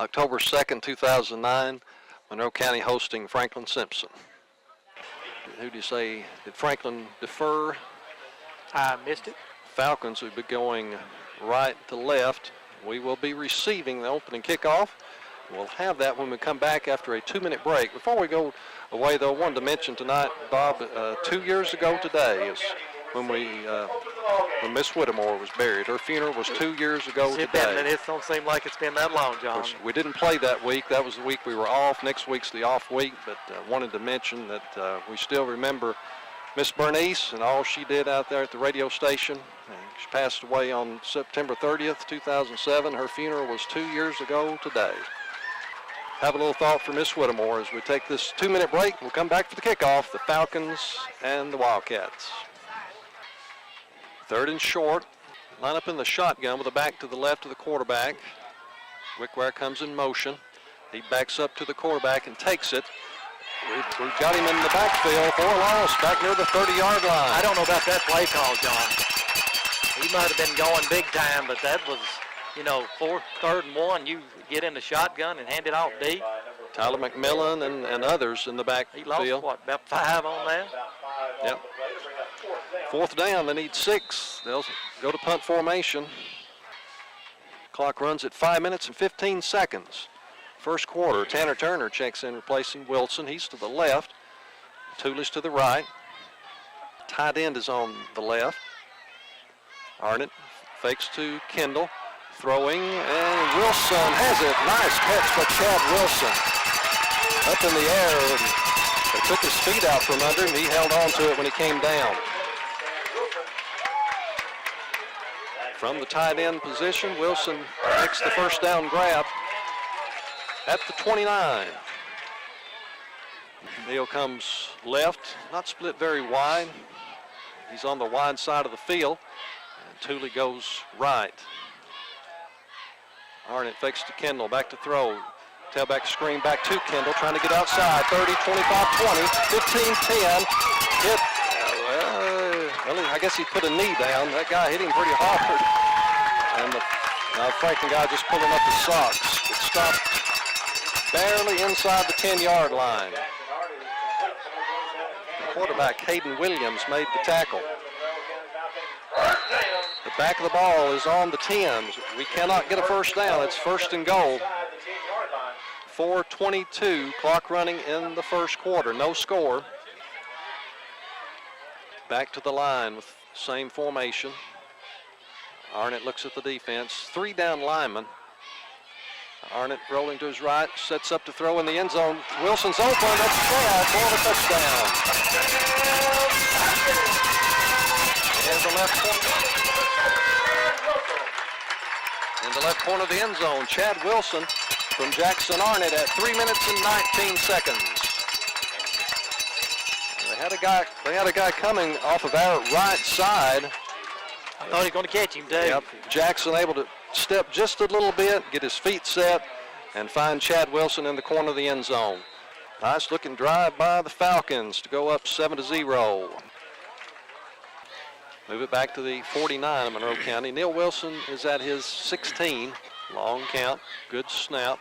October 2nd, 2009, Monroe County hosting Franklin Simpson. Who do you say, did Franklin defer? I missed it. Falcons will be going right to left. We will be receiving the opening kickoff. We'll have that when we come back after a 2-minute break. Before we go away, though, I wanted to mention tonight, Bob, 2 years ago today is when when Miss Whittemore was buried. Her funeral was 2 years ago today. It don't seem like it's been that long, John. We didn't play that week. That was the week we were off. Next week's the off week, but wanted to mention that we still remember Miss Bernice and all she did out there at the radio station. She passed away on September 30th, 2007. Her funeral was 2 years ago today. Have a little thought for Miss Whittemore as we take this 2-minute break. We'll come back for the kickoff, the Falcons and the Wildcats. Third and short. Line up in the shotgun with the back to the left of the quarterback. Wickwire comes in motion. He backs up to the quarterback and takes it. We've got him in the backfield for a loss back near the 30-yard line. I don't know about that play call, John. He might have been going big time, but that was, third and one. You get in the shotgun and hand it off deep. Tyler McMillan and others in the backfield. He lost, about 5 on that? Yep. Fourth down, they need 6. They'll go to punt formation. Clock runs at 5 minutes and 15 seconds. First quarter, Tanner Turner checks in replacing Wilson. He's to the left. Tooley's to the right. Tight end is on the left. Arnett fakes to Kendall. Throwing, and Wilson has it. Nice catch by Chad Wilson. Up in the air, and they took his feet out from under him. He held on to it when he came down. From the tight end position, Wilson makes the first down grab at the 29. Neal comes left, not split very wide. He's on the wide side of the field, and Tooley goes right. Arnett fakes to Kendall, back to throw. Tailback screen back to Kendall, trying to get outside. 30, 25, 20, 15, 10. Hit, I guess he put a knee down. That guy hit him pretty hard. And the Franklin guy just pulling up his socks. It stopped barely inside the 10-yard line. The quarterback, Hayden Williams, made the tackle. The back of the ball is on the 10. We cannot get a first down. It's first and goal. 4:22, clock running in the first quarter. No score. Back to the line with same formation. Arnett looks at the defense. 3 down linemen. Arnett rolling to his right, sets up to throw in the end zone. Wilson's open. That's Chad for the touchdown. In the left corner. In the left corner of the end zone, Chad Wilson from Jackson Arnett at 3 minutes and 19 seconds. They had a guy coming off of our right side. I thought he was going to catch him, too. Yep. Jackson able to step just a little bit, get his feet set, and find Chad Wilson in the corner of the end zone. Nice looking drive by the Falcons to go up 7-0. Move it back to the 49 of Monroe County. Neal Wilson is at his 16. Long count, good snap.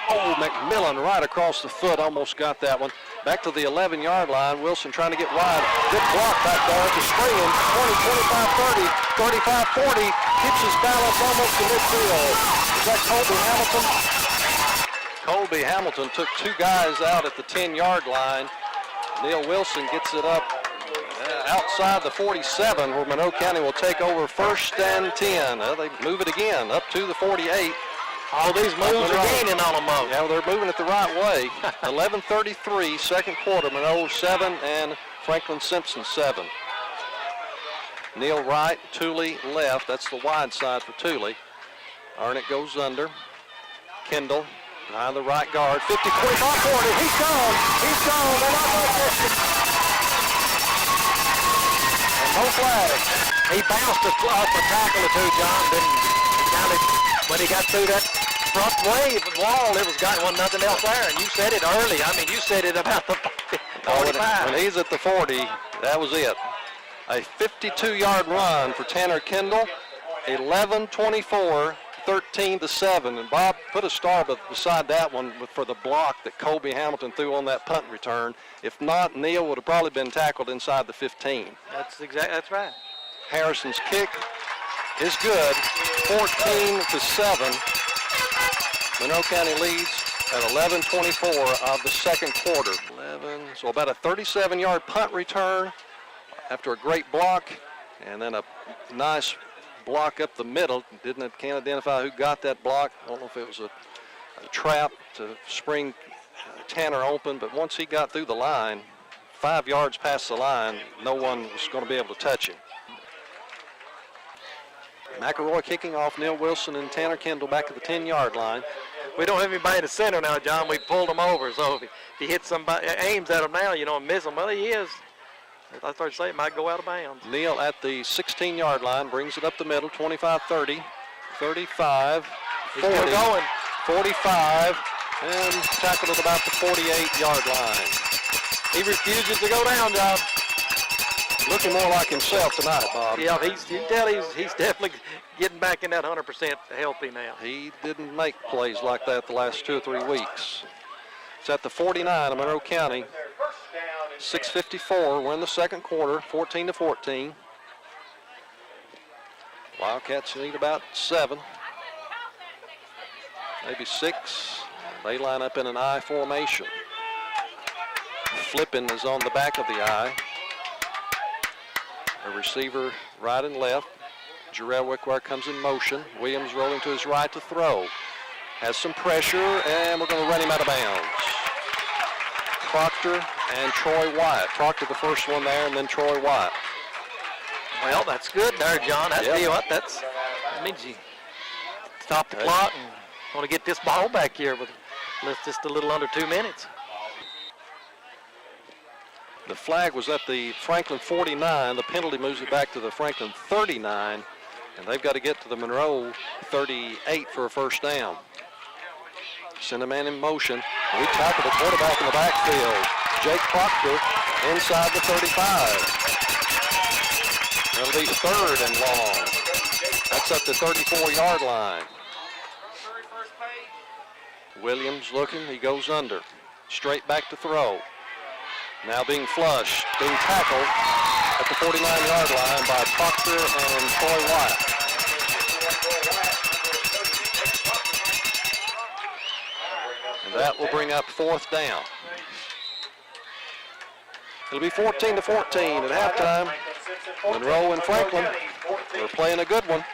McMillan right across the foot, almost got that one. Back to the 11-yard line. Wilson trying to get wide. Good block back there at the screen. 20, 25, 30, 35, 40. Keeps his balance almost to midfield. Is that Colby Hamilton? Colby Hamilton took 2 guys out at the 10-yard line. Neal Wilson gets it up outside the 47, where Monroe County will take over first and 10. They move it again up to the 48. All these moves are gaining on them, though. Yeah, they're moving it the right way. 11:33, second quarter. Monroe 7 and Franklin Simpson 7. Neal right, Tooley left. That's the wide side for Tooley. Arnett goes under. Kendall behind the right guard. 50, 25, 40. He's gone. He's gone. They're not going to catch him. And no flag. He bounced off a tackle or two, John. When he got through that front wall, it wasn't nothing else there. And you said it early. I mean, you said it about the 45. When he's at the 40, that was it. A 52-yard run for Tanner Kendall. 11:24 13-7. And Bob put a star beside that one for the block that Colby Hamilton threw on that punt return. If not, Neal would have probably been tackled inside the 15. That's right. Harrison's kick is good. 14-7. Monroe County leads at 11:24 of the second quarter. So about a 37-yard punt return after a great block, and then a nice block up the middle. Can't identify who got that block. I don't know if it was a trap to spring Tanner open, but once he got through the line, 5 yards past the line, no one was going to be able to touch him. McElroy kicking off. Neil Wilson and Tanner Kendall back at the 10-yard line. We don't have anybody in the center now, John. We pulled him over, so if he hits somebody, aims at him now, and miss him, well, he is. I started to say it might go out of bounds. Neal at the 16-yard line, brings it up the middle, 25-30, 35, 40, He's still going. 45, and tackled at about the 48-yard line. He refuses to go down, John. Looking more like himself tonight, Bob. Yeah, you can tell he's definitely getting back in that 100% healthy now. He didn't make plays like that the last 2 or 3 weeks. It's at the 49 of Monroe County. 6:54. We're in the second quarter, 14-14. Wildcats need about 7, maybe 6. They line up in an I formation. Flippin is on the back of the I. A receiver right and left. Jarrell Wickwire comes in motion. Williams rolling to his right to throw. Has some pressure, and we're going to run him out of bounds. Proctor and Troy Wyatt. Proctor the first one there, and then Troy Wyatt. Well, that's good there, John. That means you stop the clock and want to get this ball back here with just a little under 2 minutes. The flag was at the Franklin 49. The penalty moves it back to the Franklin 39, and they've got to get to the Monroe 38 for a first down. Send a man in motion. We tackle the quarterback in the backfield. Jake Proctor inside the 35. That'll be 3rd and long. That's at the 34-yard line. Williams looking. He goes under. Straight back to throw. Now being flushed, being tackled at the 49-yard line by Proctor and Troy Wyatt. And that will bring up 4th down. It'll be 14-14 at halftime. Monroe and Franklin are playing a good one.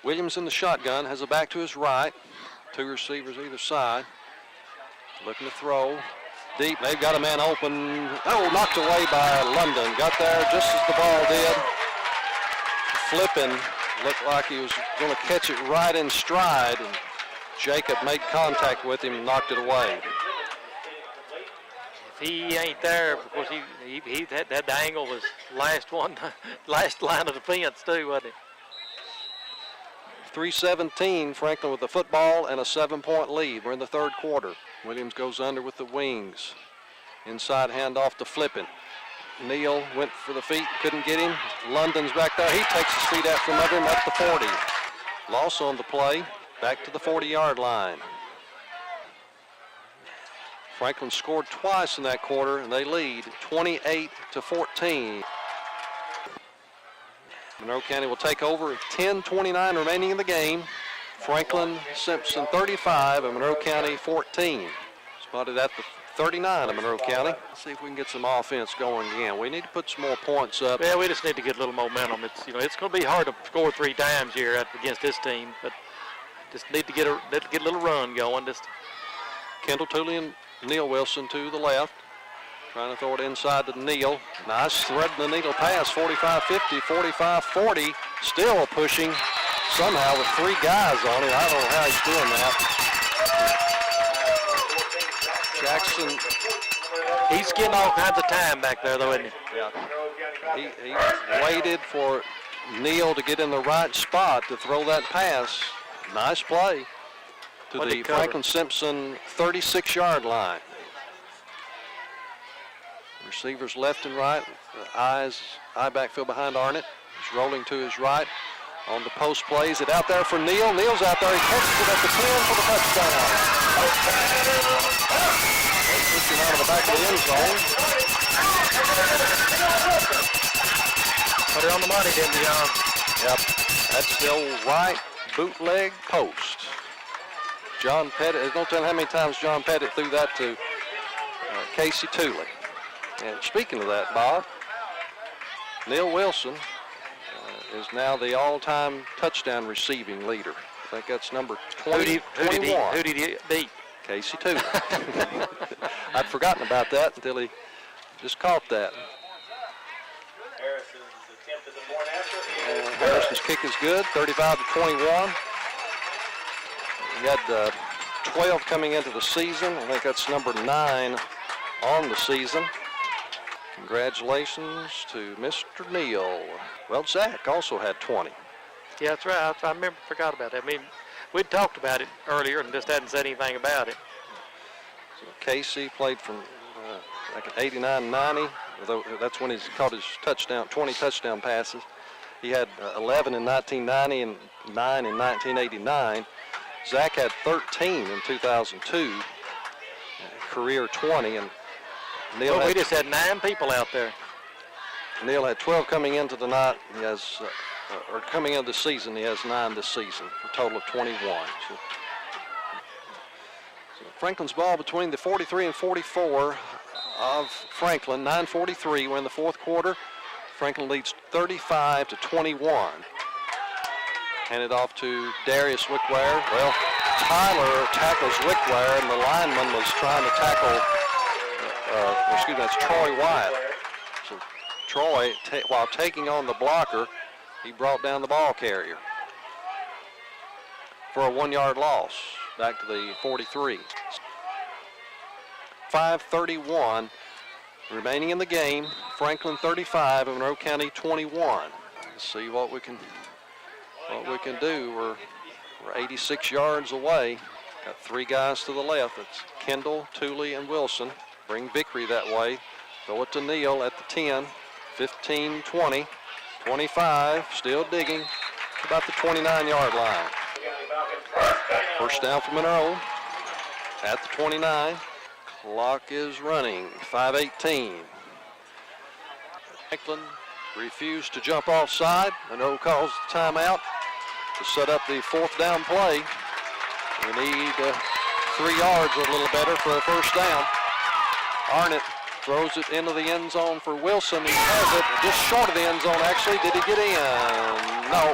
Williams in the shotgun, has a back to his right. 2 receivers either side. Looking to throw. Deep, they've got a man open. Oh, knocked away by London. Got there just as the ball did. Flipping, looked like he was going to catch it right in stride, and Jacob made contact with him and knocked it away. If he ain't there, because he that angle was last line of defense too, wasn't it? 3:17, Franklin with the football and a 7-point lead. We're in the third quarter. Williams goes under with the wings. Inside handoff to Flippin. Neal went for the feet, couldn't get him. London's back there. He takes his feet out from under him at the 40. Loss on the play, back to the 40-yard line. Franklin scored twice in that quarter, and they lead 28-14. Monroe County will take over. 10:29 remaining in the game. Franklin Simpson 35 and Monroe County 14. Spotted at the 39 of Monroe County. Let's see if we can get some offense going again. We need to put some more points up. Yeah, we just need to get a little momentum. It's it's going to be hard to score 3 times here against this team, but just need to get a little run going. Just Kendall Tooley and Neil Wilson to the left. Trying to throw it inside to Neal. Nice thread the needle pass, 45-50, 45-40. Still pushing somehow with 3 guys on it. I don't know how he's doing that. Jackson. He's getting all kinds of time back there, though, isn't he? Yeah. He waited for Neal to get in the right spot to throw that pass. Nice play to the Franklin Simpson 36-yard line. Receivers left and right. Eye backfield behind Arnett. He's rolling to his right. On the post plays it out there for Neal. Neal's out there. He catches it at the 10 for the touchdown. Pushing out of the back of the end zone. Put it on the money, didn't you, John? Yep. That's the old right bootleg post. John Pettit, there's no telling how many times John Pettit threw that to Casey Tooley. And speaking of that, Bob, Neal Wilson is now the all-time touchdown receiving leader. I think that's number 21. Who did he beat? Casey Tooley. I'd forgotten about that until he just caught that. Harrison's kick is good, 35-21. He had 12 coming into the season. I think that's number 9 on the season. Congratulations to Mr. Neal. Well, Zach also had 20. Yeah, that's right. I forgot about that. I mean, we'd talked about it earlier and just hadn't said anything about it. So Casey played from like in 89-90. Although that's when he's caught his touchdown, 20 touchdown passes. He had 11 in 1990 and 9 in 1989. Zach had 13 in 2002, career 20, and Neal we just had 9 people out there. Neal had 12 coming into the night. He has, or coming into the season, he has 9 this season, for a total of 21. So Franklin's ball between the 43 and 44 of Franklin. 9:43. We're in the fourth quarter. Franklin leads 35-21. Handed off to Darius Wickwire. Well, Tyler tackles Wickwire, and the lineman was trying to tackle, that's Troy Wyatt. So Troy, while taking on the blocker, he brought down the ball carrier for a 1-yard loss back to the 43. 5:31 remaining in the game. Franklin 35 and Monroe County 21. Let's see what we can do. We're 86 yards away. Got 3 guys to the left. It's Kendall, Tooley, and Wilson. Bring Vickery that way. Throw it to Neal at the 10, 15, 20, 25. Still digging. About the 29-yard line. First down for Monroe at the 29. Clock is running. 5:18. Franklin refused to jump offside. Monroe calls the timeout to set up the 4th down play. We need 3 yards or a little better for a first down. Arnett throws it into the end zone for Wilson. He has it just short of the end zone, actually. Did he get in? No.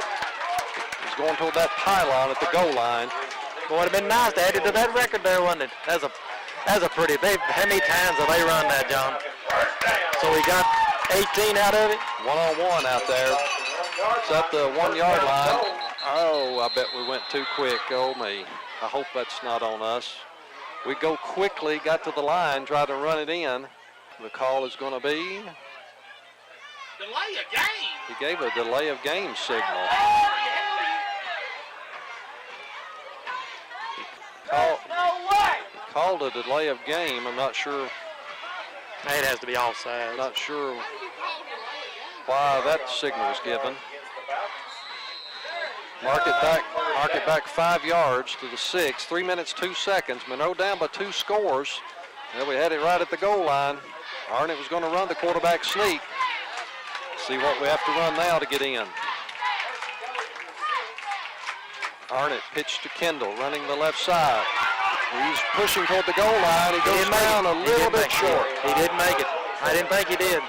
He's going toward that pylon at the goal line. It would have been nice to add it to that record there, wouldn't it? That's a pretty, how many times have they run that, John? So we got 18 out of it? 1-on-1 out there. It's at the 1-yard line. Oh, I bet we went too quick. Oh, me. I hope that's not on us. We go quickly, got to the line, tried to run it in. The call is going to be? Delay of game. He gave a delay of game signal. Called a delay of game. I'm not sure. It has to be offside. I'm not sure why that signal was given. Mark it back 5 yards to the 6. 3 minutes, 2 seconds. Monroe down by 2 scores. And we had it right at the goal line. Arnett was going to run the quarterback sneak. See what we have to run now to get in. Arnett pitched to Kendall, running the left side. He's pushing toward the goal line. He goes down a little bit short. He didn't make it. I didn't think he did.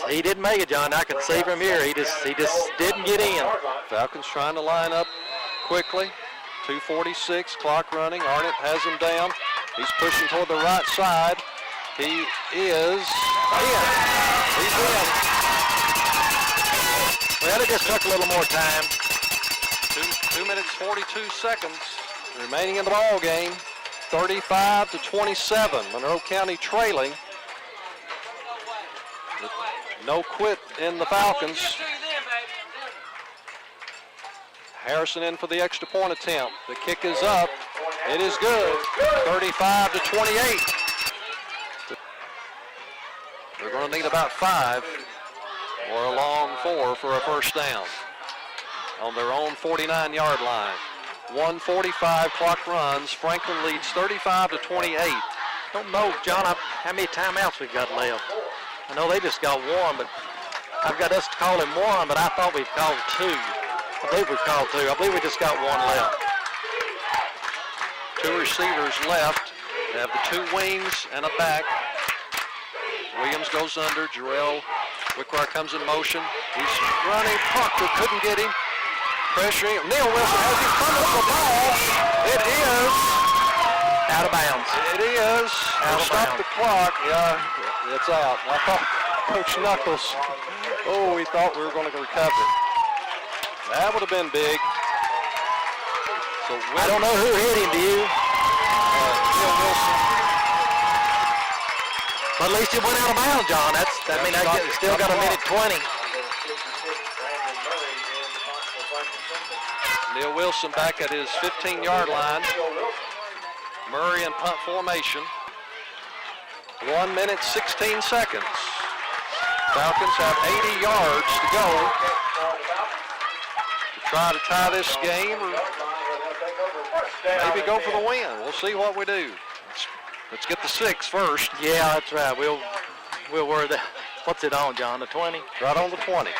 He didn't make it, John. I can see from here. He just didn't get in. Falcons trying to line up quickly. 2:46, clock running. Arnett has him down. He's pushing toward the right side. He is in. He's in. Well, it just took a little more time. 2 minutes, 42 seconds remaining in the ball game. 35-27. Monroe County trailing. No quit in the Falcons. Harrison in for the extra point attempt. The kick is up. It is good. 35-28. They're going to need about 5. or a long 4 for a first down on their own 49-yard line. 1:45 clock runs. Franklin leads 35-28. Don't know, John, how many timeouts we've got left. I know they just got one, but I've got us calling one, but I thought we've called 2. I believe we've called 2. I believe we just got one left. 2 receivers left. They have the 2 wings and a back. Williams goes under. Jarrell Wickwire comes in motion. He's running. Proctor couldn't get him. Pressuring. Neil Wilson has him front of the ball. It is out of bounds. It is. Out of Stop bounds. the clock. Yeah, it's out. I thought Coach Knuckles, we thought we were going to recover it. That would have been big. So I don't know who hit him, do you? Neil Wilson. But at least it went out of bounds, John. I still got a minute 20. Neil Wilson back at his 15-yard line. Murray in punt formation. 1 minute, 16 seconds. Falcons have 80 yards to go to try to tie this game or maybe go for the win. We'll see what we do. Let's get the 6 first. Yeah, that's right. We'll worry that. What's it on, John? The 20? Right on the 20.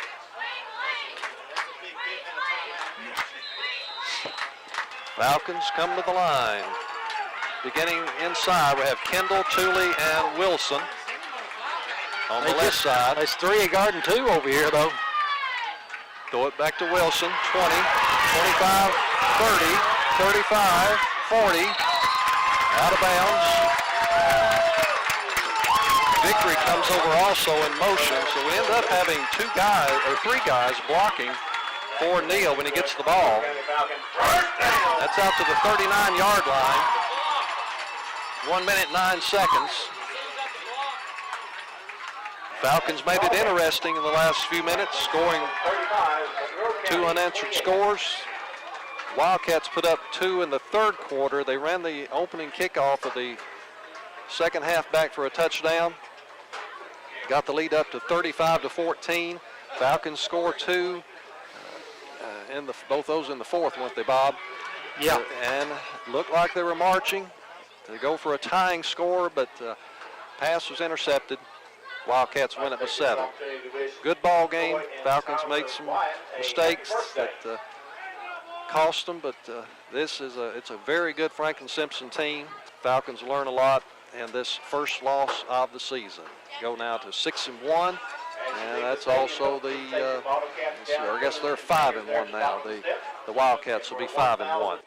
Falcons come to the line. Beginning inside, we have Kendall, Tooley, and Wilson on the left side. There's 3 guarding 2 over here, though. Throw it back to Wilson. 20, 25, 30, 35, 40. Out of bounds. Victory comes over also in motion, so we end up having 3 guys blocking for Neal when he gets the ball. That's out to the 39-yard line. 1 minute, 9 seconds. Falcons made it interesting in the last few minutes, scoring 2 unanswered scores. Wildcats put up 2 in the third quarter. They ran the opening kickoff of the second half back for a touchdown. Got the lead up to 35-14. Falcons score 2. Both those in the fourth, weren't they, Bob? Yeah. And looked like they were marching. They go for a tying score, but pass was intercepted. Wildcats win it with 7. Good ball game. Falcons made some mistakes that cost them, but it's a very good Franklin Simpson team. Falcons learn a lot in this first loss of the season. Go now to 6-1, and that's also the. I guess they're 5-1 now. The Wildcats will be 5-1.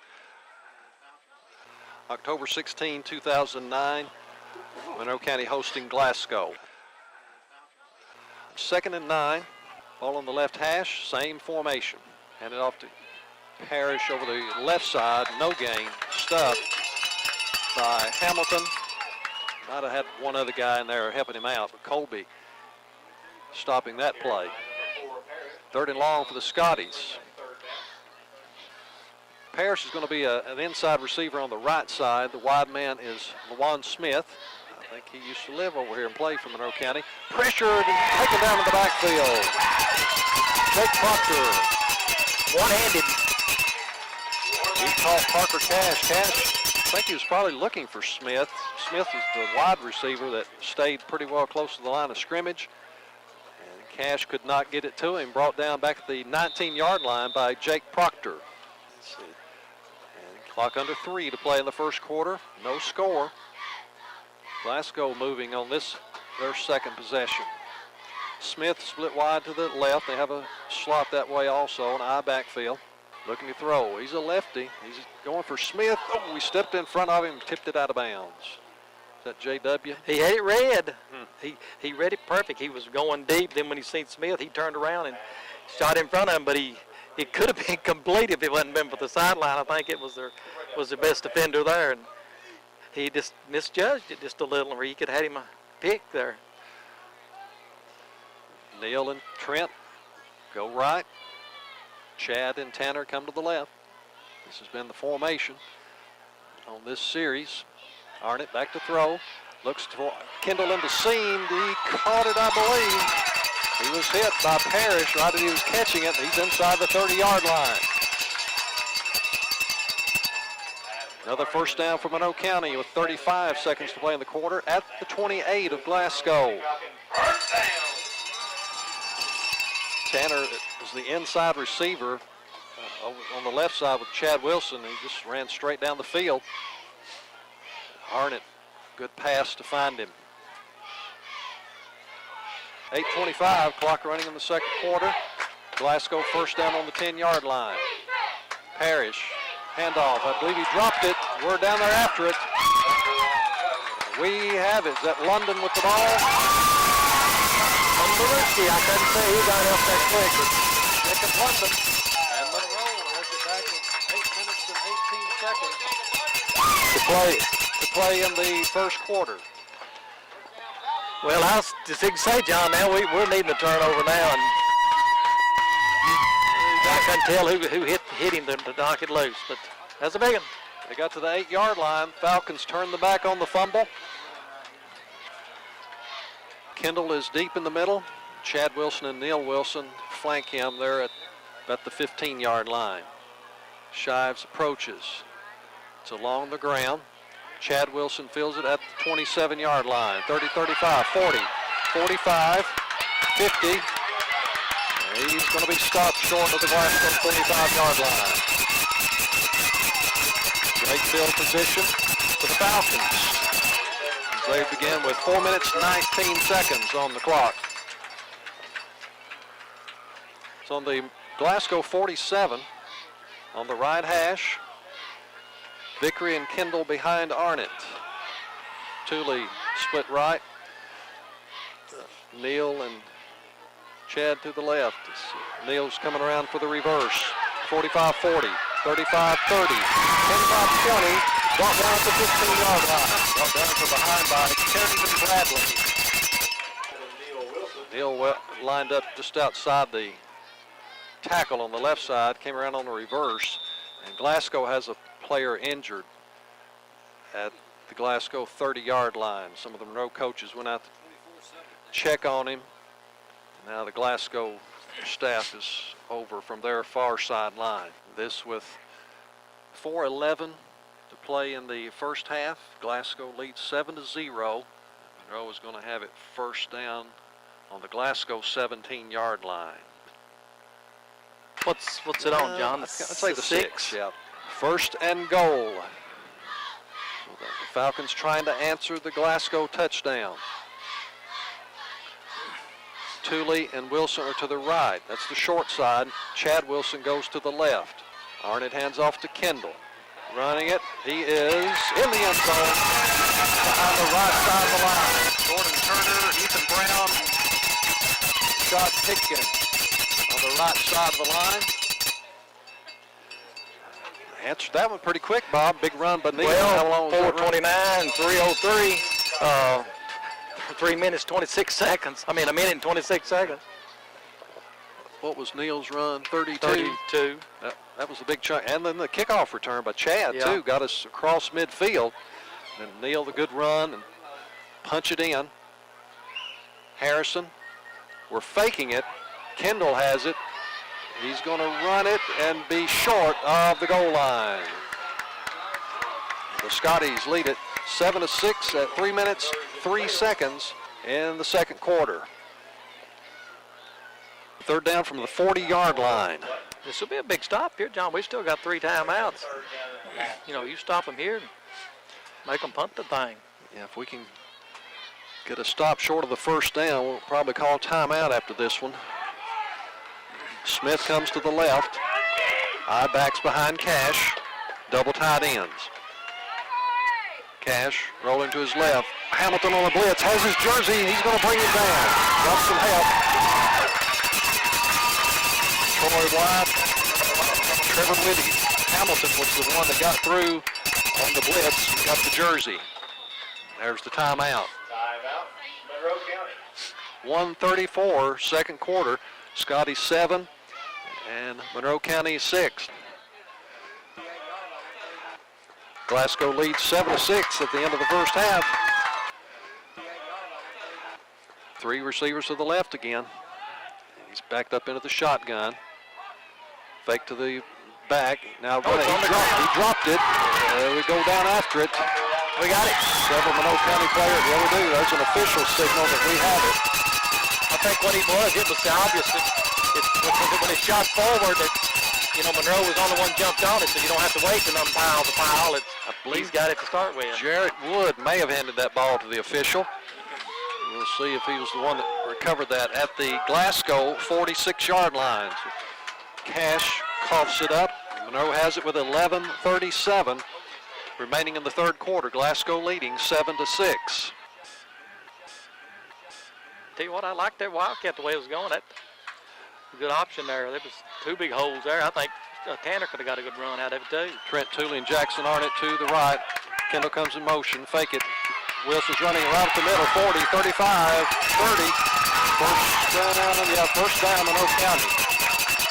October 16, 2009, Monroe County hosting Glasgow. 2nd and 9, ball on the left hash, same formation. Hand it off to Parrish over the left side, no gain, stuffed by Hamilton. Might have had one other guy in there helping him out, but Colby stopping that play. 3rd and long for the Scotties. Parrish is going to be an inside receiver on the right side. The wide man is LaJuan Smith. I think he used to live over here and play for Monroe County. Pressured and taken down in the backfield. Jake Proctor. One-handed. He called Parker Cash. Cash, I think he was probably looking for Smith. Smith is the wide receiver that stayed pretty well close to the line of scrimmage. And Cash could not get it to him. Brought down back at the 19-yard line by Jake Proctor. Let's see. And clock under 3 to play in the first quarter. No score. Glasgow moving on their second possession. Smith split wide to the left. They have a slot that way also, an I backfield. Looking to throw. He's a lefty. He's going for Smith. Oh, he stepped in front of him and tipped it out of bounds. Is that JW? He had it read. He read it perfect. He was going deep. Then when he seen Smith, he turned around and shot in front of him, but it could have been complete if it wasn't been for the sideline. I think it was their best defender there, and he just misjudged it just a little, or he could have had him a pick there. Neal and Trent go right. Chad and Tanner come to the left. This has been the formation on this series. Arnett back to throw. Looks for Kendall in the seam. He caught it, I believe. He was hit by Parrish right as he was catching it. He's inside the 30-yard line. Another first down for Monroe County with 35 seconds to play in the quarter at the 28 of Glasgow. Tanner is the inside receiver on the left side with Chad Wilson. He just ran straight down the field. Arnett, good pass to find him. 8:25, clock running in the second quarter. Glasgow first down on the 10-yard line. Parrish, handoff. I believe he dropped it. We're down there after it. We have it. Is that London with the ball? Maruski, I couldn't say he got up that quick. Jacob London. And Monroe has it back in 8 minutes and 18 seconds to play in the first quarter. Well, I just say, John, now we're needing a turnover now, and I couldn't tell who hit him to knock it loose, but that's a big one. They got to the 8-yard line. Falcons turned the back on the fumble. Kendall is deep in the middle. Chad Wilson and Neil Wilson flank him there at the 15-yard line. Shives approaches. It's along the ground. Chad Wilson fills it at the 27-yard line. 30, 35, 40, 45, 50. He's going to be stopped short of the Glasgow 35-yard line. Great field position for the Falcons. They begin with 4 minutes, 19 seconds on the clock. It's on the Glasgow 47 on the right hash. Vickery and Kendall behind Arnett. Tooley split right. Neal and Chad to the left. Neal's coming around for the reverse. 45-40, 35-30, 25-20. Brought down at the 15-yard line. Brought down from behind by Carrington Bradley. Neal lined up just outside the tackle on the left side, came around on the reverse, and Glasgow has a player injured at the Glasgow 30-yard line. Some of the Monroe coaches went out to check on him. Now the Glasgow staff is over from their far sideline. This with 4:11 to play in the first half. Glasgow leads 7-0. Monroe is going to have it first down on the Glasgow 17-yard line. What's it on, John? I'd say the 6. Yeah. First and goal. The Falcons trying to answer the Glasgow touchdown. Tooley and Wilson are to the right. That's the short side. Chad Wilson goes to the left. Arnett hands off to Kendall. Running it. He is in the end zone behind the right side of the line. Gordon Turner, Ethan Brown, Scott Pitkin on the right side of the line. Answered that one pretty quick, Bob. Big run by Neal. Well, 4:29, 3:03. 3 minutes, 26 seconds. I mean, a minute and 26 seconds. What was Neal's run? 32? 32. That was a big chunk. And then the kickoff return by Chad, too, got us across midfield. And Neal, the good run, and punch it in. Harrison, we're faking it. Kendall has it. He's going to run it and be short of the goal line. The Scotties lead it 7-6 at 3 minutes, 3 seconds in the second quarter. Third down from the 40-yard line. This will be a big stop here, John. We've still got 3 timeouts. You know, you stop them here and make them punt the thing. Yeah, if we can get a stop short of the first down, we'll probably call timeout after this one. Smith comes to the left. I-backs behind Cash. Double tight ends. Cash rolling to his left. Hamilton on the blitz. Has his jersey. He's going to bring it down. Got some help. Troy White. Trevor Whitty. Hamilton was the one that got through on the blitz and got the jersey. There's the timeout. Timeout, Monroe County. 1:34, second quarter. Scotty 7 and Monroe County 6. Glasgow leads 7-6 at the end of the first half. 3 receivers to the left again. He's backed up into the shotgun. Fake to the back. Now Oh, it's on the ground. he dropped it. We go down after it. We got it. Several Monroe County players. Yeah, we do. There's an official signal that we have it. I think what it was obvious that when it shot forward that, you know, Monroe was on the one jumped on it, so you don't have to wait till umpire the foul. He's got it to start with. Jarrett Wood may have handed that ball to the official. We'll see if he was the one that recovered that at the Glasgow 46-yard line. So Cash coughs it up. Monroe has it with 11:37 remaining in the third quarter. Glasgow leading 7-6. Tell you what, I like that Wildcat the way it was going. That a good option there. There was two big holes there. I think Tanner could have got a good run out of it too. Trent Tooley and Jackson Arnett to the right. Kendall comes in motion. Fake it. Wilson's running right up the middle. 40, 35, 30. First down Monroe County.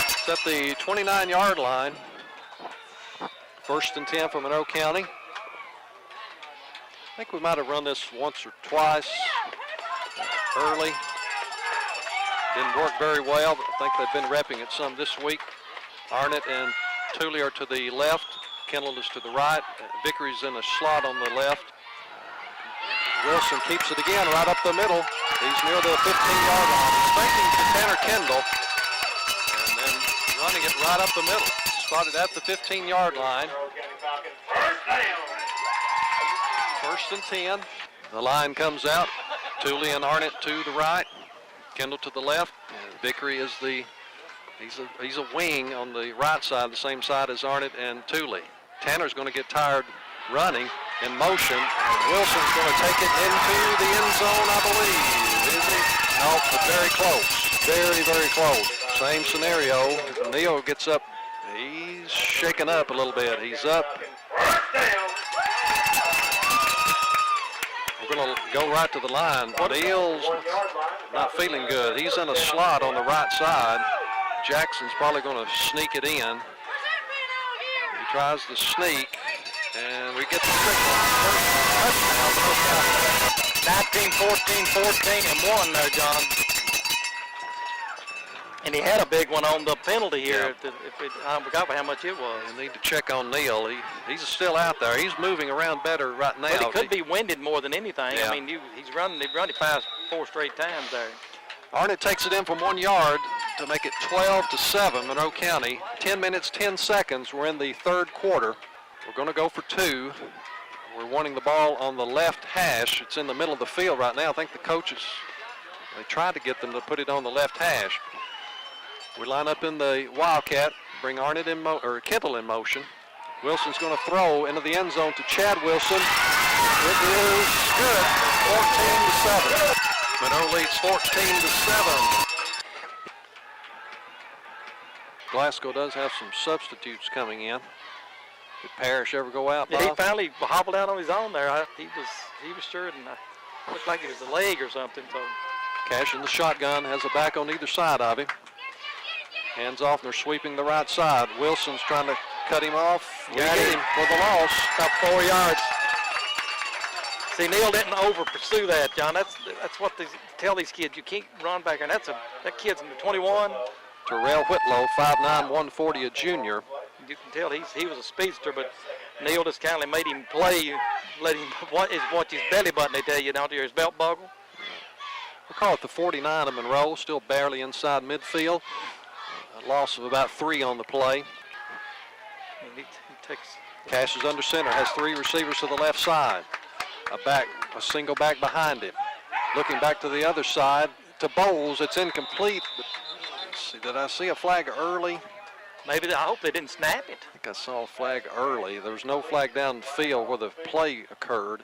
It's at the 29-yard line. 1st and 10 for Monroe County. I think we might have run this once or twice early. Didn't work very well, but I think they've been repping it some this week. Arnett and Tooley are to the left. Kendall is to the right. Vickery's in a slot on the left. Wilson keeps it again right up the middle. He's near the 15-yard line. He's faking to Tanner Kendall and then running it right up the middle. Spotted at the 15-yard line. First and 10. The line comes out. Tooley and Arnett to the right. Kendall to the left. And Vickery is he's a wing on the right side, the same side as Arnett and Tooley. Tanner's going to get tired running in motion. And Wilson's going to take it into the end zone, I believe. Is he? No, but very close. Very, very close. Same scenario. Neal gets up. He's shaken up a little bit. He's up. We're going to go right to the line. Neal's not feeling good. He's in a slot on the right side. Jackson's probably going to sneak it in. He tries to sneak, and we get the signal. First touchdown, 19, 14, 14, and 1 there, John. And he had a big one on the penalty here. Yeah. I forgot how much it was. You need to check on Neal. He's still out there. He's moving around better right now. But he could be winded more than anything. Yeah. I mean, he's run it past 4 straight times there. Arnett takes it in from 1 yard to make it 12-7, Monroe County. 10 minutes, 10 seconds. We're in the third quarter. We're going to go for 2. We're wanting the ball on the left hash. It's in the middle of the field right now. I think the coaches, they tried to get them to put it on the left hash. We line up in the Wildcat, bring Arnett Kendall in motion. Wilson's going to throw into the end zone to Chad Wilson. It is good, 14-7. Monroe leads 14-7. Glasgow does have some substitutes coming in. Did Parrish ever go out, Bob? Yeah, he finally hobbled out on his own there. He was sure, and looked like it was a leg or something. So Cash in the shotgun, has a back on either side of him. Hands off, and they're sweeping the right side. Wilson's trying to cut him off. Got him for the loss. about 4 yards. See, Neal didn't over pursue that, John. That's what they tell these kids. You can't run back there. And that kid's in the 21. Terrell Whitlow, 5'9", 140, a junior. You can tell he was a speedster, but Neal just kind of made him play, let him watch his belly button, they tell you, down to his belt buckle. We'll call it the 49 of Monroe, still barely inside midfield. A loss of about 3 on the play. And he takes. Cash is under center, has 3 receivers to the left side. A single back behind him. Looking back to the other side to Bowles. It's incomplete. But let's see, did I see a flag early? Maybe I hope they didn't snap it. I think I saw a flag early. There was no flag down the field where the play occurred.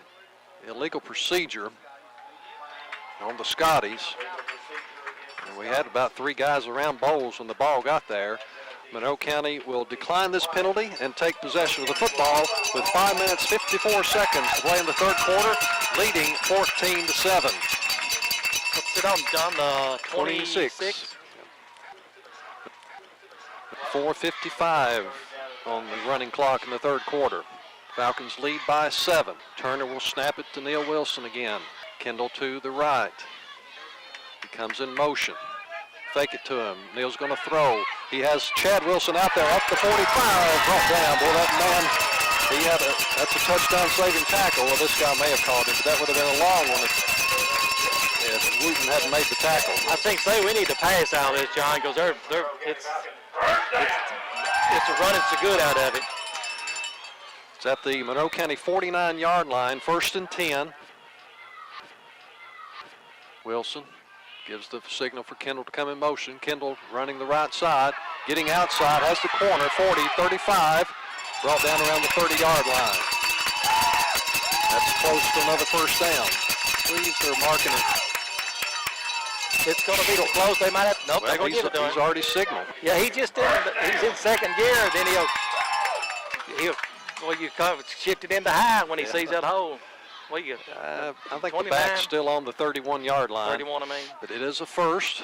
Illegal procedure on the Scotties. And we had about 3 guys around Bowles when the ball got there. Monroe County will decline this penalty and take possession of the football with 5 minutes, 54 seconds to play in the third quarter, leading 14-7. What's it on, John? 26. 4:55 on the running clock in the third quarter. Falcons lead by 7. Turner will snap it to Neal Wilson again. Kendall to the right. He comes in motion. Fake it to him. Neal's going to throw. He has Chad Wilson out there up the 45. Brought down. Boy, that man, that's a touchdown-saving tackle. Well, this guy may have called it, but that would have been a long one if Wooten hadn't made the tackle. I think we need to pass out of this, John, because it's a running so good out of it. It's at the Monroe County 49-yard line, 1st and 10. Wilson gives the signal for Kendall to come in motion. Kendall running the right side, getting outside, has the corner, 40, 35, brought down around the 30-yard line. That's close to another first down. Please, they're marking it. It's going to be close. They might have. Nope, they're going to give it to him. He's already signaled. Yeah, he's in second gear. Then you kind of shift it into high when he sees that hole. I think the back's still on the 31-yard line. 31, I mean. But it is a first.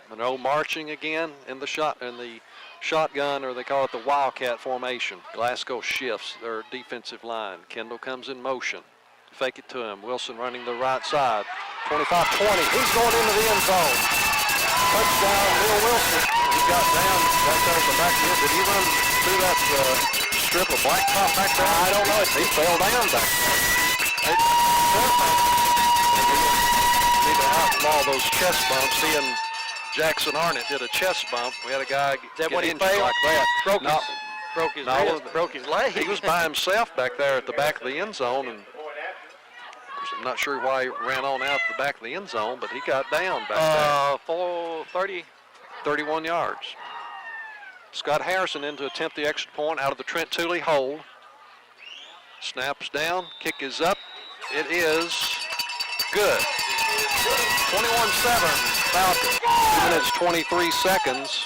Monroe marching again in the shotgun, or they call it the Wildcat formation. Glasgow shifts their defensive line. Kendall comes in motion. Fake it to him. Wilson running the right side. 25-20. He's going into the end zone. Touchdown, Neal Wilson. He got down back there at the back end. Did he run through that strip of blacktop back there? I don't know. He fell down back there. Need to outlaw those chest bumps. He and Jackson Arnett did a chest bump. We had a guy get injured like that. Broke his leg. He was by himself back there at the back of the end zone, and I'm not sure why he ran on out the back of the end zone, but he got down back there. 31 yards. Scott Harrison in to attempt the extra point out of the Trent Tooley hold. Snaps down, kick is up. It is good. 21-7, Falcons. 2 minutes, 23 seconds.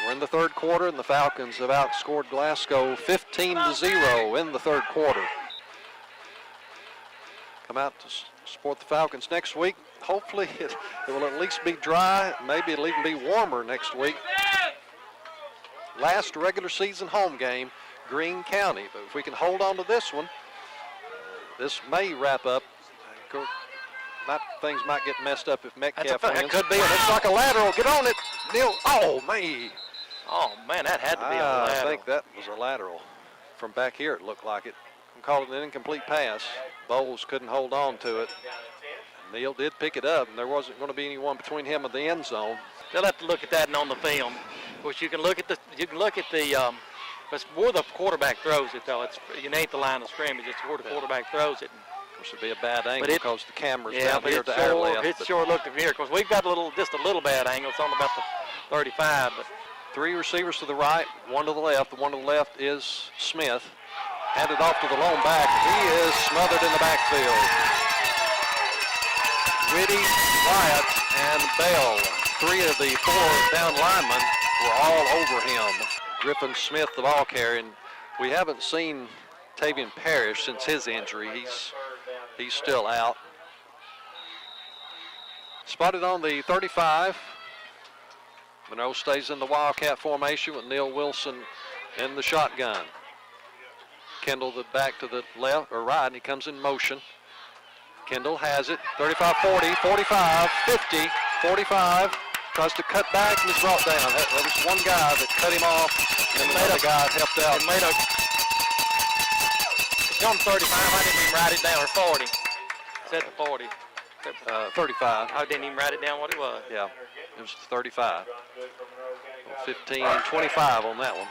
We're in the third quarter, and the Falcons have outscored Glasgow 15-0 in the third quarter. Come out to support the Falcons next week. Hopefully it will at least be dry. Maybe it'll even be warmer next week. Last regular season home game, Greene County. But if we can hold on to this one, this may wrap up. Things might get messed up if Metcalf wins. That could be. It's like a lateral. Get on it, Neal. Oh, me. Oh, man, that had to be a lateral. I think that was a lateral. From back here, it looked like it. I'm calling it an incomplete pass. Bowles couldn't hold on to it. Neal did pick it up, and there wasn't going to be anyone between him and the end zone. They'll have to look at that and on the film. Of course, you can look at the. It's where the quarterback throws it, though. You ain't the line of scrimmage. It's where the quarterback throws it. Of course, it'd be a bad angle because the camera's down here to our left. It sure looked from here. Of course, we've got just a little bad angle. It's on about the 35. But 3 receivers to the right, 1 to the left. The one to the left is Smith. Handed off to the lone back. He is smothered in the backfield. Whitty, Wyatt, and Bell, 3 of the 4 down linemen, were all over him. Griffin Smith, the ball carrier, and we haven't seen Tavian Parrish since his injury. He's still out. Spotted on the 35. Monroe stays in the Wildcat formation with Neal Wilson in the shotgun. Kendall the back to the left or right, and he comes in motion. Kendall has it. 35, 40, 45, 50, 45. Tries to cut back and is brought down. That was one guy that cut him off, and another guy helped out. It's on 35. I didn't even write it down. Or 40. It said the 40. 35. I didn't even write it down what it was. Yeah, it was 35. 15 and 25 on that one.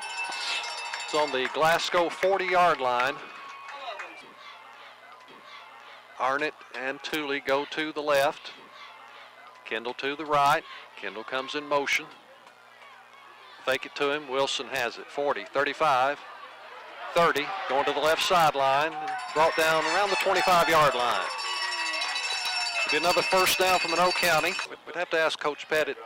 It's on the Glasgow 40-yard line. Arnett and Tooley go to the left. Kendall to the right. Kendall comes in motion. Fake it to him. Wilson has it. 40, 35, 30. Going to the left sideline. Brought down around the 25-yard line. It'll be another first down from Monroe County. We'd have to ask Coach Pettit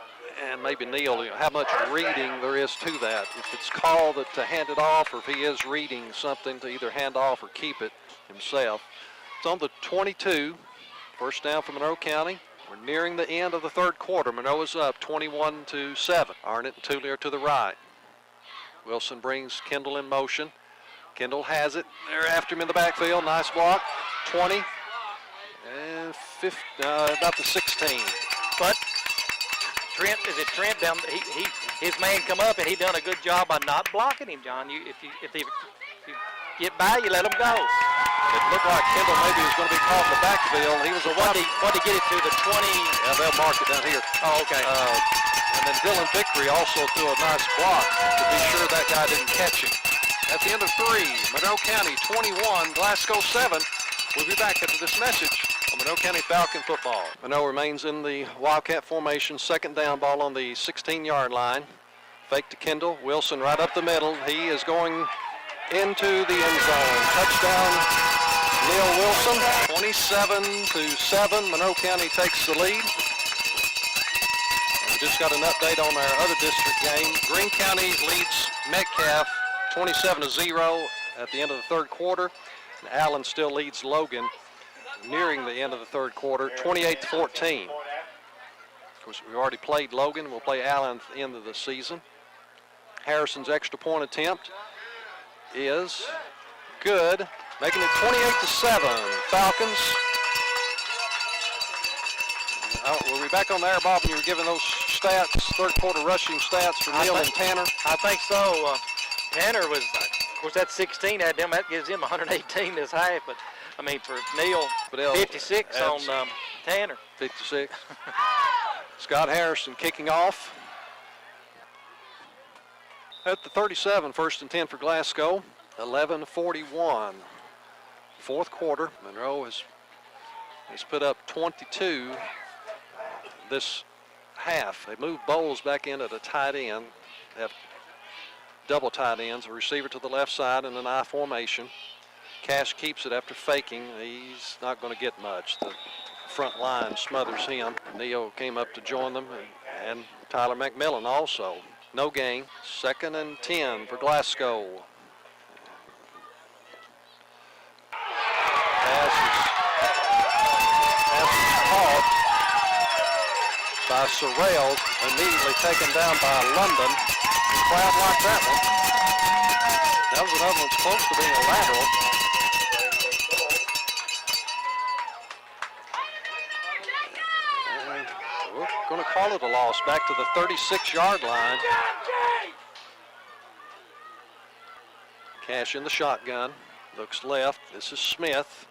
and maybe Neal how much reading there is to that. If it's called to hand it off, or if he is reading something to either hand off or keep it himself. It's on the 22. First down from Monroe County. We're nearing the end of the third quarter. Monroe is up 21-7. Arnett and Tooley are to the right. Wilson brings Kendall in motion. Kendall has it. They're after him in the backfield. Nice block. 20 and 50, about the 16. But Trent, is it Trent down? His man come up and he done a good job by not blocking him, John. If you get by, you let him go. It looked like Kendall maybe was going to be caught in the backfield. He was a What did he get it to, the 20? Yeah, they'll mark it down here. Oh, okay. And then Dylan Vickery also threw a nice block to be sure that guy didn't catch him. At the end of 3, Monroe County 21, Glasgow 7. We'll be back after this message on Monroe County Falcon football. Monroe remains in the Wildcat formation. Second down, ball on the 16-yard line. Fake to Kendall. Wilson right up the middle. He is going into the end zone. Touchdown, Neil Wilson. 27-7. Monroe County takes the lead. And we just got an update on our other district game. Greene County leads Metcalf 27-0 at the end of the third quarter. And Allen still leads Logan nearing the end of the third quarter, 28-14. Of course, we already played Logan. We'll play Allen at the end of the season. Harrison's extra point attempt is good, making it 28-7. Falcons. Were we back on the air, Bob, when you were giving those stats, third quarter rushing stats for Neil and Tanner? I think so. Tanner was, of course, that 16 had them. That gives him 118 this half. But I mean, for Neil, 56 on Tanner. 56. Scott Harrison kicking off. At the 37, first and 10 for Glasgow. 11:41. Fourth quarter. Monroe has put up 22 this half. They moved Bowles back in at a tight end. They have double tight ends, a receiver to the left side in an I formation. Cash keeps it after faking. He's not going to get much. The front line smothers him. Neo came up to join them, and Tyler McMillan also. No gain. Second and 10 for Glasgow. Pass is caught by Sorrell, immediately taken down by London. The crowd liked that one. That was another one's close to being a lateral. And we're going to call it a loss back to the 36-yard line. Cash in the shotgun. Looks left. This is Smith.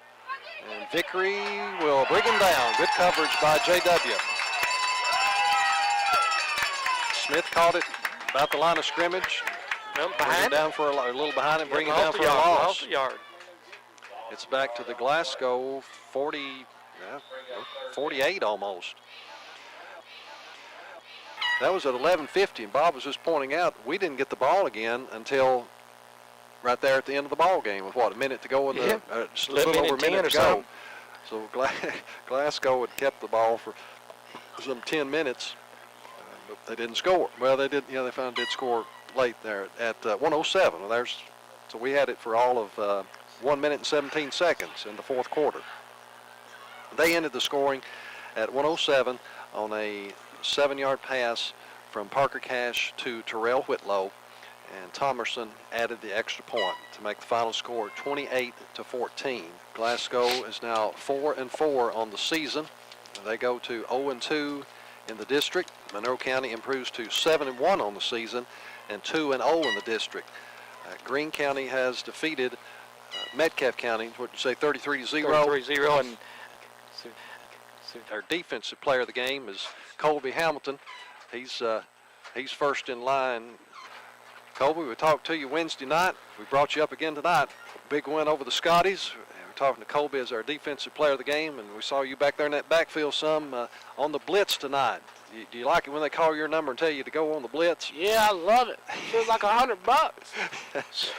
And Vickery will bring him down. Good coverage by J.W. Smith caught it about the line of scrimmage. Behind down for a little behind him, bring him down for a loss. Off the yard. It's back to the Glasgow 48 almost. That was at 11:50, and Bob was just pointing out we didn't get the ball again until right there at the end of the ball game with what, a minute to go in the just a little over a minute to go. So Glasgow had kept the ball for some 10 minutes, but they didn't score. Well, they did. They finally did score late there at 1:07. So we had it for all of 1 minute and 17 seconds in the fourth quarter. They ended the scoring at 1:07 on a 7-yard pass from Parker Cash to Terrell Whitlow, and Thomerson added the extra point to make the final score 28-14. Glasgow is now 4-4 on the season. They go to 0-2 in the district. Monroe County improves to 7-1 on the season and 2-0 in the district. Greene County has defeated Metcalf County, what you say, 33-0. 33-0, and our defensive player of the game is Colby Hamilton. He's first in line. Colby, we talked to you Wednesday night. We brought you up again tonight. Big win over the Scotties. We're talking to Colby as our defensive player of the game, and we saw you back there in that backfield some on the blitz tonight. Do you like it when they call your number and tell you to go on the blitz? Yeah, I love it. Feels like $100. It's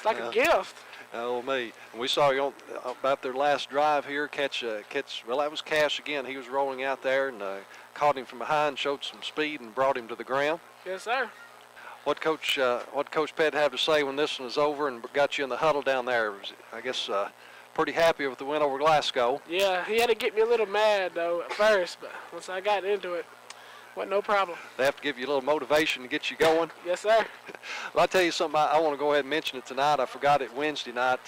like a gift. Oh, me. And we saw you on about their last drive here catch. Well, that was Cash again. He was rolling out there and caught him from behind, showed some speed, and brought him to the ground. Yes, sir. What Coach Pett have to say when this one is over and got you in the huddle down there? I guess pretty happy with the win over Glasgow. Yeah, he had to get me a little mad, though, at first, but once I got into it, wasn't no problem. They have to give you a little motivation to get you going. Yes, sir. Well, I'll tell you something. I want to go ahead and mention it tonight. I forgot it Wednesday night.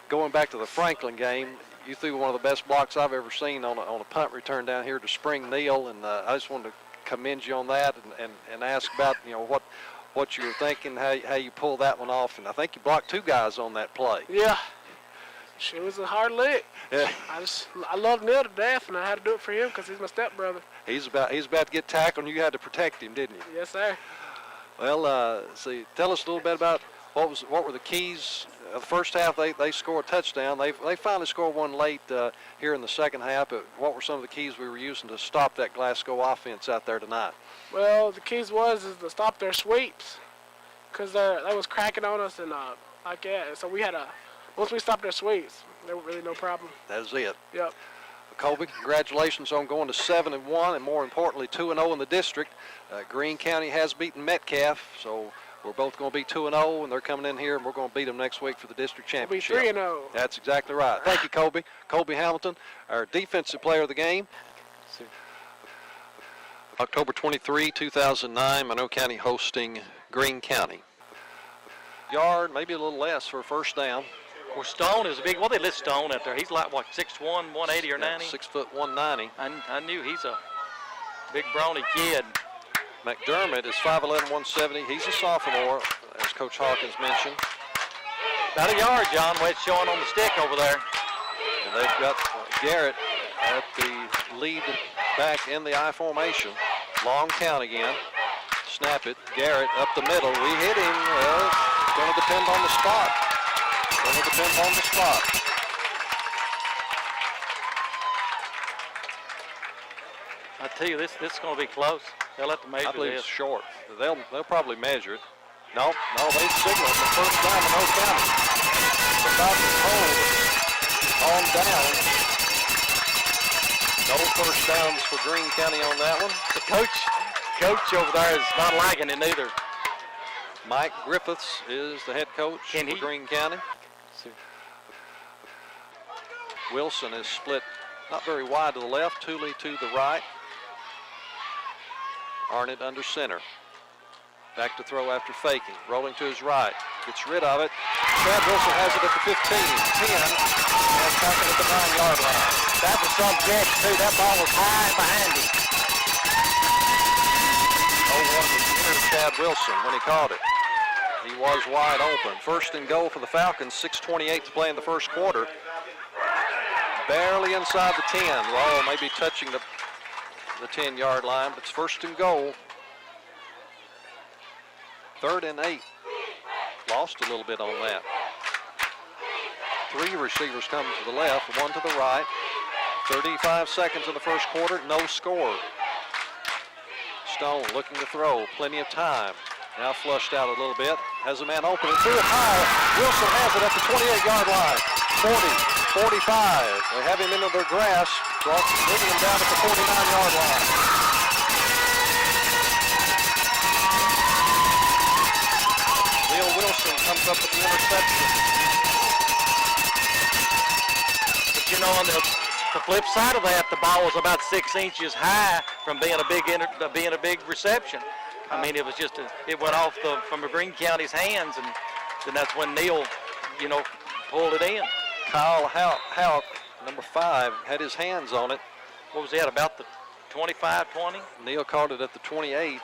Going back to the Franklin game, you threw one of the best blocks I've ever seen on a punt return down here to Spring Neal, and I just wanted to commend you on that and ask about, you know, what you were thinking, how you pulled that one off. And I think you blocked 2 guys on that play. Yeah. She was a hard lick. Yeah. I love Neil to death, and I had to do it for him because he's my stepbrother. He's about to get tackled, and you had to protect him, didn't you? Yes, sir. Well, see, tell us a little bit about what were the keys. The first half they scored a touchdown. They finally scored one late here in the second half. But what were some of the keys we were using to stop that Glasgow offense out there tonight? Well, the keys is to stop their sweeps, because they was cracking on us and like that. So we had once we stopped their sweeps, there was really no problem. That was it. Yep. Colby, congratulations on going to 7-1, and more importantly, 2-0 in the district. Greene County has beaten Metcalf, so we're both going to be 2-0, and they're coming in here, and we're going to beat them next week for the district We'll be championship. 3-0. That's exactly right. Thank you, Colby. Colby Hamilton, our defensive player of the game. October 23, 2009, Monroe County hosting Greene County. Yard, maybe a little less for a first down. Of course, Stone is a big, well, they list Stone out there. He's like, what, 6'1", 180 or 90? 6 foot 190. I knew he's a big brawny kid. McDermott is 5'11", 170. He's a sophomore, as Coach Hawkins mentioned. About a yard, John, where it's showing on the stick over there. And they've got Garrett at the lead back in the I formation. Long count again. Snap it. Garrett up the middle. We hit him. Well, it's going to depend on the spot. Going to depend on the spot. I tell you, this is going to be close. They'll have to measure I believe this. it's short. They'll probably measure it. No, they signaled the first down in Monroe County. The Falcons hold on down. No first downs for Greene County on that one. The coach over there is not liking it either. Mike Griffiths is the head coach Can for he- Greene County. Wilson is split not very wide to the left, Tooley to the right. Arnett under center. Back to throw after faking. Rolling to his right. Gets rid of it. Chad Wilson has it at the 15, 10, and back at the 9-yard line. That was some catch, too. That ball was high behind him. 0-1 was near Chad Wilson when he caught it. He was wide open. First and goal for the Falcons. 6:28 to play in the first quarter. Barely inside the 10. Well, maybe touching the 10-yard line, but it's first and goal. 3rd and 8. Lost a little bit on that. 3 receivers come to the left, 1 to the right. 35 seconds in the first quarter, no score. Stone looking to throw, plenty of time. Now flushed out a little bit, has a man open and threw it high. Wilson has it at the 28-yard line. 40, 45. They have him into their grasp, bringing him down at the 49-yard line. Neil Wilson comes up with the interception. But you know, on the flip side of that, the ball was about 6 inches high from being a big reception. I mean, it was just it went off from Greene County's hands, and then that's when Neil, pulled it in. Kyle Houck, number 5, had his hands on it. What was that, about the 25, 20? Neil caught it at the 28.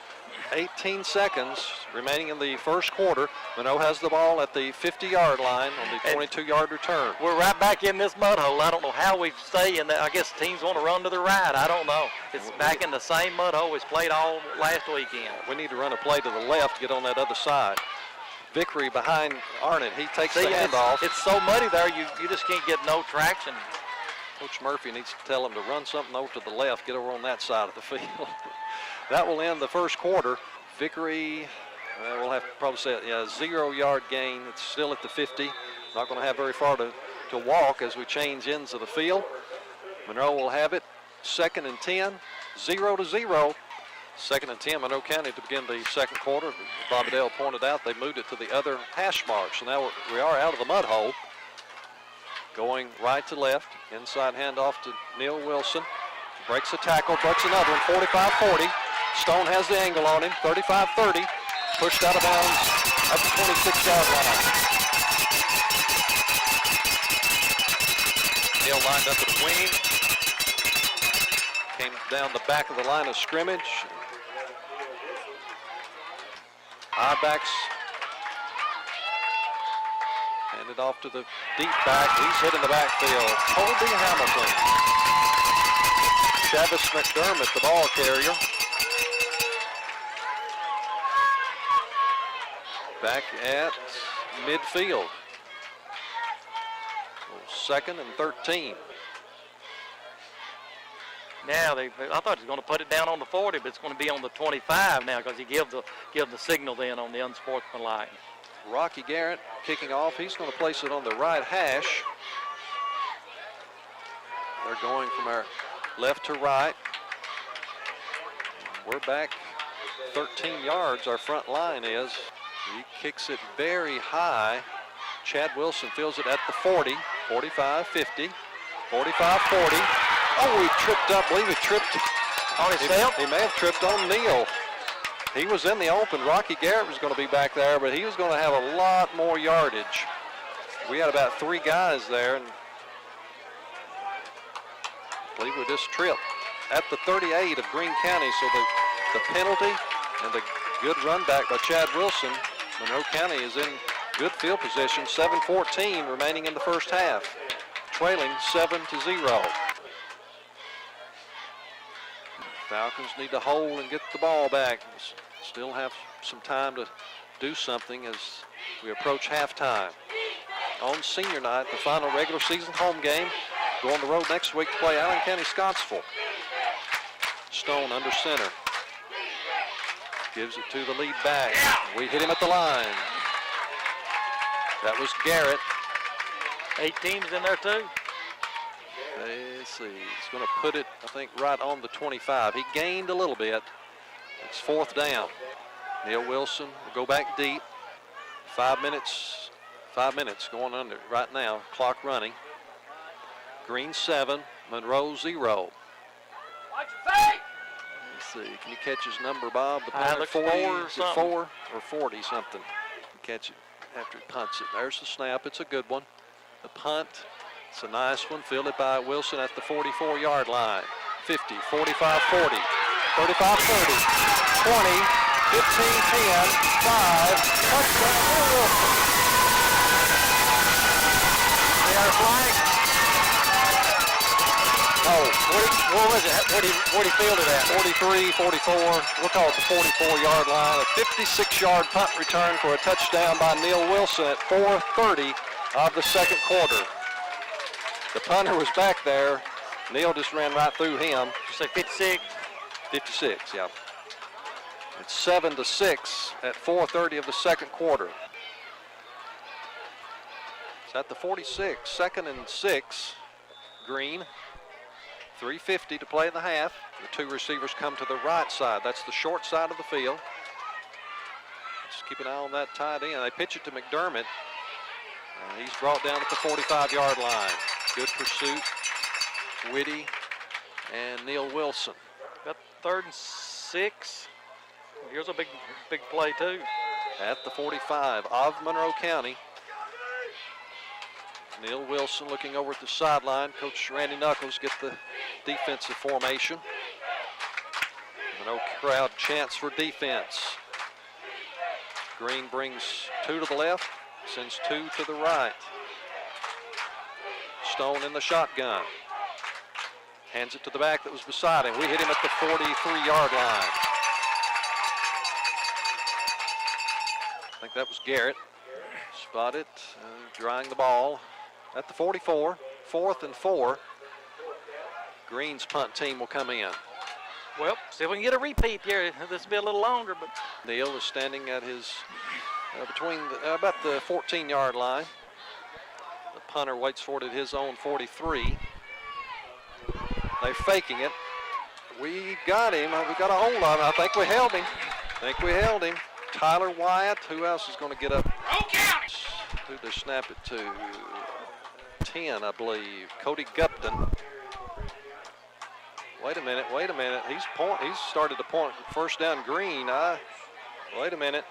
18 seconds remaining in the first quarter. Monroe has the ball at the 50-yard line on the 22-yard return. We're right back in this mud hole. I don't know how we stay in that. I guess teams want to run to the right. I don't know. It's back in the same mud hole we played all last weekend. We need to run a play to the left to get on that other side. Vickery behind Arnett. He takes the handoff. It's so muddy there, you just can't get no traction. Coach Murphy needs to tell him to run something over to the left, get over on that side of the field. That will end the first quarter. Vickery, we'll have to probably say 0-yard gain. It's still at the 50. Not going to have very far to walk as we change ends of the field. Monroe will have it. 2nd and 10, 0-0. 2nd and 10, Monroe County to begin the second quarter. Bobby Dale pointed out they moved it to the other hash mark. So now we are out of the mud hole. Going right to left. Inside handoff to Neil Wilson. Breaks a tackle, breaks another one, 45-40. Stone has the angle on him, 35-30. Pushed out of bounds at the 26-yard line. Neil lined up at the wing. Came down the back of the line of scrimmage. I-backs hand it off to the deep back. He's hit in the backfield. Colby Hamilton. Travis McDermott, the ball carrier. Back at midfield. 2nd and 13. Now, I thought he was going to put it down on the 40, but it's going to be on the 25 now because he give the signal then on the unsportsmanlike. Rocky Garrett kicking off. He's going to place it on the right hash. They're going from our left to right. We're back 13 yards, our front line is. He kicks it very high. Chad Wilson fills it at the 40, 45, 50, 45, 40. Oh, he tripped up. I believe he tripped On himself? He may have tripped on Neal. He was in the open. Rocky Garrett was going to be back there, but he was going to have a lot more yardage. We had about 3 guys there, and I believe we just tripped at the 38 of Greene County. So the penalty and the good run back by Chad Wilson. Monroe County is in good field position. 7:14 remaining in the first half, trailing 7-0. Falcons need to hold and get the ball back. Still have some time to do something as we approach halftime. On senior night, the final regular season home game. Go on the road next week to play Allen County Scottsville. Stone under center. Gives it to the lead back. We hit him at the line. That was Garrett. 8 teams in there too. Let's see. He's going to put it, I think, right on the 25. He gained a little bit. It's 4th down. Neal Wilson will go back deep. 5 minutes going under right now. Clock running. Greene 7, Monroe 0. Let's see. Can you catch his number, Bob? The punter, 4 or something. 4 or 40 something. Catch it after he punts it. There's the snap. It's a good one. The punt. It's a nice one, fielded by Wilson at the 44-yard line. 50, 45, 40, 35, 30, 20, 15, 10, 5, touchdown, Neal Wilson. They are flag. Oh, What was it? Where'd he field it at? 43, 44, we'll call it the 44-yard line. A 56-yard punt return for a touchdown by Neal Wilson at 4:30 of the second quarter. The punter was back there. Neal just ran right through him. You say 56? 56, yeah. It's 7-6 at 4:30 of the second quarter. It's at the 46, 2nd and 6. Greene. 3:50 to play in the half. The 2 receivers come to the right side. That's the short side of the field. Just keep an eye on that tight end. They pitch it to McDermott. He's brought down at the 45-yard line. Good pursuit. Whitty and Neal Wilson. Got 3rd and 6. Here's a big play too. At the 45 of Monroe County. Neal Wilson looking over at the sideline. Coach Randy Knuckles get the defensive formation. Monroe crowd chants for defense. Greene brings 2 to the left, sends 2 to the right. Stone in the shotgun. Hands it to the back that was beside him. We hit him at the 43-yard line. I think that was Garrett. Spotted, drying the ball at the 44. 4th and 4. Greene's punt team will come in. Well, see if we can get a repeat here. This will be a little longer, but Neal is standing at his, between about the 14-yard line. The punter waits for it at his own 43. They're faking it. We got him. We got a hold on him. I think we held him. Tyler Wyatt. Who else is going to get up? Who'd they snap it to? 10, I believe. Cody Gupton. Wait a minute. He's started to point first down Greene. Wait a minute.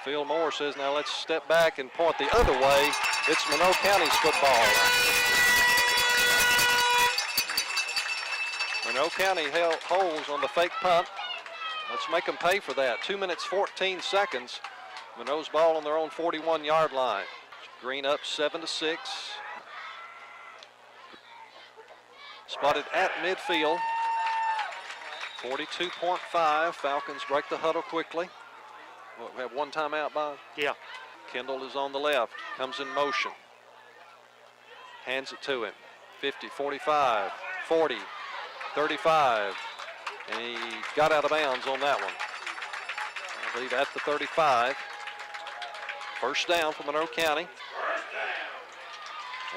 Phil Moore says, now let's step back and point the other way. It's Monroe County's football. Monroe County holds on the fake punt. Let's make them pay for that. 2 minutes, 14 seconds. Monroe's ball on their own 41-yard line. Green up 7-6. Spotted at midfield. 42.5. Falcons break the huddle quickly. We have one timeout, Bob? Yeah. Kendall is on the left, comes in motion. Hands it to him. 50, 45, 40, 35. And he got out of bounds on that one. I believe at the 35. First down for Monroe County.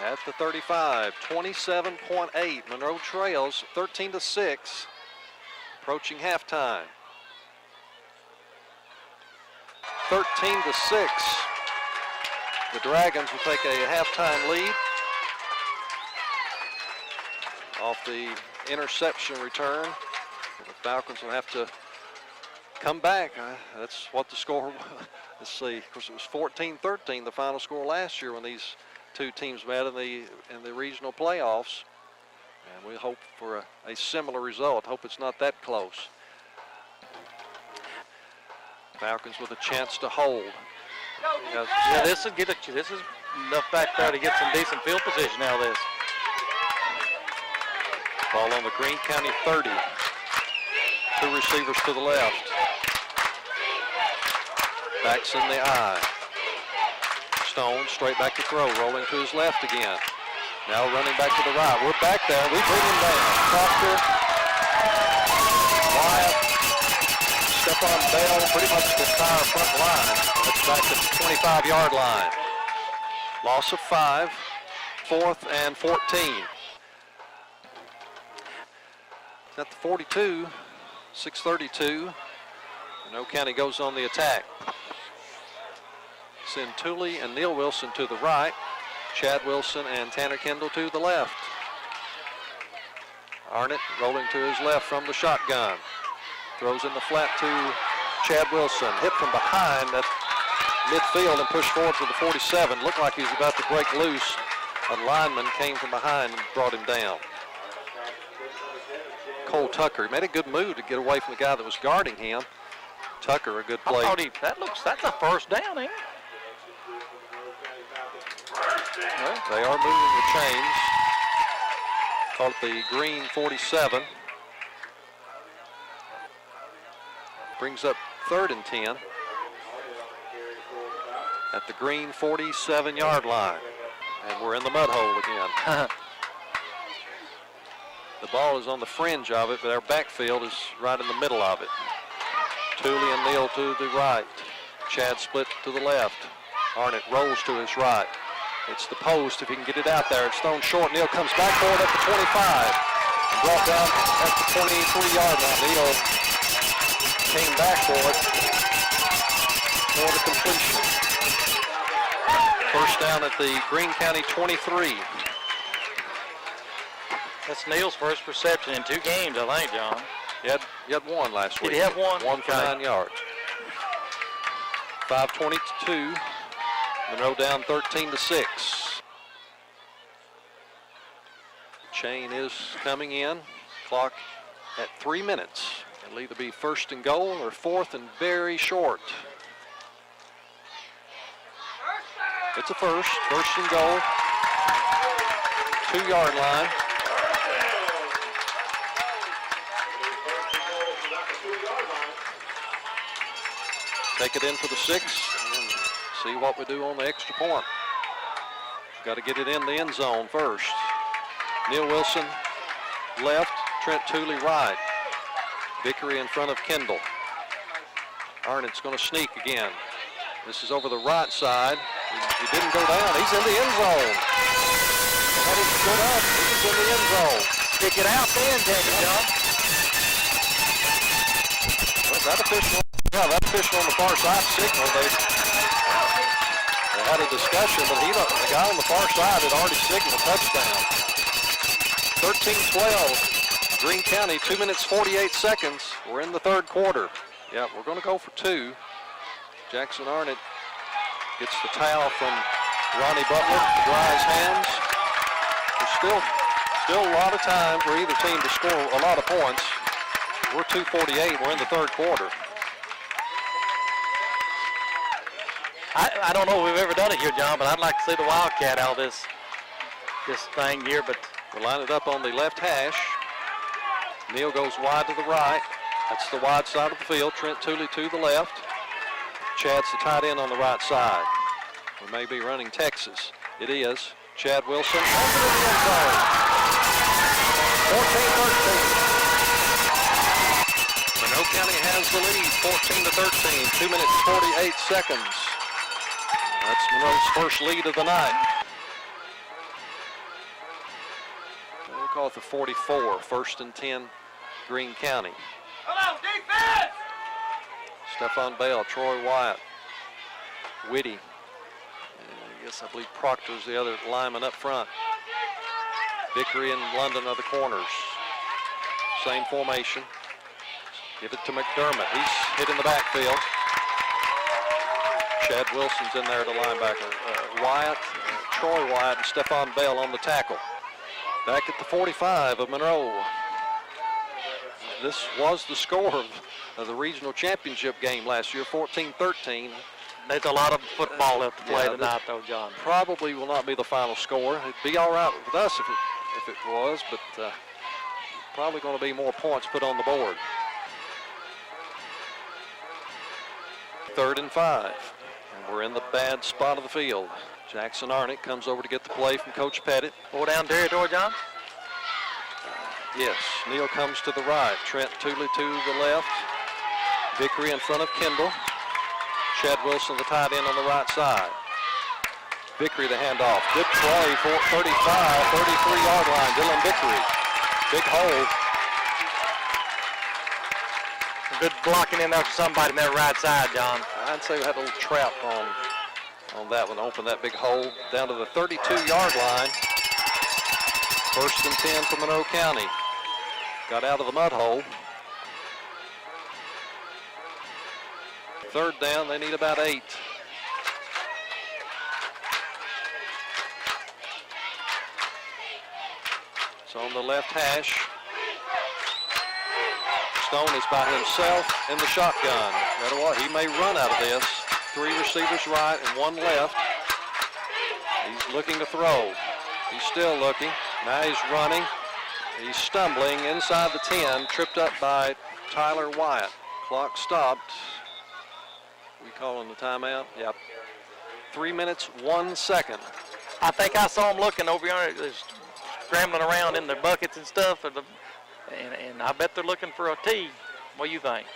At the 35, 27.8. Monroe trails 13-6. Approaching halftime. 13-6. The Dragons will take a halftime lead off the interception return. The Falcons will have to come back. That's what the score, let's see, of course it was 14-13, the final score last year when these two teams met in the regional playoffs. And we hope for a similar result. Hope it's not that close. Falcons with a chance to hold. Yeah, this is enough back there to get some decent field position out of this. Ball on the Greene County 30. Two receivers to the left. Backs in the eye. Stone straight back to throw, rolling to his left again. Now running back to the right. We're back there. We bring him down. Proctor, Wyatt, Stephon Bell, pretty much the entire front line. That's back to the 25-yard line. Loss of 5, 4th and 14. At the 42, 6:32. Monroe County goes on the attack. Send Tooley and Neil Wilson to the right. Chad Wilson and Tanner Kendall to the left. Arnett rolling to his left from the shotgun. Throws in the flat to Chad Wilson. Hit from behind at midfield and pushed forward to the 47. Looked like he was about to break loose. A lineman came from behind and brought him down. Cole Tucker, he made a good move to get away from the guy that was guarding him. Tucker, a good play. That's a first down, ain't it? Well, they are moving the chains. Call it the Green 47. Brings up 3rd and 10 at the Green 47-yard line. And we're in the mud hole again. The ball is on the fringe of it, but our backfield is right in the middle of it. Tooley and Neal to the right. Chad split to the left. Arnett rolls to his right. It's the post. If he can get it out there, it's thrown short. Neal comes back for it at the 25. Brought down at the 23-yard line. Neal came back for it for the completion. First down at the Greene County 23. That's Neal's first reception in 2 games, I think, John. You had one last week. Did he have one? One for 9 yards. 5:22. Monroe down 13-6. Chain is coming in. Clock at 3 minutes. It'll either be 1st and goal or 4th and very short. It's a first and goal. 2-yard line. Take it in for the 6 and see what we do on the extra point. Got to get it in the end zone first. Neil Wilson left, Trent Tooley right. Vickery in front of Kendall. Arnett's going to sneak again. This is over the right side. He didn't go down. He's in the end zone. They had him stood up. He's in the end zone. Kick it out then, David John. Well, that official on the far side signaled. They had a discussion, but the guy on the far side had already signaled a touchdown. 13-12, Greene County, 2 minutes, 48 seconds. We're in the 3rd quarter. Yeah, we're going to go for 2. Jackson Arnett gets the towel from Ronnie Butler to dry his hands. There's still a lot of time for either team to score a lot of points. We're 2:48. We're in the third quarter. I don't know if we've ever done it here, John, but I'd like to see the Wildcat out of this thing here. But We'll line it up on the left hash. Neal goes wide to the right. That's the wide side of the field. Trent Tooley to the left. Chad's the tight end on the right side. We may be running Texas. It is. Chad Wilson over to the end zone. 14-13. Monroe County has the lead, 14-13. 2 minutes, 48 seconds. That's Monroe's first lead of the night. We'll call it the 44, 1st and 10, Greene County. Come on, defense! Stephon Bell, Troy Wyatt, Whitty. I believe Proctor's the other lineman up front. Vickery and London are the corners. Same formation. Give it to McDermott. He's hit in the backfield. Chad Wilson's in there, the linebacker. Wyatt, Troy Wyatt, and Stephon Bell on the tackle. Back at the 45 of Monroe. This was the score of the regional championship game last year, 14-13. there's a lot of football left to play tonight, though, John. Probably will not be the final score. It'd be all right with us if it was, but probably going to be more points put on the board. 3rd and 5, and we're in the bad spot of the field. Jackson Arnett comes over to get the play from Coach Pettit. 4 down territory, John? Yes, Neal comes to the right. Trent Tooley to the left. Vickery in front of Kendall. Chad Wilson, the tight end on the right side. Vickery the handoff. Good play for 33-yard line. Dylan Vickery. Big hole. Good blocking in there for somebody in that right side, John. I'd say we had a little trap on that one. Open that big hole down to the 32-yard line. 1st and 10 for Monroe County. Got out of the mud hole. 3rd down, they need about 8. It's on the left hash. Stone is by himself in the shotgun. No matter what, he may run out of this. 3 receivers right and 1 left. He's looking to throw. He's still looking. Now he's running. He's stumbling inside the 10, tripped up by Tyler Wyatt. Clock stopped. We calling the timeout? Yep. 3 minutes, 1 second. I think I saw them looking over here, scrambling around in their buckets and stuff, and I bet they're looking for a tee. What do you think?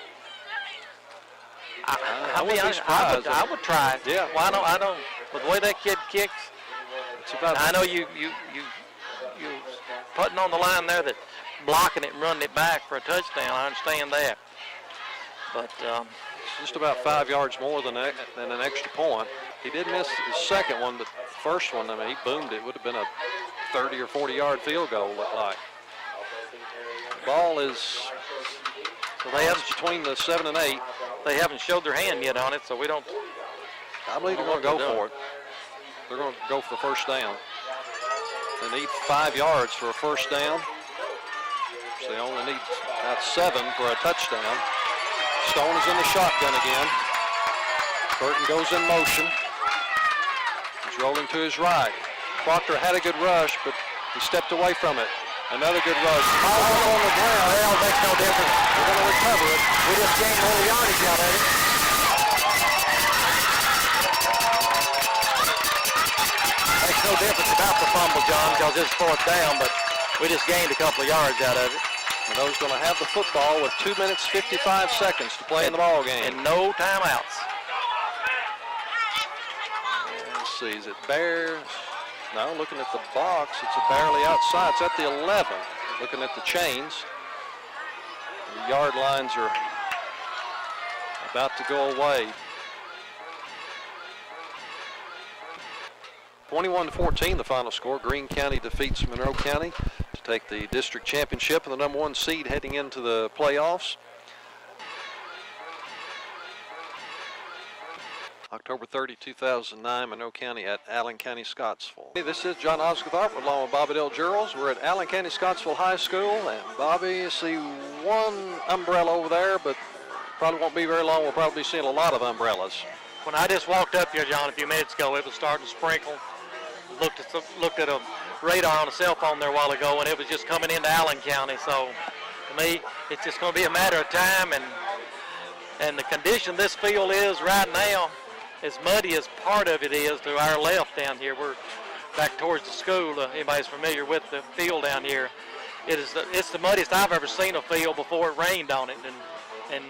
I wouldn't be surprised. I would try it. Yeah. Well, I don't. With the way that kid kicks, It's about I know you putting on the line there that blocking it and running it back for a touchdown. I understand that, but just about 5 yards more than an extra point. He did miss his second one, but the first one, I mean, he boomed it. It would have been a 30 or 40-yard field goal, looked like. The ball is so they haven't between the 7 and 8. they haven't showed their hand yet on it, so we don't. I believe they're going to go for it. They're going to go for the first down. They need 5 yards for a first down. So they only need about 7 for a touchdown. Stone is in the shotgun again. Burton goes in motion. He's rolling to his right. Proctor had a good rush, but he stepped away from it. Another good rush. All on the ground. Well, makes no difference. We're going to recover it. We just gained a little yardage out of it. Makes no difference about the fumble, John, because it's 4th down, but we just gained a couple of yards out of it. Monroe's going to have the football with 2 minutes, 55 seconds to play in the ball game. And no timeouts. Let's see, is it bare? No, looking at the box, it's barely outside. It's at the 11. Looking at the chains. The yard lines are about to go away. 21-14, the final score. Greene County defeats Monroe County to take the district championship and the #1 seed heading into the playoffs. October 30, 2009, Monroe County at Allen County, Scottsville. Hey, this is John Osgothorpe along with Bobby Dale Gerals. We're at Allen County, Scottsville High School, and Bobby, you see one umbrella over there, but probably won't be very long. We'll probably be seeing a lot of umbrellas. When I just walked up here, John, a few minutes ago, it was starting to sprinkle. Looked at a radar on a cell phone there a while ago, and it was just coming into Allen County. So, to me, it's just going to be a matter of time, and the condition this field is right now, as muddy as part of it is to our left down here. We're back towards the school. Anybody's familiar with the field down here? It's the muddiest I've ever seen a field before it rained on it, and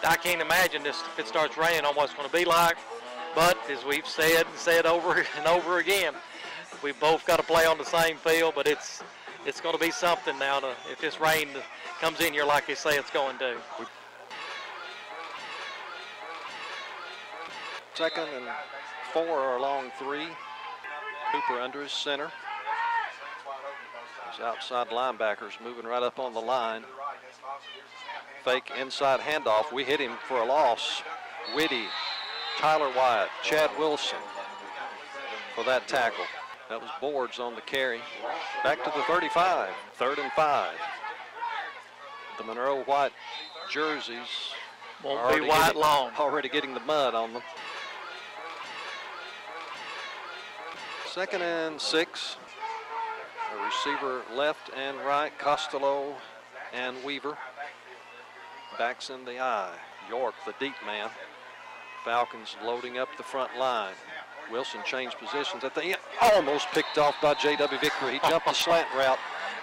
I can't imagine this if it starts raining on what it's going to be like. But as we've said over and over again, we both got to play on the same field. But it's going to be something now if this rain comes in here like they say it's going to. Second and 4 are along 3. Cooper under his center. His outside linebackers moving right up on the line. Fake inside handoff. We hit him for a loss. Whitty, Tyler Wyatt, Chad Wilson for that tackle. That was Boards on the carry. Back to the 35. 3rd and 5. The Monroe white jerseys Won't be white long. Already getting the mud on them. 2nd and 6. A receiver left and right, Costello and Weaver. Backs in the eye. York, the deep man. Falcons loading up the front line. Wilson changed positions at the end. Almost picked off by J.W. Vickery. He jumped the slant route.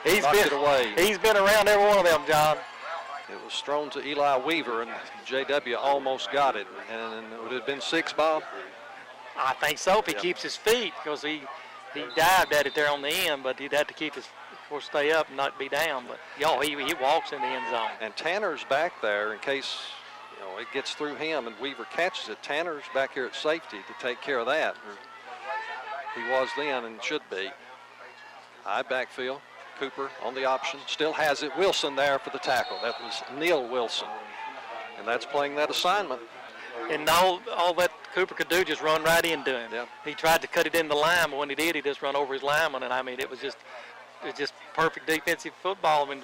He's been around every one of them, John. It was thrown to Eli Weaver, and J.W. almost got it. And would it have been 6, Bob? I think so if he keeps his feet, because he dived at it there on the end, but he'd have to keep his, of course, stay up and not be down. But, he walks in the end zone. And Tanner's back there in case, it gets through him and Weaver catches it. Tanner's back here at safety to take care of that. He was then and should be. High backfield. Cooper on the option. Still has it. Wilson there for the tackle. That was Neil Wilson. And that's playing that assignment. And all that Cooper could do, just run right into him. Yep. He tried to cut it in the line, but when he did, he just run over his lineman. And, it was just perfect defensive football. And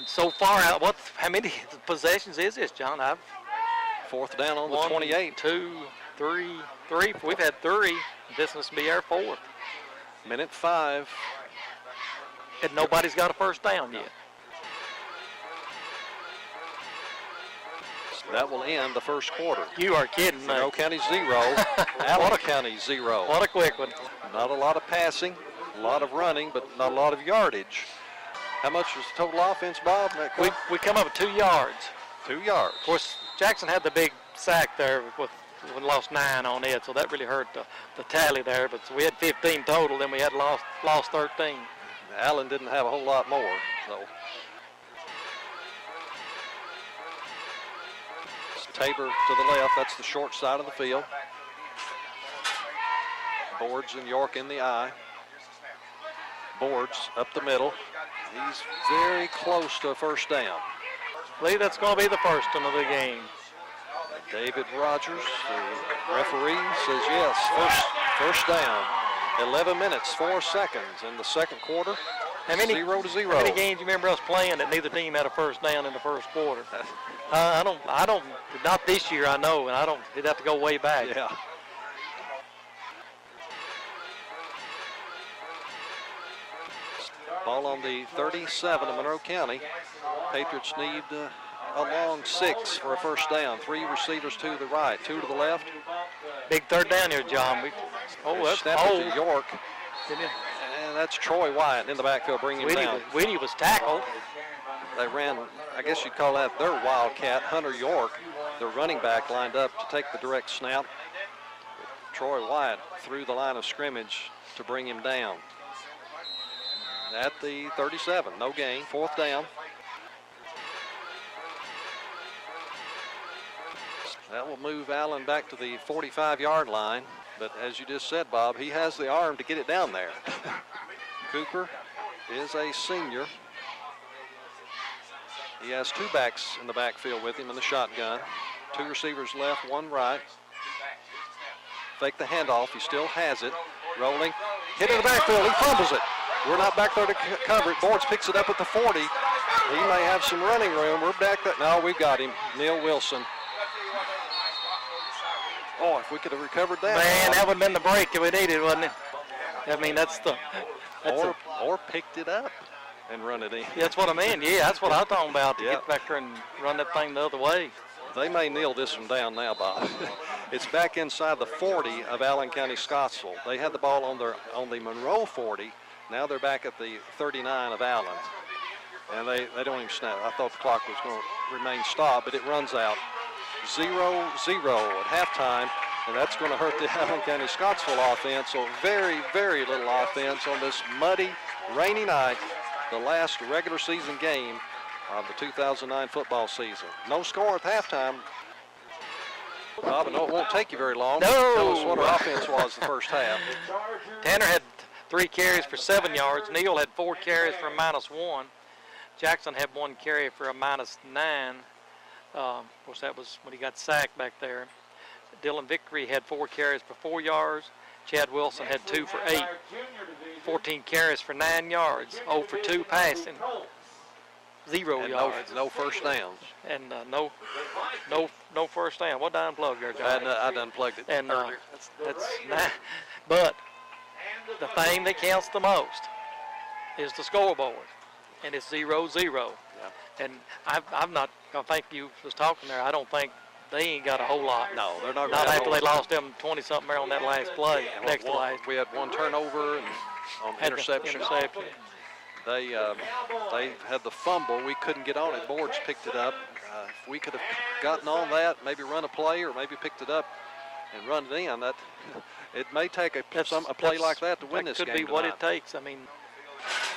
so far, how many possessions is this, John? 4th down on the 28. 2, 3. We've had 3. This must be our 4th. Minute 5. And nobody's got a first down yet. That will end the first quarter. You are kidding me. Monroe County 0, Allen County 0. What a quick one. Not a lot of passing, a lot of running, but not a lot of yardage. How much was the total offense, Bob? We come up with 2 yards. 2 yards. Of course, Jackson had the big sack there we lost 9 on it, so that really hurt the tally there. But so we had 15 total, then we had lost 13. Allen didn't have a whole lot more, so. Tabor to the left, that's the short side of the field. Boards and York in the eye. Boards up the middle. He's very close to a first down. I believe that's going to be the first one of the game. David Rogers, the referee, says yes, first down. 11 minutes, 4 seconds in the second quarter. 0 to 0. How many games you remember us playing that neither team had a first down in the first quarter? I don't, not this year, I know, and it'd have to go way back. Yeah. Ball on the 37 of Monroe County. Patriots need a long 6 for a first down. 3 receivers to the right, 2 to the left. Big third down here, John. That's to York. And that's Troy Wyatt in the backfield, bringing him down. Whitty was tackled. They ran, I guess you'd call that their wildcat. Hunter York, their running back, lined up to take the direct snap. Troy Wyatt through the line of scrimmage to bring him down. At the 37, no gain, 4th down. That will move Allen back to the 45-yard line. But as you just said, Bob, he has the arm to get it down there. Cooper is a senior. He has 2 backs in the backfield with him in the shotgun. 2 receivers left, 1 right. fake the handoff. He still has it. Rolling. Hit in the backfield. He fumbles it. We're not back there to cover it. Boards picks it up at the 40. He may have some running room. We're back there. No, we've got him. Neil Wilson. Oh, if we could have recovered that. Man, that would have been the break that we needed, wasn't it? I mean, that's or picked it up and run it in. that's what I mean. Yeah, that's what I'm talking about, to Yep. get back there and run that thing the other way. They may kneel this one down now, Bob. It's back inside the 40 of Allen County Scottsville. They had the ball on the Monroe 40. Now they're back at the 39 of Allen. And they don't even snap. I thought the clock was going to remain stopped, but it runs out 0-0 at halftime, and that's going to hurt the Allen County Scottsville offense. So very, very little offense on this muddy, rainy night, the last regular season game of the 2009 football season. No score at halftime. Bob, I know it won't take you very long. No. Tell us what our offense was the first half. Tanner had 3 carries for 7 yards. Neal had 4 carries for a -1. Jackson had 1 carry for a -9. Of course, that was when he got sacked back there. Dylan Vickery had 4 carries for 4 yards. Chad Wilson had 2 for 8. 14 carries for 9 yards. 0 for 2 passing. 0 And yards. no first downs. And no first down. What did I unplug there, John? I done plugged it And earlier. that's not, but the thing that counts the most is the scoreboard, and it's 0-0. Yeah. And I'm not. I think you was talking there. I don't think they ain't got a whole lot. No, they're not. Not gonna after have they lost them 20-something there on that last play. And Next to one- last. We had 1 turnover and on Had the interception. They had the fumble. We couldn't get on it. Boards picked it up. If we could have gotten on that, maybe run a play or maybe picked it up and run it in, that it may take a play like that to win this game. That could be what it takes. I mean,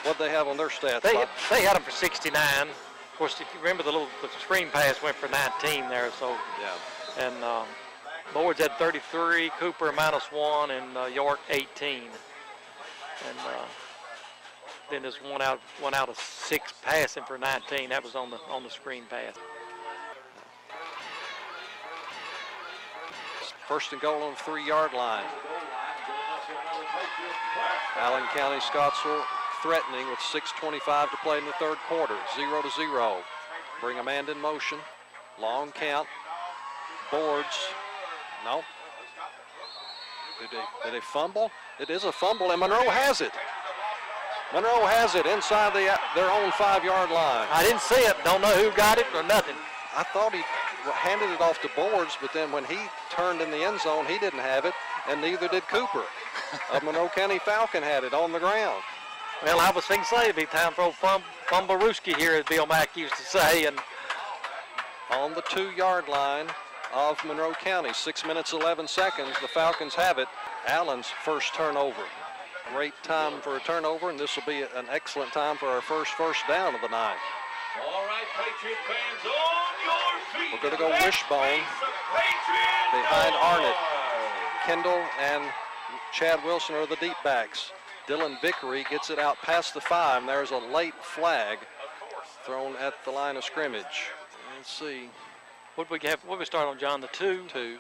What they have on their stats? they Bob? had them for 69. Of course, if you remember the screen pass went for 19 there. So. Yeah. And Boards had 33, Cooper -1, and York 18. And then there's one out of 6 passing for 19. That was on the screen pass. First and goal on the 3-yard line. Allen County Scottsville threatening with 6:25 to play in the third quarter. 0-0. Bring a man in motion. Long count. Boards. No. Did they fumble? It is a fumble, and Monroe has it. Monroe has it inside their own 5-yard line. I didn't see it. Don't know who got it or nothing. I thought he handed it off to Boards, but then when he turned in the end zone, he didn't have it, and neither did Cooper. Monroe County Falcon had it on the ground. Well, I was thinking it'd be time for old Fumblerooski here, as Bill Mack used to say. And On the 2-yard line of Monroe County, 6 minutes, 11 seconds, the Falcons have it. Allen's first turnover. Great time for a turnover, and this will be an excellent time for our first down of the night. All right, Patriot fans, on your feet. We're going to go Let's wishbone face the Patriot behind Arnott. Boys. Kendall and Chad Wilson are the deep backs. Dylan Vickery gets it out past the 5, and there's a late flag thrown at the line of scrimmage. Let's see. what we start on, John? The 2. 2.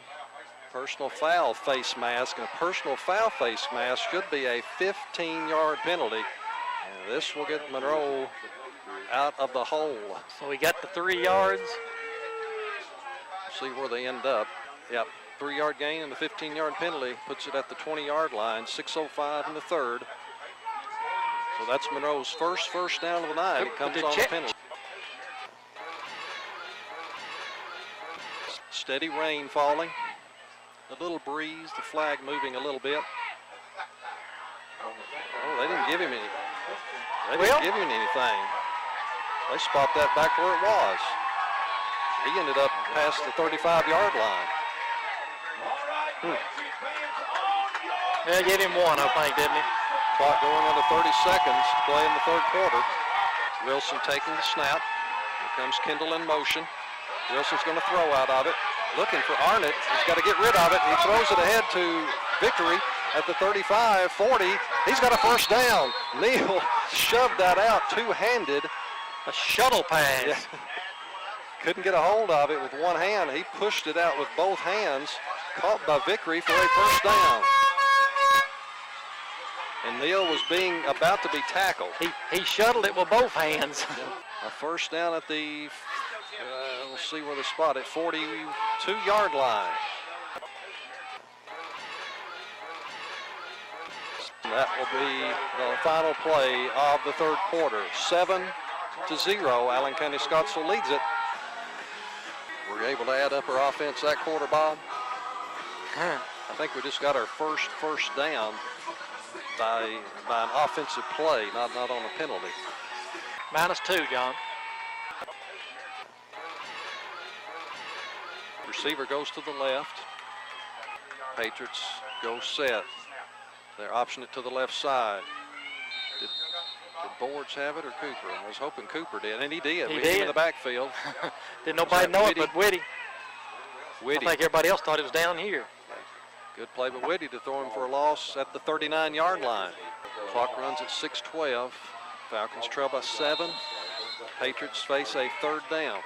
Personal foul face mask, and a personal foul face mask should be a 15-yard penalty. And this will get Monroe out of the hole. So we got the 3 yards. See where they end up. Yep, 3-yard gain and the 15-yard penalty puts it at the 20-yard line. 6:05 in the third. So that's Monroe's first down of the night. It comes on the penalty. Steady rain falling. A little breeze, the flag moving a little bit. Oh, they didn't give him any. They didn't give him anything. They spot that back where it was. He ended up past the 35-yard line. Yeah, gave him 1, I think, didn't he? Clock going into 30 seconds to play in the third quarter. Wilson taking the snap. Here comes Kendall in motion. Wilson's going to throw out of it. Looking for Arnott. He's got to get rid of it. He throws it ahead to Vickery at the 35, 40. He's got a first down. Neal shoved that out two-handed. A shuttle pass. Yeah. Couldn't get a hold of it with one hand. He pushed it out with both hands. caught by Vickery for a first down. And Neal was about to be tackled. He shuttled it with both hands. A first down at the, we'll see where they spot it, 42-yard line. That will be the final play of the third quarter. 7-0, Allen County Scottsville leads it. We're able to add up our offense that quarter, Bob. I think we just got our first down by an offensive play, not on a penalty. -2, John. Receiver goes to the left. Patriots go set. They're option it to the left side. Did Boards have it or Cooper? I was hoping Cooper did, and he did. He We did. hit him in the backfield. Didn't nobody know it Whitty? but Whitty. Whitty. I think everybody else thought it was down here. Good play by Whitty to throw him for a loss at the 39-yard line. Clock runs at 6:12. Falcons trail by 7. Patriots face a third down.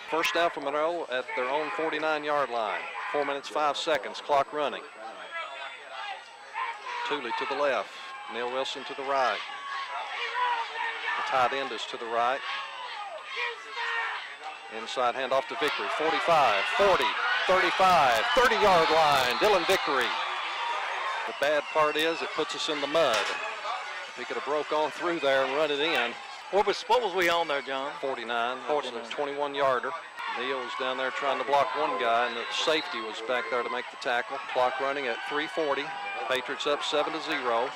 First down for Monroe at their own 49-yard line. 4 minutes, 5 seconds, clock running. Tooley to the left, Neal Wilson to the right. The tight end is to the right. Inside handoff to Vickery, 45, 40, 35, 30-yard line, Dylan Vickery. The bad part is it puts us in the mud. He could have broke on through there and run it in. What was we on there, John? 49, 49. 21-yarder. Neal was down there trying to block one guy, and the safety was back there to make the tackle. Clock running at 3:40. Patriots up 7-0.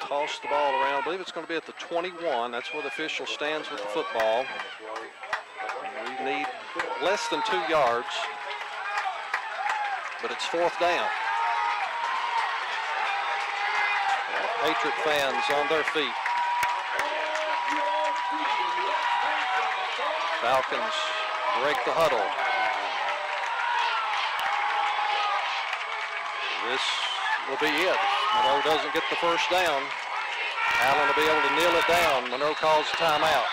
Toss the ball around. I believe it's going to be at the 21. That's where the official stands with the football. We need less than 2 yards, but it's fourth down. Patriot fans on their feet. Falcons break the huddle. This will be it. Monroe doesn't get the first down. Allen will be able to kneel it down. Monroe calls timeout.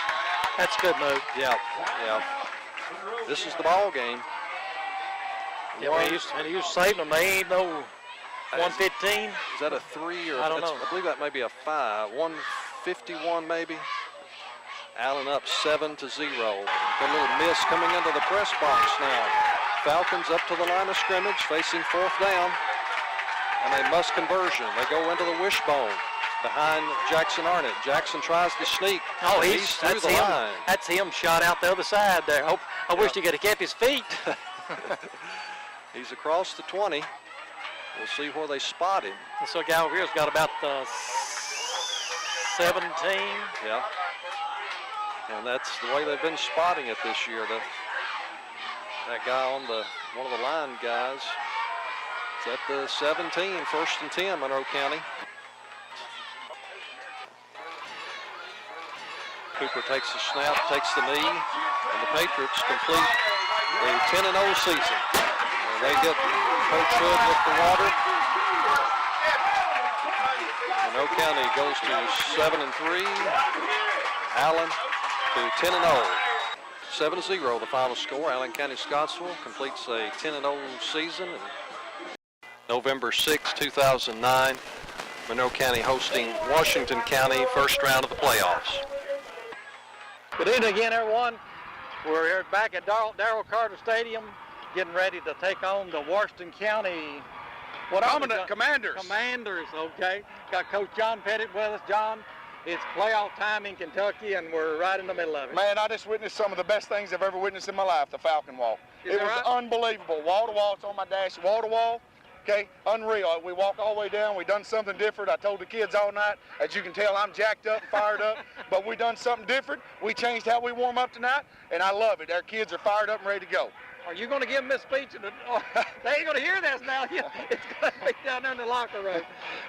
That's a good move. Yeah. This is the ball game. Yeah, and he was saving them. They ain't no 115. Is that a 3 or? I don't know. I believe that may be a 5. 151 maybe. Allen up 7-0. A little miss coming into the press box now. Falcons up to the line of scrimmage, facing fourth down, and a must conversion. They go into the wishbone behind Jackson Arnett. Jackson tries to sneak. Oh, he's through that's the him. line. That's him shot out the other side there. I wish he could have kept his feet. He's across the 20. We'll see where they spot him. This little guy over here's got about 17. Yeah. And that's the way they've been spotting it this year. That guy on one of the line guys is at the 17, first and 10, Monroe County. Cooper takes the snap, takes the knee, and the Patriots complete a 10-0 season. And they get Coach Hood with the water. Monroe County goes to 7-3. Allen to 10-0. 7-0 the final score. Allen County Scottsville completes a 10-0 season. November 6, 2009, Monroe County hosting Washington County, first round of the playoffs. Good evening again, everyone. We're here back at Darrell Carter Stadium, getting ready to take on the Washington County Commanders. Commanders, okay. Got Coach John Pettit with us. John, it's playoff time in Kentucky, and we're right in the middle of it. Man, I just witnessed some of the best things I've ever witnessed in my life, the Falcon Walk. Is It that was right? unbelievable. Wall to wall, it's on my dash, wall to wall. Okay, unreal. We walked all the way down. We done something different. I told the kids all night. As you can tell, I'm jacked up, fired up. But we done something different. We changed how we warm up tonight, and I love it. Our kids are fired up and ready to go. Are you going to give them this speech? They ain't going to hear this now. It's going to be down there in the locker room.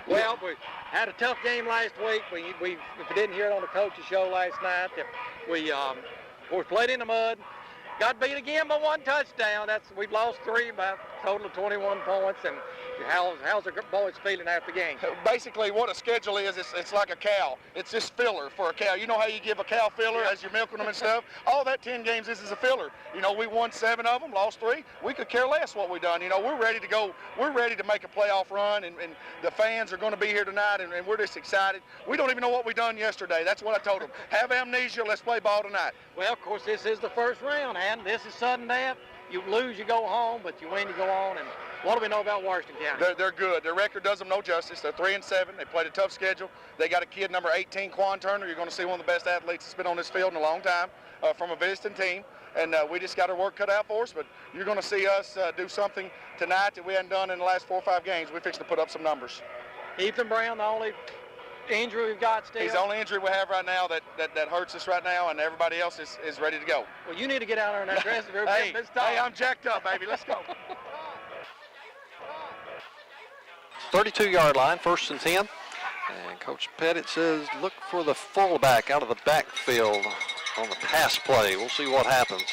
Well, we had a tough game last week. If we didn't hear it on the coach's show last night, that we played in the mud. Got beat again by one touchdown. We've lost 3 by a total of 21 points, and How's the boys feeling after the game? Basically, what a schedule is, it's like a cow. It's just filler for a cow. You know how you give a cow filler as you're milking them and stuff? All that 10 games is a filler. You know, we won 7 of them, lost 3. We could care less what we done. You know, we're ready to go. We're ready to make a playoff run, and the fans are going to be here tonight, and we're just excited. We don't even know what we done yesterday. That's what I told them. Have amnesia. Let's play ball tonight. Well, of course, this is the first round, and this is sudden death. You lose, you go home, but you win, you go on. And what do we know about Washington County? They're good. Their record does them no justice. They're 3-7. They played a tough schedule. They got a kid, number 18, Quan Turner. You're going to see one of the best athletes that's been on this field in a long time from a visiting team. And we just got our work cut out for us. But you're going to see us do something tonight that we hadn't done in the last 4 or 5 games. We're fixing to put up some numbers. Ethan Brown, the only injury we've got still? He's the only injury we have right now that hurts us right now, and everybody else is ready to go. Well, you need to get out there in that dressing room. Hey, I'm jacked up, baby. Let's go. 32-yard line, 1st and 10. And Coach Pettit says look for the fullback out of the backfield on the pass play. We'll see what happens.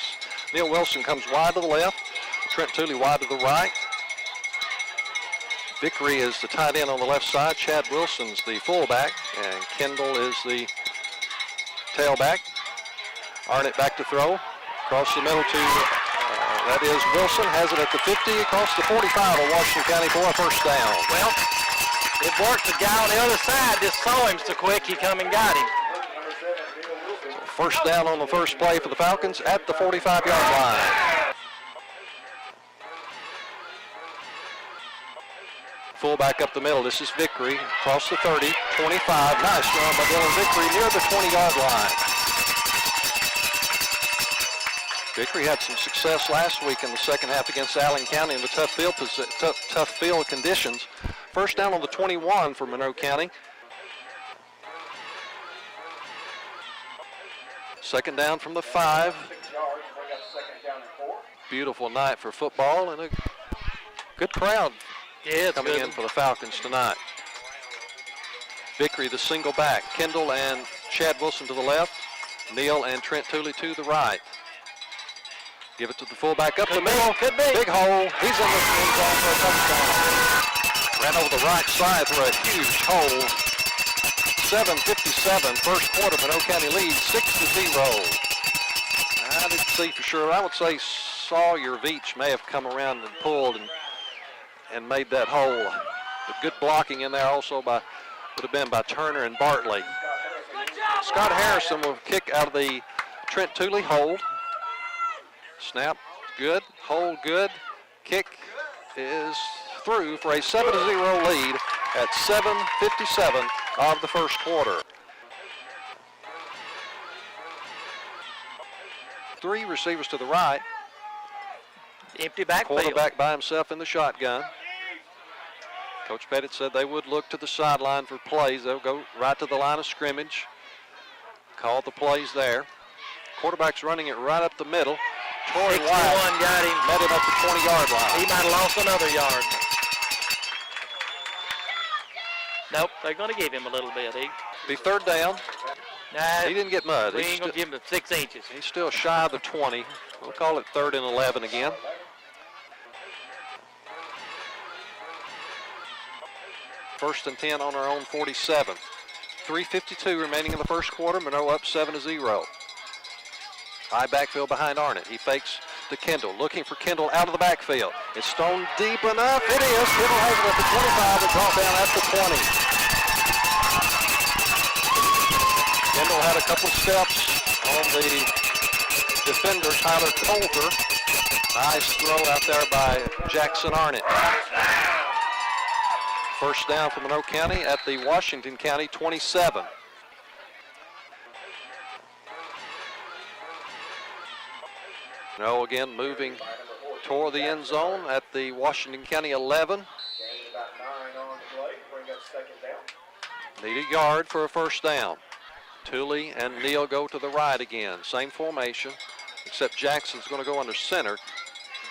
Neil Wilson comes wide to the left. Trent Tooley wide to the right. Vickery is the tight end on the left side. Chad Wilson's the fullback. And Kendall is the tailback. Arnett back to throw. Across the middle to, that is Wilson. Has it at the 50, across the 45 of Washington County for a first down. Well, it worked. The guy on the other side just saw him so quick he come and got him. First down on the first play for the Falcons at the 45-yard line. Fullback up the middle. This is Vickery. Across the 30, 25. Nice run by Dylan Vickery near the 20-yard line. Vickery had some success last week in the second half against Allen County in the tough field conditions. First down on the 21 for Monroe County. Second down from the 5. Beautiful night for football and a good crowd coming in for the Falcons tonight. Vickery, the single back. Kendall and Chad Wilson to the left. Neal and Trent Tooley to the right. Give it to the fullback up the middle. Could be. Big hole. He's in the end zone for a touchdown. Ran over the right side for a huge hole. 7:57, first quarter. Monroe County leads 6-0. I didn't see for sure. I would say Sawyer Veach may have come around and pulled and made that hole. But good blocking in there also would have been by Turner and Bartley. Scott Harrison will kick out of the Trent Tooley hold. Snap, good. Hold, good. Kick is through for a 7-0 lead at 7:57 of the first quarter. 3 receivers to the right. Empty backfield. Quarterback by himself in the shotgun. Coach Pettit said they would look to the sideline for plays. They'll go right to the line of scrimmage. Call the plays there. Quarterback's running it right up the middle. Troy White got him. met it up the 20-yard line. He might have lost another yard. Nope, they're going to give him a little bit. Be third down. Nah, He didn't get mud. we ain't going to give him 6 inches. He's still shy of the 20. We'll call it 3rd and 11 again. First and 10 on our own 47. 3:52 remaining in the first quarter. Monroe up 7-0. High backfield behind Arnett. He fakes to Kendall. Looking for Kendall out of the backfield. It's thrown deep enough. It is. Kendall has it at the 25 and brought down at the 20. Kendall had a couple steps on the defender, Tyler Coulter. Nice throw out there by Jackson Arnett. First down for Monroe County at the Washington County 27. Monroe again moving toward the end zone at the Washington County 11. Need a yard for a first down. Tooley and Neal go to the right again. Same formation, except Jackson's going to go under center.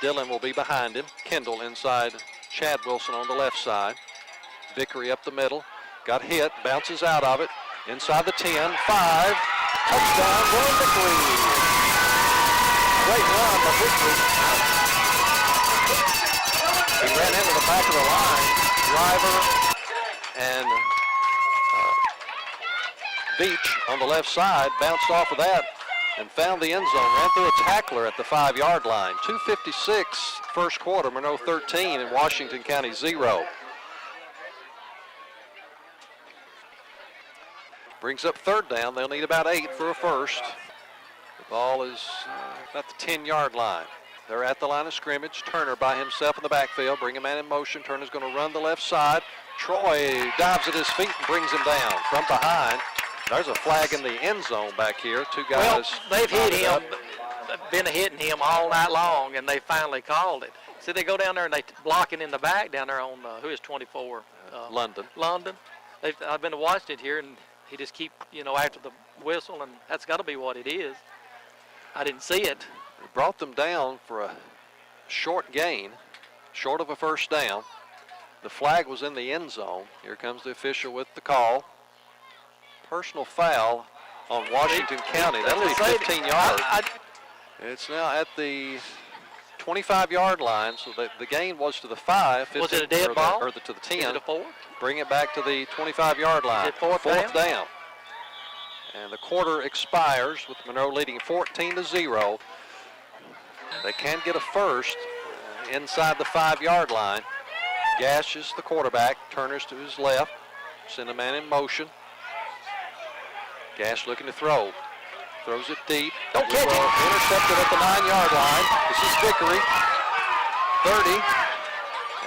Dillon will be behind him. Kendall inside Chad Wilson on the left side. Vickery up the middle. Got hit, bounces out of it. Inside the 10, 5. Touchdown, Dylan Vickery. Great run by Vickery. He ran into the back of the line. Driver and Beach on the left side bounced off of that and found the end zone. Ran through a tackler at the 5-yard line. 2:56 first quarter. Monroe 13 and Washington County 0. Brings up third down. They'll need about 8 for a first. The ball is about the 10-yard line. They're at the line of scrimmage. Turner by himself in the backfield. Bring a man in motion. Turner's going to run the left side. Troy dives at his feet and brings him down from behind. There's a flag in the end zone back here. Two guys. Well, they've hit him, been hitting him all night long, and they finally called it. See, they go down there and they block it in the back down there on, who is 24? London. London. I've been watching it here, and he just keep, after the whistle, and that's got to be what it is. I didn't see it. They brought them down for a short gain, short of a first down. The flag was in the end zone. Here comes the official with the call. Personal foul on Washington County. That'll be 15 yards. It's now at the 25-yard line, so the gain was to the 5. 15, was it a dead ball? Or to the 10. Is it a 4? Bring it back to the 25-yard line. Is it fourth down. And the quarter expires with Monroe leading 14-0. They can get a first inside the 5-yard line. Gash is the quarterback. Turner's to his left. Send a man in motion. Gash looking to throw. Throws it deep. Don't catch it. Intercepted at the 9-yard line. This is Vickery. 30.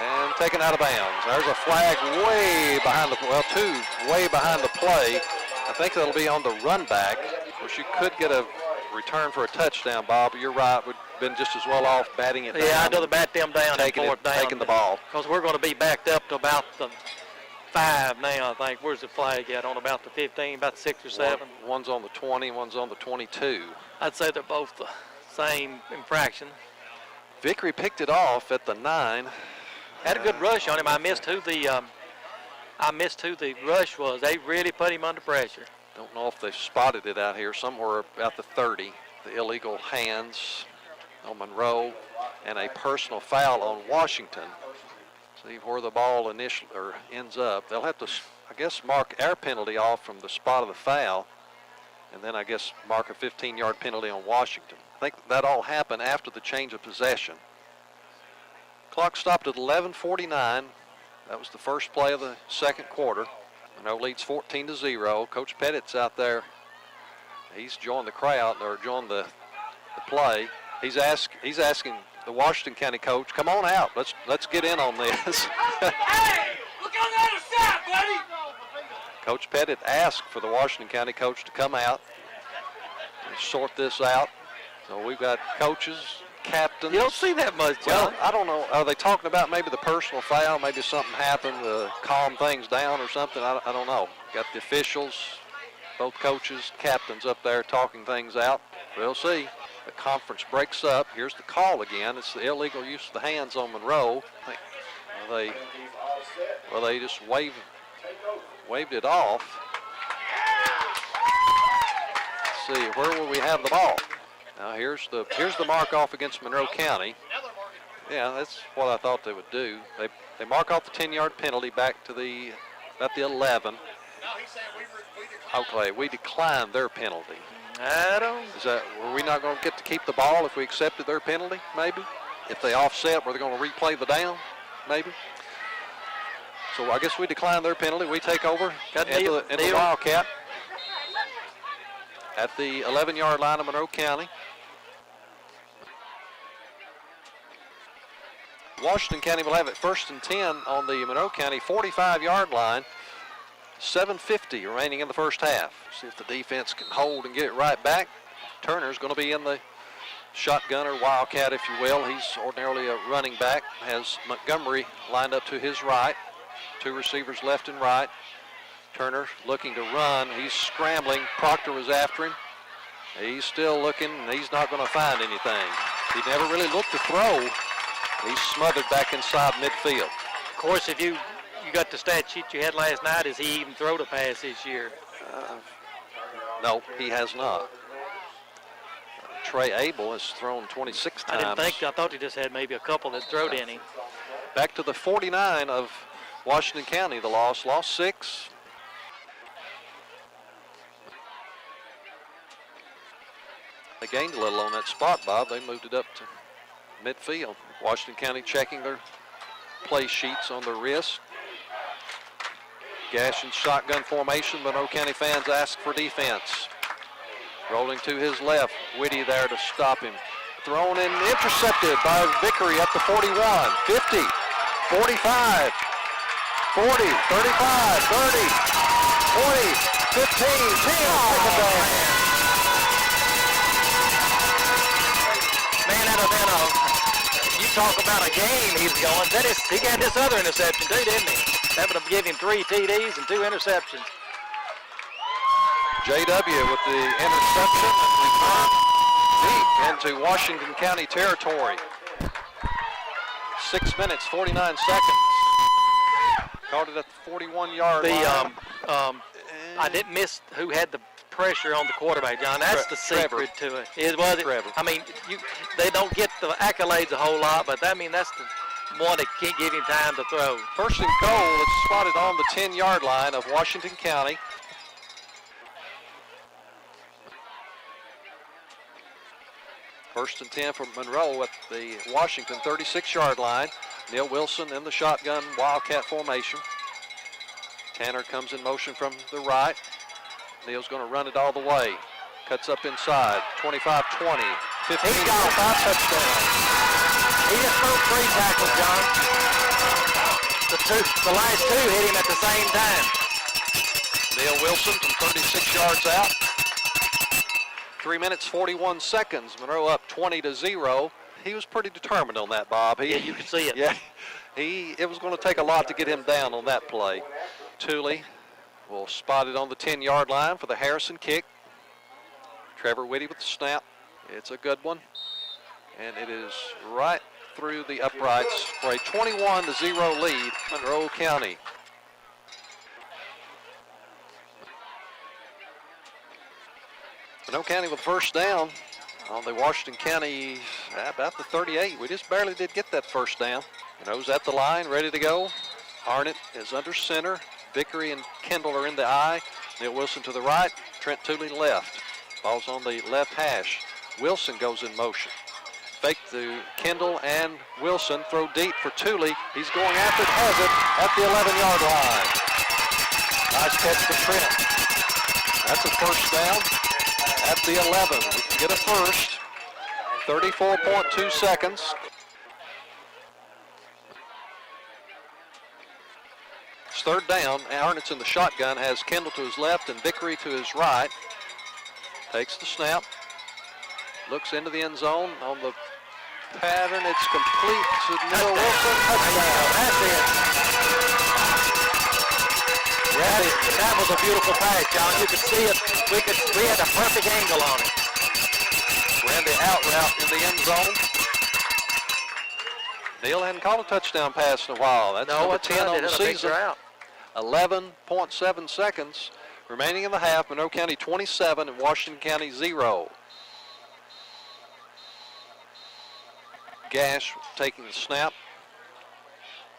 And taken out of bounds. There's a flag way behind two way behind the play. I think that'll be on the run back. Of course, you could get a return for a touchdown, Bob. You're right. Would have been just as well off batting it down. Yeah, I'd rather bat them down taking fourth down. Taking the ball. Because we're going to be backed up to about the 5 now, I think. Where's the flag at? On about the 15, about 6 or 7? One's on the 20, one's on the 22. I'd say they're both the same infraction. Vickery picked it off at the 9. Had a good rush on him. I missed who the rush was. They really put him under pressure. Don't know if they've spotted it out here. Somewhere about the 30. The illegal hands on Monroe and a personal foul on Washington. See where the ball ends up. They'll have to, I guess, mark our penalty off from the spot of the foul, and then I guess mark a 15-yard penalty on Washington. I think that all happened after the change of possession. Clock stopped at 11:49. That was the first play of the second quarter. Monroe leads 14-0. Coach Pettit's out there. He's joined the crowd, or joined the play. He's asking the Washington County coach, come on out. Let's get in on this. Hey, look on the other side, buddy. Coach Pettit asked for the Washington County coach to come out and sort this out. So we've got coaches, captains. You don't see that much, John. Well, I don't know. Are they talking about maybe the personal foul? Maybe something happened to calm things down or something? I don't know. Got the officials, both coaches, captains up there talking things out. We'll see. The conference breaks up. Here's the call again. It's the illegal use of the hands on Monroe. They just waved it off. Let's see, where will we have the ball? Now here's the mark off against Monroe County. Yeah, that's what I thought they would do. They mark off the 10-yard penalty back to about the 11. Okay, we declined their penalty. Were we not going to get to keep the ball if we accepted their penalty, maybe? If they offset, were they going to replay the down, maybe? So I guess we decline their penalty. We take over into the Wildcat at the 11-yard line of Monroe County. Washington County will have it 1st and 10 on the Monroe County 45-yard line. 7:50 remaining in the first half. See if the defense can hold and get it right back. Turner's going to be in the shotgun or Wildcat, if you will. He's ordinarily a running back. Has Montgomery lined up to his right. 2 receivers left and right. Turner looking to run. He's scrambling. Proctor was after him. He's still looking, and he's not going to find anything. He never really looked to throw. He's smothered back inside midfield. Of course, if you got the stat sheet you had last night, has he even thrown a pass this year? No, he has not. Trey Abel has thrown 26 times. I thought he just had maybe a couple that throwed any. Back to the 49 of Washington County, the lost 6. They gained a little on that spot, Bob. They moved it up to midfield. Washington County checking their play sheets on their wrist. Gash in shotgun formation. Monroe County fans ask for defense. Rolling to his left. Whitty there to stop him. Thrown and intercepted by Vickery at the 41, 50, 45, 40, 35, 30, 20, 15, 10. Man, that would have been you talk about a game he's going. He got this other interception too, didn't he? That would have given him 3 TDs and 2 interceptions. JW with the interception and return deep into Washington County territory. 6 minutes, 49 seconds. Caught it at the 41-yard line. I didn't miss who had the pressure on the quarterback, John. That's the secret to it. It was. Trevor. I mean, they don't get the accolades a whole lot, but I mean that's the one that can't give him time to throw. First and goal, it's spotted on the 10-yard line of Washington County. First and 10 for Monroe at the Washington 36-yard line. Neil Wilson in the shotgun Wildcat formation. Tanner comes in motion from the right. Neil's going to run it all the way. Cuts up inside. 25-20. 15. He's got 5 touchdowns. He just broke 3 tackles, John. The last 2 hit him at the same time. Neil Wilson from 36 yards out. 3 minutes, 41 seconds. Monroe up 20-0. He was pretty determined on that, Bob. Yeah, you can see it. Yeah, it was going to take a lot to get him down on that play. Tooley will spot it on the 10-yard line for the Harrison kick. Trevor Whitty with the snap. It's a good one. And it is right through the uprights for a 21-0 lead, Monroe County. Monroe County with first down on the Washington County, about the 38. We just barely did get that first down. Monroe's at the line, ready to go. Arnott is under center. Vickery and Kendall are in the eye. Neil Wilson to the right. Trent Tooley left. Ball's on the left hash. Wilson goes in motion. Fake to Kendall and Wilson. Throw deep for Tooley. He's going after it, has it at the 11-yard line. Nice catch for Trent. That's a first down at the 11. We can get a first. 34.2 seconds. It's third down. Arnott's in the shotgun, has Kendall to his left and Vickery to his right. Takes the snap. Looks into the end zone on the pattern. It's complete to Neil Wilson. Touchdown. That's it. That was a beautiful pass, John. You could see it. We had a perfect angle on it. Ran the out route in the end zone. Neil hadn't caught a touchdown pass in a while. That's number 10 on the season. 11.7 seconds remaining in the half. Monroe County 27 and Washington County 0. Gash taking the snap.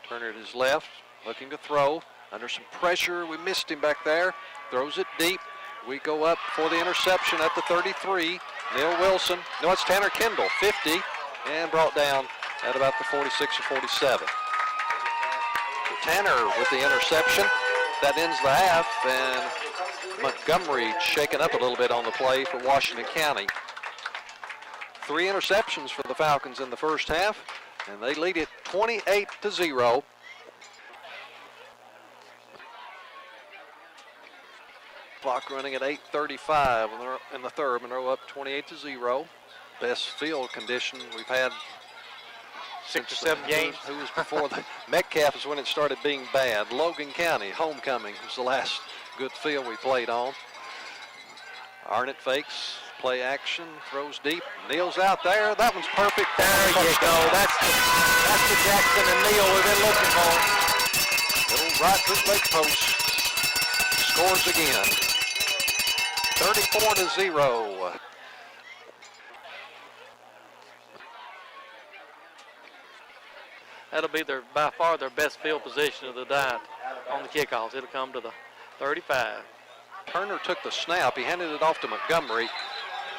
Turner at his left, looking to throw. Under some pressure, we missed him back there. Throws it deep. We go up for the interception at the 33. Neil Wilson. No, it's Tanner Kendall, 50, and brought down at about the 46 or 47. So Tanner with the interception. That ends the half, and Montgomery shaken up a little bit on the play for Washington County. 3 interceptions for the Falcons in the first half, and they lead it 28-0. Clock running at 8:35 in the third. Monroe up 28-0. Best field condition we've had 6 or 7 games. Who was before the Metcalf is when it started being bad. Logan County, homecoming, was the last good field we played on. Arnott fakes, play action, throws deep. Neil's out there. That one's perfect. There you go. That's the Jackson and Neil we've been looking for. Little right foot leg post. Scores again. 34-0. That'll be by far their best field position of the night on the kickoffs. It'll come to the 35. Turner took the snap. He handed it off to Montgomery.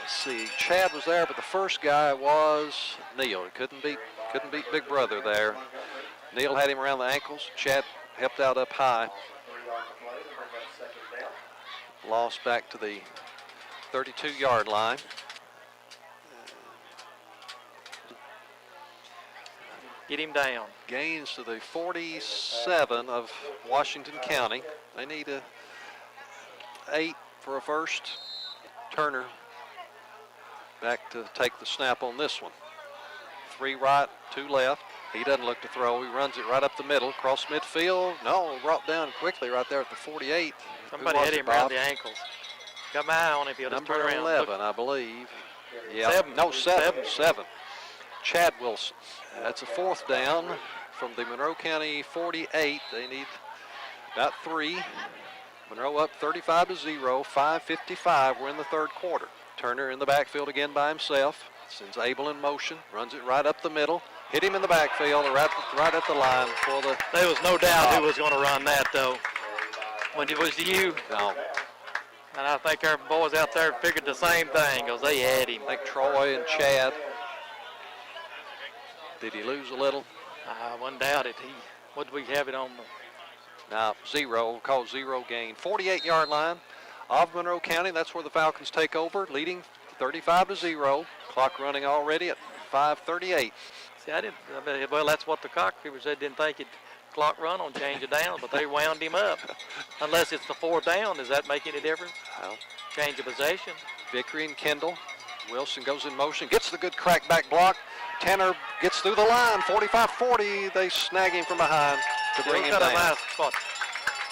Let's see, Chad was there, but the first guy was Neal. He couldn't beat Big Brother there. Neal had him around the ankles. Chad helped out up high. Lost back to the 32-yard line. Get him down. Gains to the 47 of Washington County. They need 8 for a first. Turner back to take the snap on this one. 3 right, 2 left. He doesn't look to throw. He runs it right up the middle, across midfield. No, brought down quickly right there at the 48. Somebody hit him around the ankles. Got my eye on him. He'll just turn Number around. 11, I believe. Yeah, Seven. no, 7. Chad Wilson. That's a 4th down from the Monroe County 48. They need about 3. Monroe up 35-0, 5:55. We're in the 3rd quarter. Turner in the backfield again by himself. Sends Abel in motion, runs it right up the middle. Hit him in the backfield, right at the line for the... There was no doubt who was going to run that, though. When it was you. No, And I think our boys out there figured the same thing because they had him. I think Troy and Chad. Did he lose a little? I wouldn't doubt it. What did we have it on? Now, 0, called 0 gain. 48-yard line of Monroe County. That's where the Falcons take over, leading 35-0. Clock running already at 5:38. See, well, that's what the cockkeeper said. Didn't think it clock run on change of down, but they wound him up. Unless it's the 4th down, does that make any difference? Well, Change of possession. Vickery and Kendall. Wilson goes in motion, gets the good crackback block. Tanner gets through the line, 45-40. They snag him from behind to bring him Got down. a nice spot.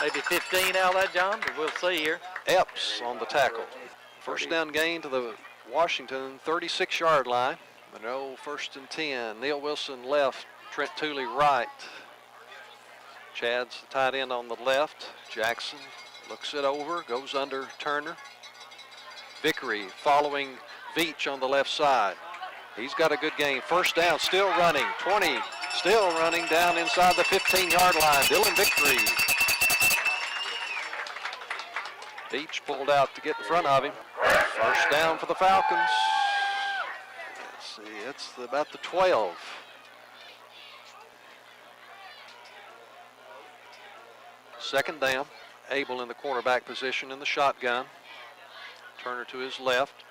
Maybe 15 out of that, John, but we'll see here. Epps on the tackle. First down gain to the Washington 36-yard line. Monroe 1st and 10. Neal Wilson left, Trent Tooley right. Chad's the tight end on the left. Jackson looks it over, goes under Turner. Vickery following Veach on the left side. He's got a good game. First down, still running. 20, still running down inside the 15-yard line. Dylan Vickery. Veach pulled out to get in front of him. First down for the Falcons. Let's see, it's about the 12. Second down. Abel in the quarterback position in the shotgun. Turner to his left.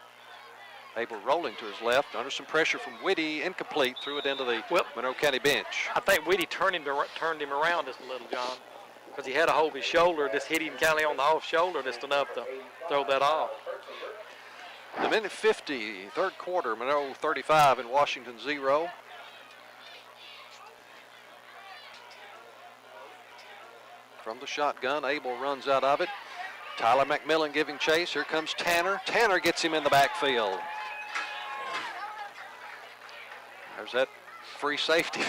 Abel rolling to his left. Under some pressure from Whitty. Incomplete. Threw it into the Monroe County bench. I think Whitty turned him around just a little, John, because he had to hold his shoulder. Just hit him kind of on the off shoulder just enough to throw that off. The minute 50, 3rd quarter. Monroe 35 and Washington 0. From the shotgun, Abel runs out of it. Tyler McMillan giving chase. Here comes Tanner. Tanner gets him in the backfield. There's that free safety.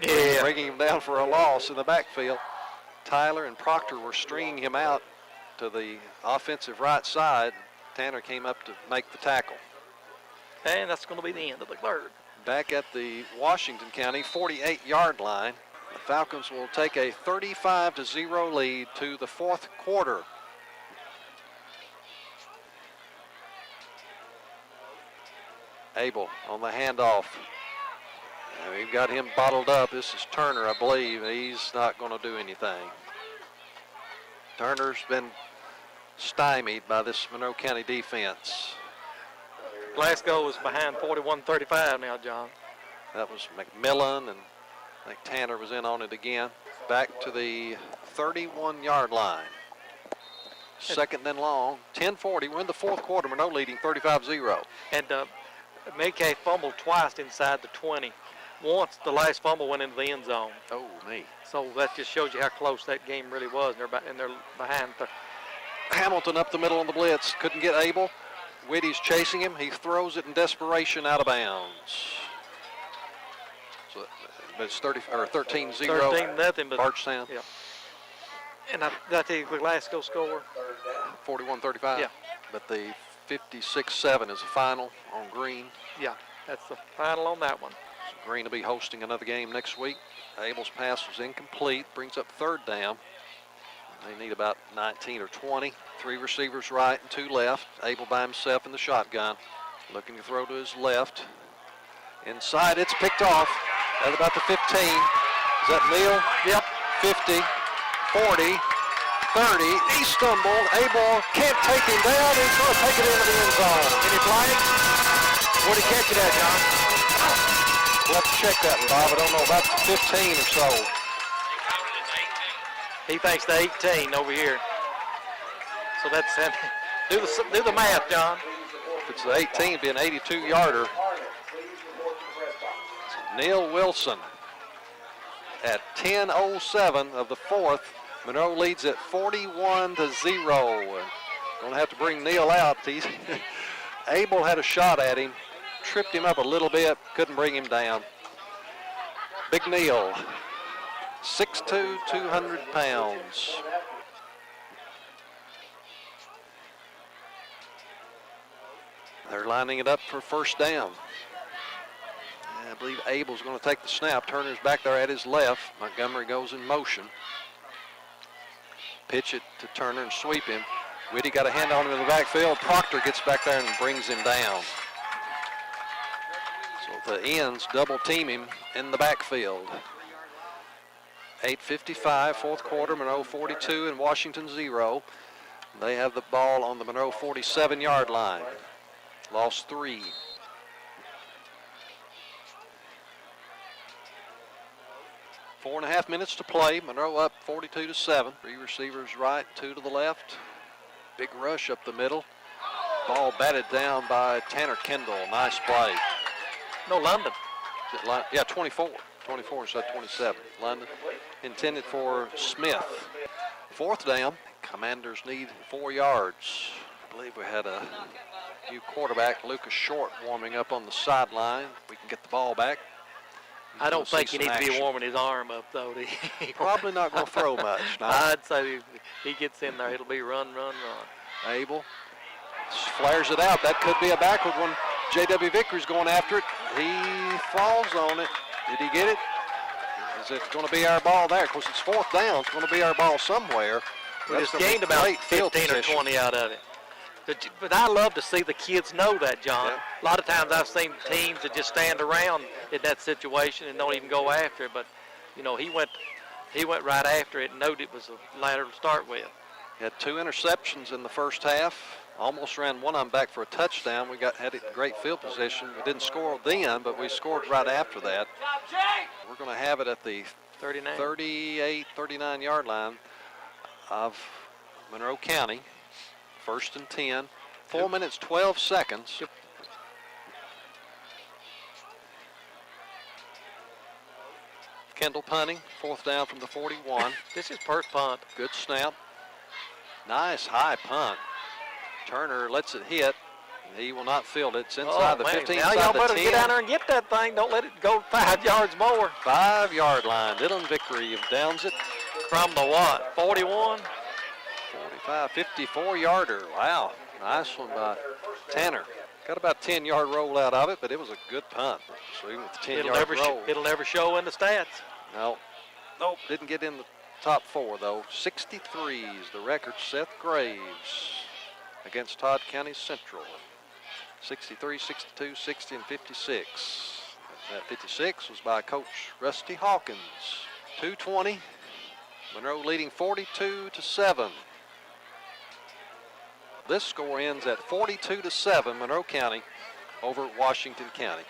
Yeah. Bringing him down for a loss in the backfield. Tyler and Proctor were stringing him out to the offensive right side. Tanner came up to make the tackle. And that's going to be the end of the 3rd. Back at the Washington County 48-yard line. The Falcons will take a 35-0 lead to the 4th quarter. Abel on the handoff. And we've got him bottled up. This is Turner, I believe. He's not going to do anything. Turner's been stymied by this Monroe County defense. Glasgow is behind 41-35 now, John. That was McMillan, and I think Tanner was in on it again. Back to the 31-yard line. Second and long, 10:40. We're in the 4th quarter. Monroe leading 35-0. And McKay fumbled twice inside the 20. Once the last fumble went into the end zone. Oh, me. So that just shows you how close that game really was. And they're behind. Hamilton up the middle on the blitz. Couldn't get Abel. Whitty's chasing him. He throws it in desperation out of bounds. So it's 13-0. 13-0. But Bardstown. yeah. And I think the Glasgow score. 41-35. Yeah. But the 56-7 is the final on green. Yeah, that's the final on that one. Green will be hosting another game next week. Abel's pass was incomplete, brings up third down. They need about 19 or 20. 3 receivers right and 2 left. Abel by himself in the shotgun. Looking to throw to his left. Inside, it's picked off at about the 15. Is that Neal? Yep. 50, 40, 30. He stumbled. Abel can't take him down. He's going to take it into the end zone. Any flag? Where'd he catch it at, John? We'll have to check that one, Bob. I don't know, about 15 or so. He thinks the 18 over here. So that's do the math, John. If it's the 18, it'd be an 82-yarder. Neal Wilson at 10:07 of the fourth. Monroe leads at 41-0. Going to have to bring Neal out. Abel had a shot at him, tripped him up a little bit, couldn't bring him down. Big Neal, 6'2", 200 pounds. They're lining it up for first down. I believe Abel's going to take the snap. Turner's back there at his left. Montgomery goes in motion. Pitch it to Turner and sweep him. Whitty got a hand on him in the backfield. Proctor gets back there and brings him down. So the ends double team him in the backfield. 8:55, fourth quarter, Monroe 42 and Washington 0. They have the ball on the Monroe 47-yard line. Lost 3. Four and a half minutes to play. Monroe up 42-7. 3 receivers right, 2 to the left. Big rush up the middle. Ball batted down by Tanner Kendall. Nice play. No, London. Is it yeah, 24. 24 instead of 27. London intended for Smith. Fourth down. Commanders need 4 yards. I believe we had a new quarterback, Lucas Short, warming up on the sideline. We can get the ball back. I don't think he needs to be warming his arm up, though. Probably not going to throw much. No. I'd say if he gets in there, it'll be run. Abel flares it out. That could be a backward one. J.W. Vickery's going after it. He falls on it. Did he get it? Is it going to be our ball there? Of course, it's fourth down. It's going to be our ball somewhere. We just gained about 15 or 20 out of it. But I love to see the kids know that, John. Yeah. A lot of times I've seen teams that just stand around in that situation and don't even go after it. But, you know, he went right after it and knew it was a ladder to start with. He had 2 interceptions in the first half. Almost ran one of them back for a touchdown. We had it in great field position. We didn't score then, but we scored right after that. We're going to have it at the 38, 39-yard line of Monroe County. First and 10. 4 minutes, 12 seconds. Yep. Kendall punting. Fourth down from the 41. This is first punt. Good snap. Nice high punt. Turner lets it hit. He will not field it. It's inside the 15, now inside y'all the better 10. get down there and get that thing. Don't let it go 5 yards more. 5-yard line. Dylan Vickery downs it. From the what? 41? 45, 54-yarder. Wow. Nice one by Tanner. Got about a 10-yard roll out of it, but it was a good punt. So even with the 10-yard roll. It'll never show in the stats. No. Nope. Didn't get in the top 4, though. 63 is the record. Seth Graves against Todd County Central. 63, 62, 60, and 56. That 56 was by Coach Rusty Hawkins. 2:20. Monroe leading 42-7. This score ends at 42-7, Monroe County over Washington County.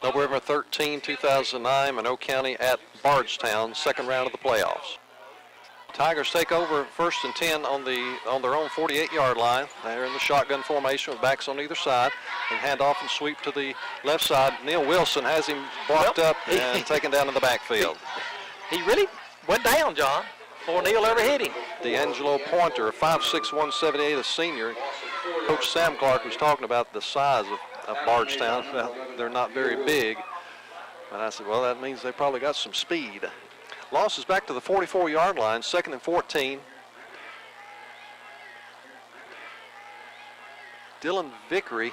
November 13, 2009, Monroe County at Bardstown, second round of the playoffs. Tigers take over first and 10 on their own 48-yard line. They're in the shotgun formation with backs on either side. And hand off and sweep to the left side. Neal Wilson has him blocked up and taken down in the backfield. He really went down, John, before Neal ever hit him. D'Angelo Pointer, 5'6", 178, a senior. Coach Sam Clark was talking about the size of Bardstown. Well, they're not very big. And I said, well, that means they probably got some speed. Loss is back to the 44-yard line, second and 14. Dylan Vickery,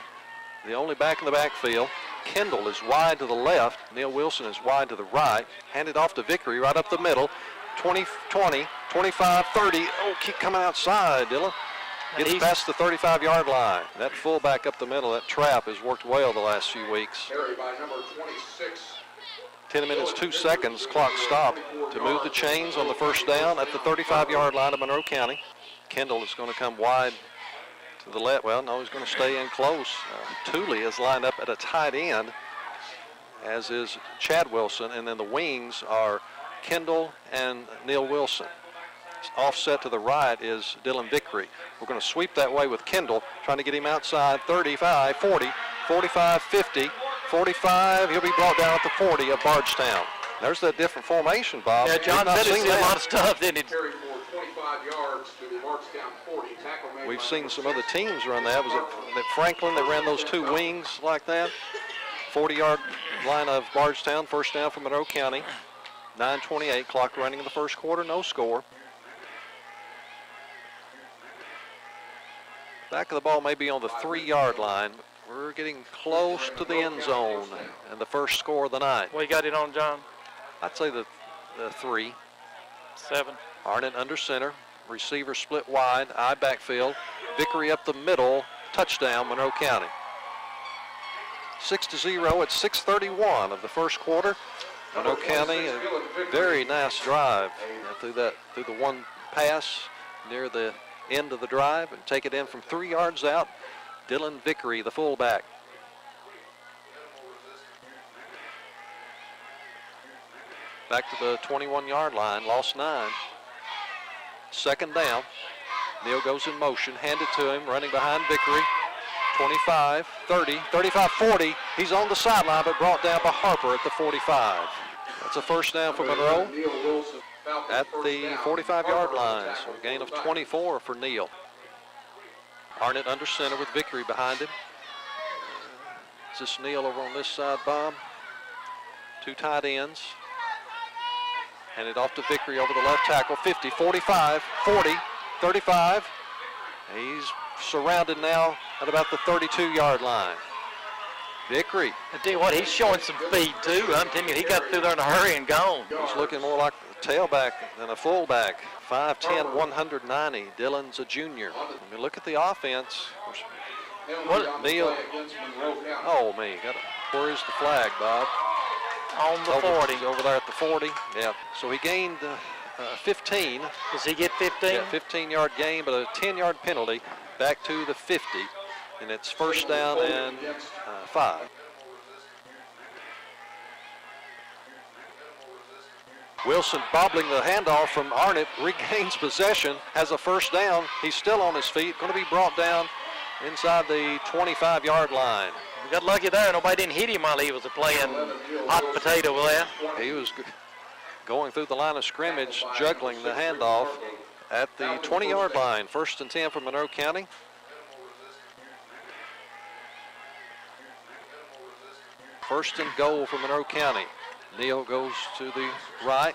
the only back in the backfield. Kendall is wide to the left. Neil Wilson is wide to the right. Handed off to Vickery right up the middle. 20, 20, 25, 30. Oh, keep coming outside, Dylan. Gets past the 35-yard line. That fullback up the middle, that trap, has worked well the last few weeks. Carry by number 26. 10 minutes, 2 seconds, clock stop to move the chains on the first down at the 35-yard line of Monroe County. Kendall is going to come wide to the left. Well, no, he's going to stay in close. Tooley is lined up at a tight end, as is Chad Wilson, and then the wings are Kendall and Neil Wilson. Offset to the right is Dylan Vickery. We're going to sweep that way with Kendall, trying to get him outside 35, 40, 45, 50, 45. He'll be brought down at the 40 of Bardstown. There's that different formation, Bob. Yeah, John said he's seen a lot of stuff, didn't he? Carry for 25 yards to the Bardstown 40. Tackle made We've by seen number some other 6. teams run that. Was it Franklin that ran those two wings like that? 40-yard line of Bardstown, first down for Monroe County. 9:28, clock running in the first quarter, no score. Back of the ball may be on the 3-yard line. We're getting close to the end zone and the first score of the night. Well, you got it on, John? I'd say the 3. 7. Arnott under center. Receiver split wide. I backfield. Vickery up the middle. Touchdown, Monroe County. 6-0 at 6:31 of the first quarter. Monroe County, a very nice drive through the one pass near the end of the drive and take it in from 3 yards out. Dylan Vickery, the fullback. Back to the 21-yard line, lost 9. Second down. Neal goes in motion, hand it to him, running behind Vickery. 25, 30, 35, 40. He's on the sideline, but brought down by Harper at the 45. That's a first down for Monroe at the 45-yard line. So a gain of 24 for Neal. Arnott under center with Vickery behind him. Is this Neal over on this side, Bob? 2 tight ends. Hand it off to Vickery over the left tackle. 50, 45, 40, 35. He's surrounded now at about the 32-yard line. Vickery. I tell you what, he's showing some speed too. I'm telling you, he got through there in a hurry and gone. He's looking more like a tailback than a fullback. 5'10", 190. Dylan's a junior. When we look at the offense, What? Neal. Oh, man. Where is the flag, Bob? On the 40. He's over there at the 40. Yeah. So he gained 15. Does he get 15? Yeah, 15-yard gain, but a 10-yard penalty back to the 50. And it's first down and 5. Wilson bobbling the handoff from Arnott, regains possession, has a first down. He's still on his feet, going to be brought down inside the 25-yard line. We got lucky there. Nobody didn't hit him while he was playing hot potato with that. He was going through the line of scrimmage, juggling the handoff at the 20-yard line. First and 10 for Monroe County. First and goal for Monroe County. Neal goes to the right.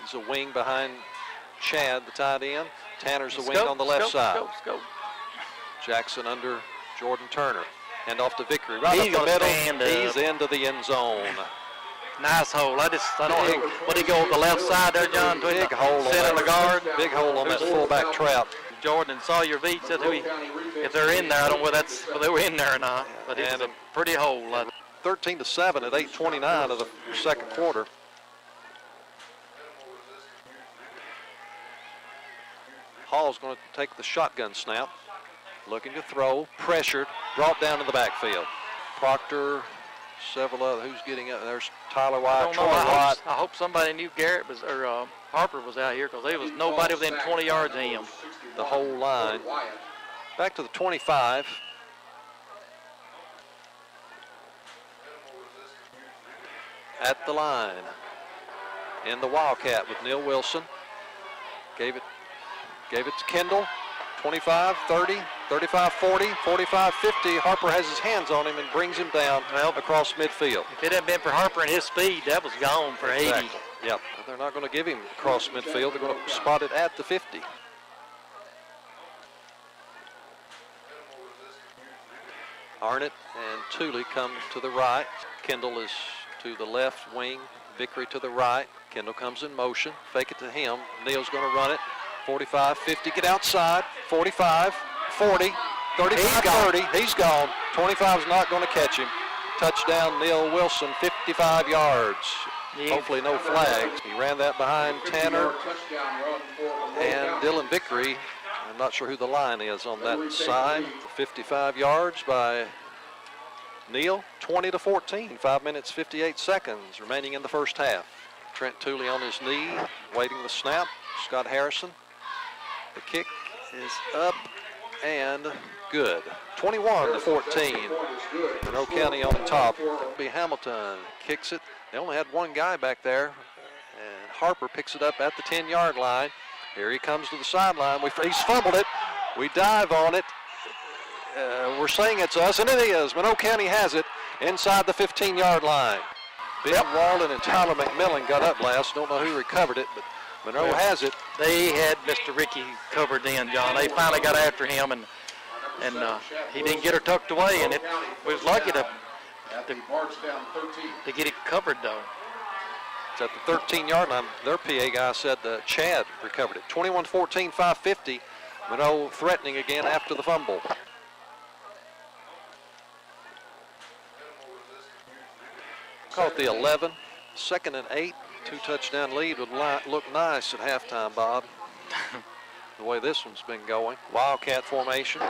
He's a wing behind Chad, the tight end. Tanner's the wing on the left side. Jackson under Jordan Turner. Hand off to Vickery. Right He's up the gonna middle. stand He's up. into the end zone. Nice hole. I don't know. What he go on the left side there, John? Between Big the hole on center that and the guard. Big hole on that fullback trap. Jordan and Sawyer Veach. That's who if they're in there, I don't know whether they were in there or not. But it's And a pretty hole. 13-7 at 8:29 of the second quarter. Hall's going to take the shotgun snap. Looking to throw, pressured, brought down in the backfield. Proctor, several other, who's getting up? There's Tyler I White, don't Troy know. White. I hope somebody knew Garrett was or Harper was out here because there was nobody within 20 yards of him. The whole line. Back to the 25. At the line. In the Wildcat with Neil Wilson. Gave it to Kendall. 25, 30, 35, 40, 45, 50. Harper has his hands on him and brings him down across midfield. If it hadn't been for Harper and his speed, that was gone for 80. Exactly. Yep. They're not going to give him across midfield. They're going to spot it at the 50. Arnott and Tooley come to the right. Kendall is to the left wing. Vickery to the right. Kendall comes in motion. Fake it to him. Neal's going to run it. 45, 50, get outside. 45, 40, 35, 30. He's gone. 25 is not going to catch him. Touchdown, Neal Wilson, 55 yards. Hopefully no flags. He ran that behind Tanner and Dylan Vickery. I'm not sure who the line is on that side. 55 yards by Neal, 20-14, 5 minutes, 58 seconds remaining in the first half. Trent Tooley on his knee, waiting the snap. Scott Harrison. The kick is up and good. 21-14. Monroe County on top. B. Hamilton kicks it. They only had one guy back there, and Harper picks it up at the 10-yard line. Here he comes to the sideline. He's fumbled it. We dive on it. We're saying it's us, and it is. Monroe County has it inside the 15-yard line. Ben Walden and Tyler McMillan got up last. Don't know who recovered it, but Monroe has it. They had Mr. Ricky covered in, John. They finally got after him, and he didn't get her tucked away, and it was lucky to get it covered, though. It's at the 13-yard line. Their PA guy said Chad recovered it. 21-14, 5:50. Monroe threatening again after the fumble. Caught the 11, 2nd and 8. 2-touchdown lead would look nice at halftime, Bob. The way this one's been going. Wildcat formation.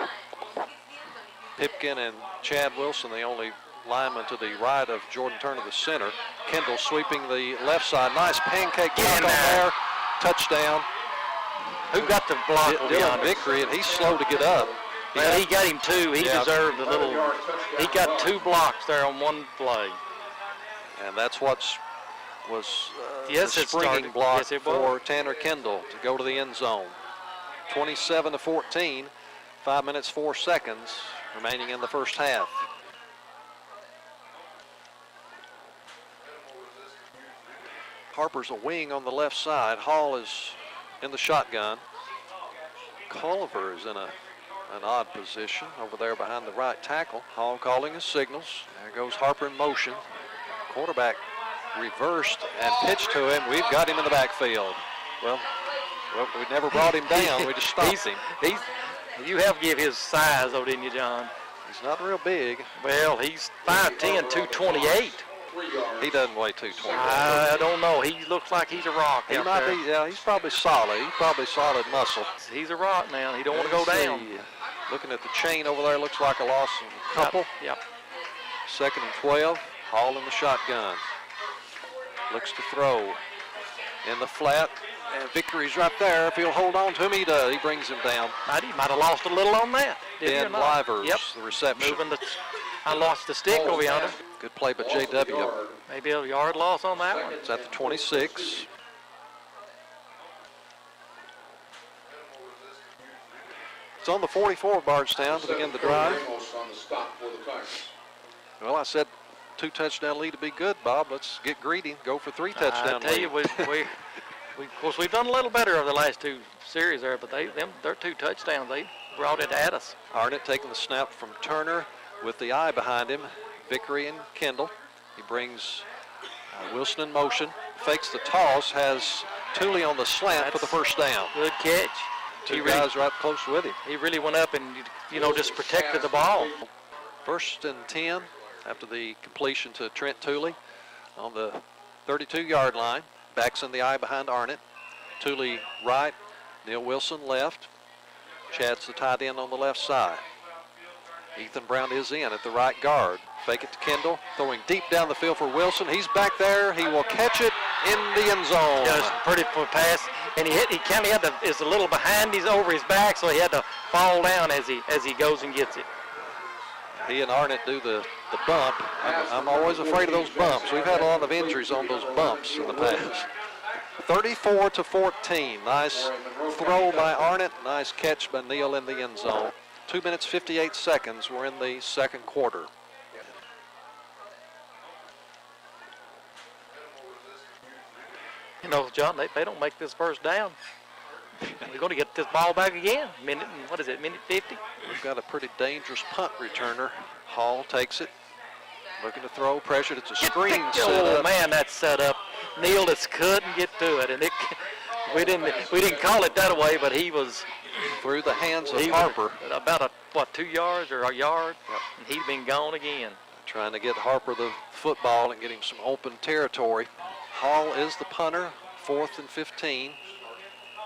Pipkin and Chad Wilson, the only lineman to the right of Jordan Turner, the center. Kendall sweeping the left side. Nice pancake block on there. Touchdown. Who got the block? Dylan Vickery, and he's slow to get up. Well, he got him two. He deserved a little. He got 2 blocks there on one play. And that's what was the springing block yes, for Tanner Kendall to go to the end zone. 27-14, 5 minutes, 4 seconds remaining in the first half. Harper's a wing on the left side. Hall is in the shotgun. Culliver is in an odd position over there behind the right tackle. Hall calling his signals. There goes Harper in motion. Quarterback reversed and pitched to him. We've got him in the backfield. Well, we never brought him down. We just stopped him. You have to give his size, though, didn't you, John? He's not real big. Well, he's 5'10", 228. He doesn't weigh 220. I don't know. He looks like he's a rock He out might there. be, yeah, he's probably solid. He's probably solid muscle. He's a rock now. He don't want to go down. Looking at the chain over there, looks like a loss in a couple. Yep. 2nd and 12. Hall in the shotgun. Looks to throw in the flat. And Vickery's right there. If he'll hold on to him, he does. He brings him down. He might have lost a little on that. Ben Livers, the reception. I lost the stick over yonder. Good play by J.W. Maybe a yard loss on that one. It's at the 26. It's on the 44 Bardstown to begin the drive. Well, I said 2-touchdown lead to be good, Bob. Let's get greedy. Go for 3-touchdown I tell you, of course, we've done a little better over the last 2 series there, but their 2 touchdowns, they brought it at us. Arnott taking the snap from Turner with the eye behind him. Vickery and Kendall. He brings Wilson in motion. Fakes the toss. Has Tooley on the slant for the first down. Good catch. Two guys right close with him. He really went up and, just protected the ball. 1st and 10 after the completion to Trent Tooley on the 32-yard line. Backs in the eye behind Arnott. Tooley right. Neal Wilson left. Chad's the tight end on the left side. Ethan Brown is in at the right guard. Fake it to Kendall, throwing deep down the field for Wilson. He's back there. He will catch it in the end zone. Just pretty pass, and he kind of had is a little behind. He's over his back, so he had to fall down as he goes and gets it. He and Arnott do the bump. I'm always afraid of those bumps. We've had a lot of injuries on those bumps in the past. 34-14. Nice throw by Arnott. Nice catch by Neal in the end zone. 2 minutes, 58 seconds. We're in the second quarter. John, they don't make this first down. We're going to get this ball back again. Minute, what is it, minute 50? We've got a pretty dangerous punt returner. Hall takes it, looking to throw, pressured. It's a screen set Oh up. man, that's set up. Neal just couldn't get to it, and we didn't call it that way, but he was Through the hands of he was Harper. about 2 yards or a yard, and he'd been gone again. Trying to get Harper the football and get him some open territory. Hall is the punter, 4th and 15.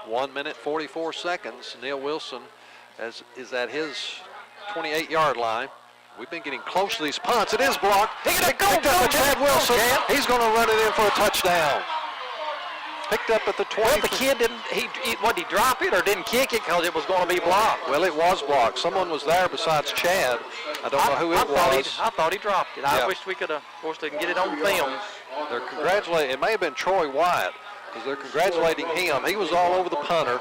1 minute, 44 seconds. Neal Wilson is at his 28-yard line. We've been getting close to these punts. It is blocked. Picked up by Chad Wilson. He's going to run it in for a touchdown. Picked up at the 20. Well, the kid didn't, he drop it or didn't kick it because it was going to be blocked? Well, it was blocked. Someone was there besides Chad. I don't know who it was. I thought he dropped it. Yeah. I wish we could have, of course, they can get it on film. They're congratulating, it may have been Troy Wyatt, because they're congratulating him. He was all over the punter.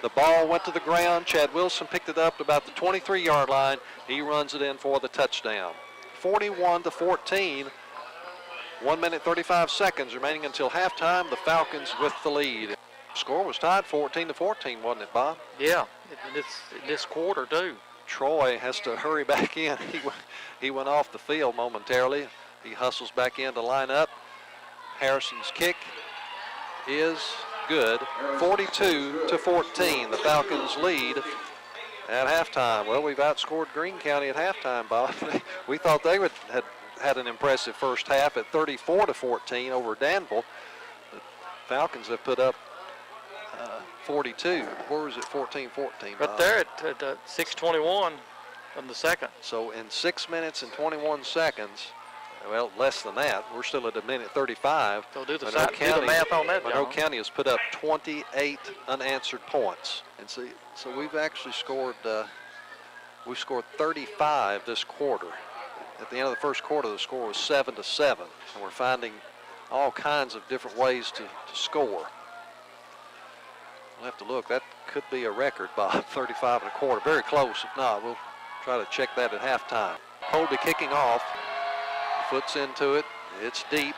The ball went to the ground. Chad Wilson picked it up at about the 23-yard line. He runs it in for the touchdown. 41-14. 1 minute, 35 seconds remaining until halftime. The Falcons with the lead. Score was tied 14-14, wasn't it, Bob? Yeah, this quarter, too. Troy has to hurry back in. He went off the field momentarily. He hustles back in to line up. Harrison's kick is good. 42-14. The Falcons lead at halftime. Well, we've outscored Greene County at halftime, Bob. We thought they had an impressive first half at 34-14 over Danville. The Falcons have put up 42. Where was it? 14-14. Right there at 6:21 from the second. So in 6 minutes and 21 seconds, well, less than that. We're still at a minute 35. So do the Monroe math on that, Monroe John. County has put up 28 unanswered points. And so we've actually scored, we scored 35 this quarter. At the end of the first quarter, the score was 7-7. And we're finding all kinds of different ways to score. We'll have to look. That could be a record, Bob, 35 and a quarter. Very close. If not, we'll try to check that at halftime. Colby kicking off. Foot's into it. It's deep.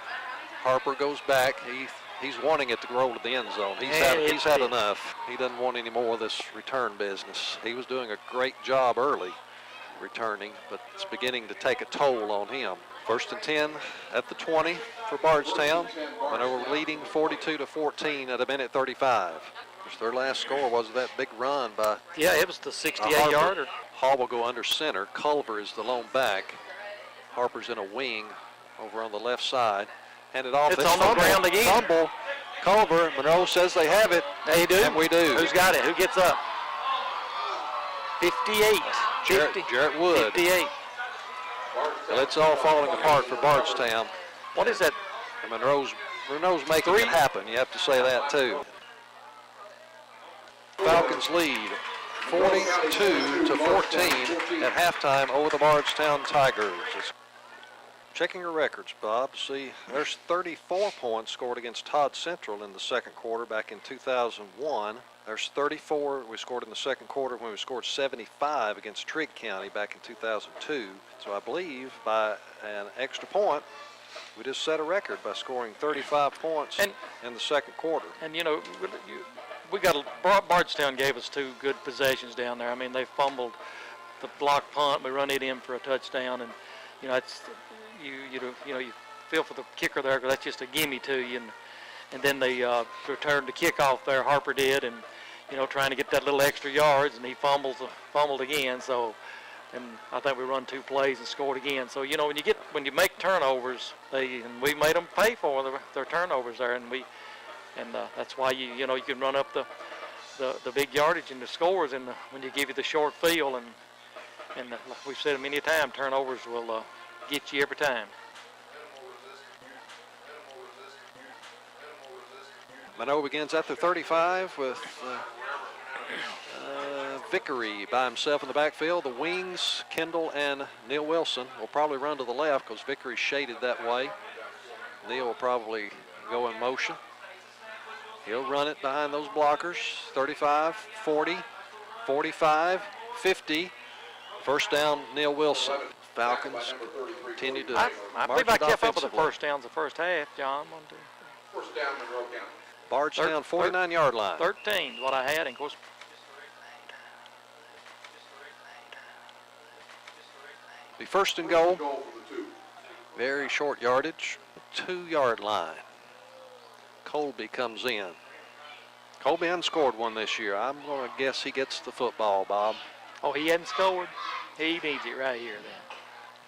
Harper goes back. He's wanting it to roll to the end zone. He's had enough. He doesn't want any more of this return business. He was doing a great job early returning, but it's beginning to take a toll on him. 1st and 10 at the 20 for Bardstown. Monroe leading 42-14 at a minute 35. Their last score was that big run by Yeah, it was the 68-yarder. Hall will go under center. Culver is the lone back. Harper's in a wing over on the left side. Hand it off. It's on the ground again. Fumble. Culver. Monroe says they have it. They do. And we do. Who's got it? Who gets up? 58. Jarrett Wood. 58. Well, it's all falling apart for Bardstown. What is that? And Monroe's making it happen. You have to say that too. Falcons lead 42-14 at halftime over the Bardstown Tigers. Checking your records, Bob. See, there's 34 points scored against Todd Central in the second quarter back in 2001. There's 34 we scored in the second quarter when we scored 75 against Trigg County back in 2002. So I believe by an extra point, we just set a record by scoring 35 points in the second quarter. And, you know, Bardstown gave us 2 good possessions down there. I mean, they fumbled the block punt. We run it in for a touchdown. And, you know, it's, you feel for the kicker there because that's just a gimme to you. And then they returned the kickoff there, Harper did, and, you know, trying to get that little extra yards, and he fumbled again. So, and I think we run 2 plays and scored again. So, you know, when you make turnovers, and we made them pay for their turnovers there, and that's why you can run up the big yardage and the scores, and when you give you the short field, and we've said it many times, turnovers will get you every time. Monroe begins at the 35 with Vickery by himself in the backfield. The wings, Kendall and Neal Wilson, will probably run to the left because Vickery's shaded that way. Neal will probably go in motion. He'll run it behind those blockers. 35, 40, 45, 50. First down, Neal Wilson. Falcons continue to I believe I march it kept up with the offensively. first downs the first half, John. First down, Monroe County. Bardstown 49-yard line. 13 is what I had, and of course, Be first and goal. Very short yardage, 2-yard line. Colby comes in. Colby hasn't scored one this year. I'm going to guess he gets the football, Bob. oh, he hadn't scored. He needs it right here then.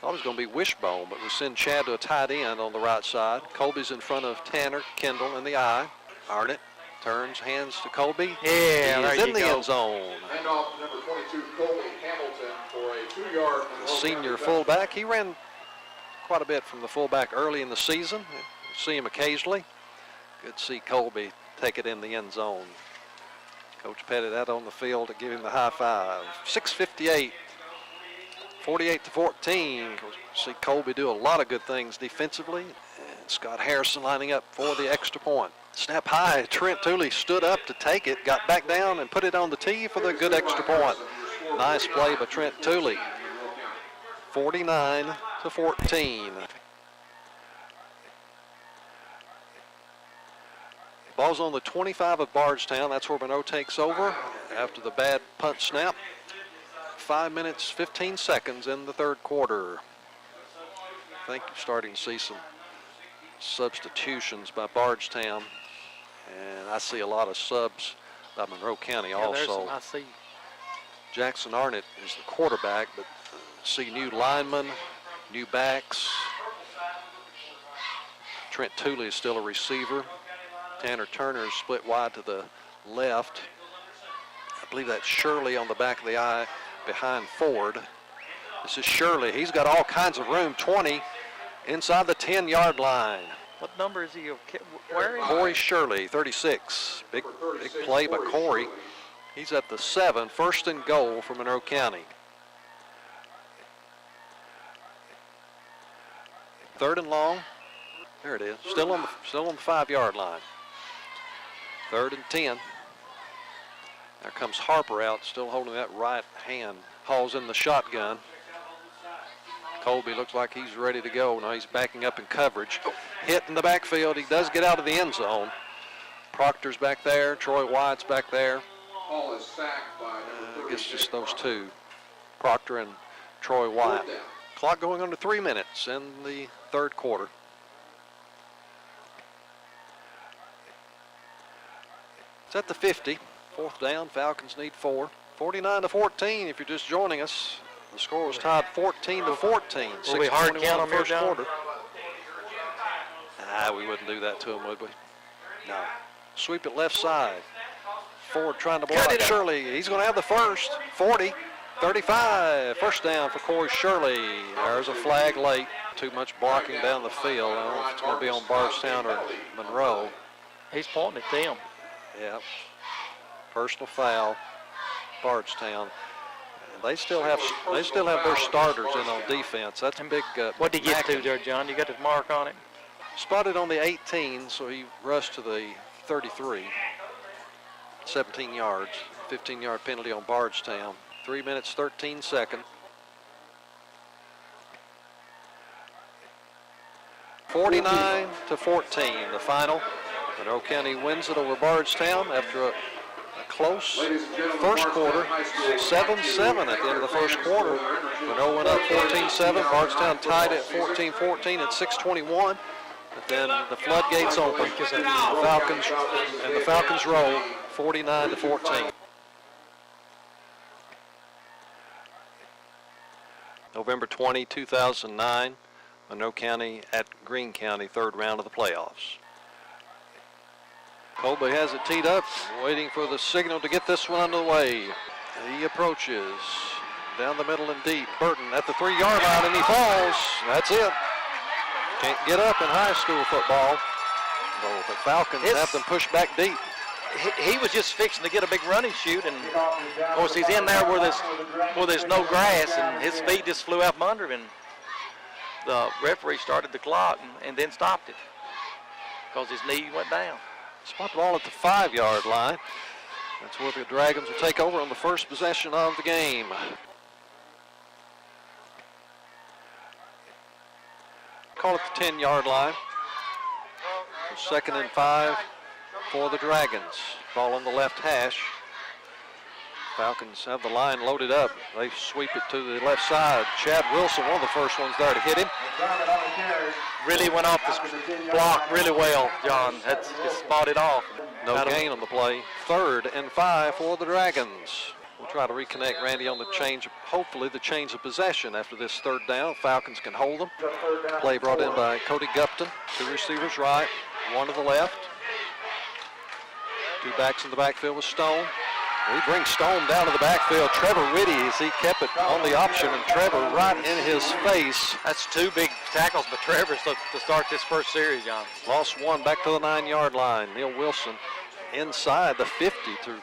Thought it was going to be Wishbone, but we send Chad to a tight end on the right side. Colby's in front of Tanner, Kendall, and the I. Arnett turns, hands to Colby. Yeah, He there is you in the go. end zone. Hand off to number 22, Colby Hamilton, for a 2-yard. The senior fullback. He ran quite a bit from the fullback early in the season. You see him occasionally. Good to see Colby take it in the end zone. Coach petted that on the field to give him the high five. 6:58. 48-14. See Colby do a lot of good things defensively. And Scott Harrison lining up for the extra point. Snap high. Trent Tooley stood up to take it, got back down and put it on the tee for the good extra point. Nice play by Trent Tooley. 49-14. Ball's on the 25 of Bardstown. That's where Monroe takes over after the bad punt snap. 5 minutes, 15 seconds in the third quarter. I think you're starting to see some substitutions by Bardstown. And I see a lot of subs by Monroe County Yeah, there's also. some I see. Jackson Arnett is the quarterback, but see new linemen, new backs. Trent Tooley is still a receiver. Tanner Turner is split wide to the left. I believe that's Shirley on the back of the eye behind Ford. This is Shirley. He's got all kinds of room. 20 inside the 10-yard line. What number is he wearing? Corey Shirley, 36. Big play by Corey. He's at the 7, first and goal for Monroe County. Third and long. There it is. Still on the 5-yard line. 3rd and 10. There comes Harper out, still holding that right hand. Hauls in the shotgun. Colby looks like he's ready to go. Now he's backing up in coverage. Hit in the backfield. He does get out of the end zone. Proctor's back there. Troy White's back there. Ball is sacked by I guess just those two, Proctor and Troy White. Clock going under 3 minutes in the third quarter. It's at the 50. 4th down. Falcons need 4. 49-14 if you're just joining us. The score was tied 14-14. Will we hard 6:21 count on first there, John? quarter. We wouldn't do that to him, would we? No. Sweep it left side. Ford trying to block Shirley. He's going to have the first. 40, 35. First down for Corey Shirley. There's a flag late. Too much blocking down the field. I don't know if it's going to be on Bardstown or Monroe. He's pointing at them. Yeah. Personal foul. Bardstown. And they still have their starters in on defense. That's a big. What did he get to Mackin. there, John? You got his mark on it? Spotted on the 18, so he rushed to the 33. 17 yards. 15-yard penalty on Bardstown. 3 minutes, 13 seconds. 49-14, the final. Monroe County wins it over Bardstown after a close first quarter. 7-7 at the end of the first quarter. Monroe went up 14-7. Bardstown tied at 14-14 at 6:21. But then the floodgates open. The Falcons roll 49-14. November 20, 2009. Monroe County at Greene County, 3rd round of the playoffs. Colby has it teed up, waiting for the signal to get this one underway. He approaches down the middle and deep. Burton at the 3-yard line, and he falls. That's it. Can't get up in high school football. So the Falcons have them pushed back deep. He was just fixing to get a big running chute, and of course he's in there where there's no grass, and his feet just flew out from under him. And the referee started the clock and then stopped it because his knee went down. Spot the ball at the 5-yard line. That's where the Dragons will take over on the first possession of the game. Call it the 10-yard line. 2nd and 5 for the Dragons. Ball on the left hash. Falcons have the line loaded up. They sweep it to the left side. Chad Wilson, one of the first ones there to hit him. Really went off the block really well, John. That's just spotted off. No gain on the play. 3rd and 5 for the Dragons. We'll try to reconnect Randy on the change, hopefully the change of possession after this 3rd down. Falcons can hold them. Play brought in by Cody Gupton. 2 receivers right, 1 to the left. 2 backs in the backfield with Stone. We bring Stone down to the backfield. Trevor Whitty, as he kept it on the option, and Trevor right in his face. That's 2 big tackles by Trevor to start this first series, John. Lost 1 back to the 9-yard line. Neil Wilson inside the 50 to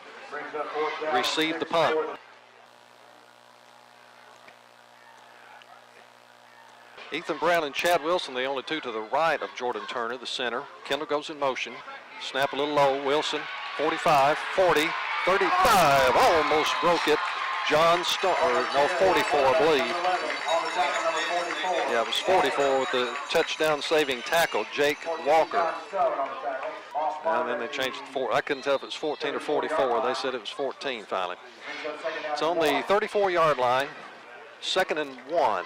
receive the punt. Ethan Brown and Chad Wilson, the only 2 to the right of Jordan Turner, the center. Kendall goes in motion. Snap a little low. Wilson, 45, 40, 35. Almost broke it. John Stone, or no, 44, I believe. Yeah, it was 44 with the touchdown saving tackle, Jake Walker. And then they changed it to 4. I couldn't tell if it was 14 or 44. They said it was 14 finally. It's on the 34-yard line. 2nd and 1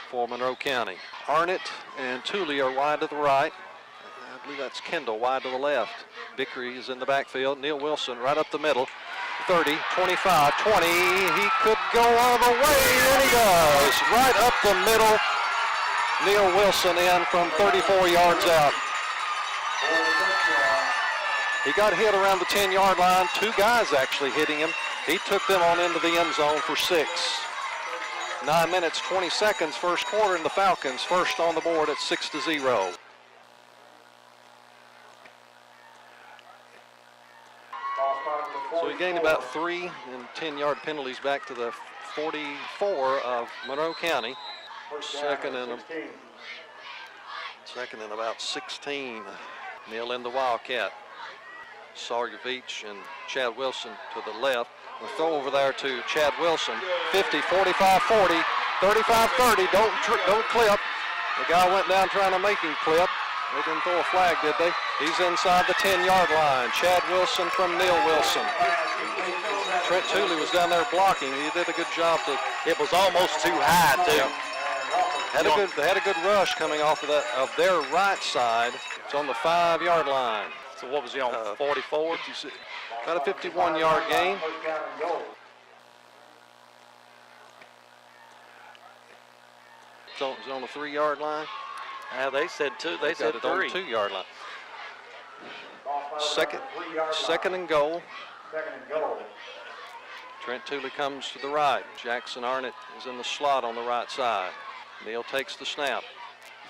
for Monroe County. Arnett and Tooley are wide to the right. I believe that's Kendall wide to the left. Vickery is in the backfield. Neil Wilson right up the middle. 30, 25, 20. He could go all the way, and he does. Right up the middle. Neil Wilson in from 34 yards out. He got hit around the 10-yard line. 2 guys actually hitting him. He took them on into the end zone for 6. 9 minutes, 20 seconds, first quarter, and the Falcons first on the board at 6-0. So he gained about 3 and 10-yard penalties back to the 44 of Monroe County. Second and about 16. Neil in the Wildcat. Sawyer Beach and Chad Wilson to the left. The throw over there to Chad Wilson. 50, 45, 40, 35, 30. Don't clip. The guy went down trying to make him clip. They didn't throw a flag, did they? He's inside the 10-yard line. Chad Wilson from Neil Wilson. Trent Tooley was down there blocking. He did a good job. It was almost too high, too. They had a good rush coming off of their right side. It's on the 5-yard line. So what was he on, 44? About a 51-yard gain. It's on the 3-yard line. They said 2. They said it 3. on the 2-yard line. Second and goal. Trent Tooley comes to the right. Jackson Arnett is in the slot on the right side. Neil takes the snap.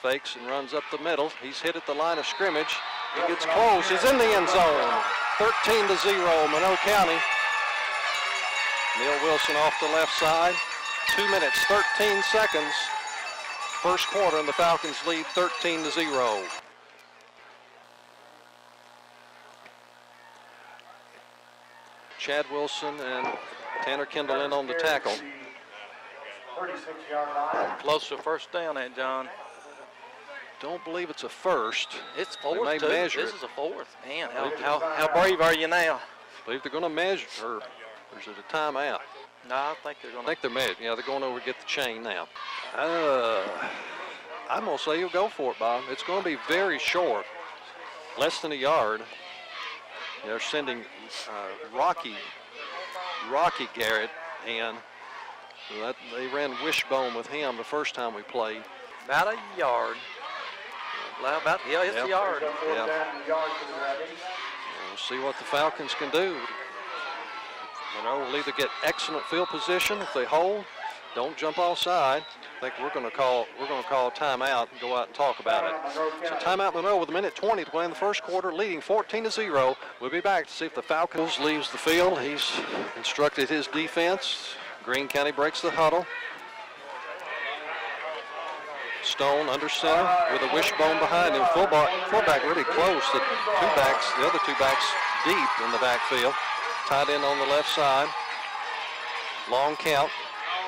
Fakes and runs up the middle. He's hit at the line of scrimmage. He gets close. He's in the end zone. 13-0, Monroe County. Neil Wilson off the left side. 2 minutes, 13 seconds. First quarter, and the Falcons lead 13-0. Chad Wilson and Tanner Kendall in on the tackle. 36-yard line. Close to first down, ain't John? Don't believe it's a first. It's They 4th, may too. measure This it. is a 4th. Man, how brave are you now? I believe they're going to measure, or is it a timeout? No, I think they're going I to. think they're measuring. Yeah, they're going over to get the chain now. I'm going to say you'll go for it, Bob. It's going to be very short, less than a yard. They're sending Rocky Garrett in. They ran wishbone with him the first time we played. About a yard. It's a yard. Yeah. We'll see what the Falcons can do. We'll either get excellent field position if they hold. Don't jump offside. I think we're going to call a timeout and go out and talk about it. So timeout Monroe with 1:20 to play in the first quarter, leading 14-0. We'll be back to see if the Falcons leaves the field. He's instructed his defense. Greene County breaks the huddle. Stone under center with a wishbone behind him. Fullback really close. The other two backs deep in the backfield. Tight end on the left side. Long count.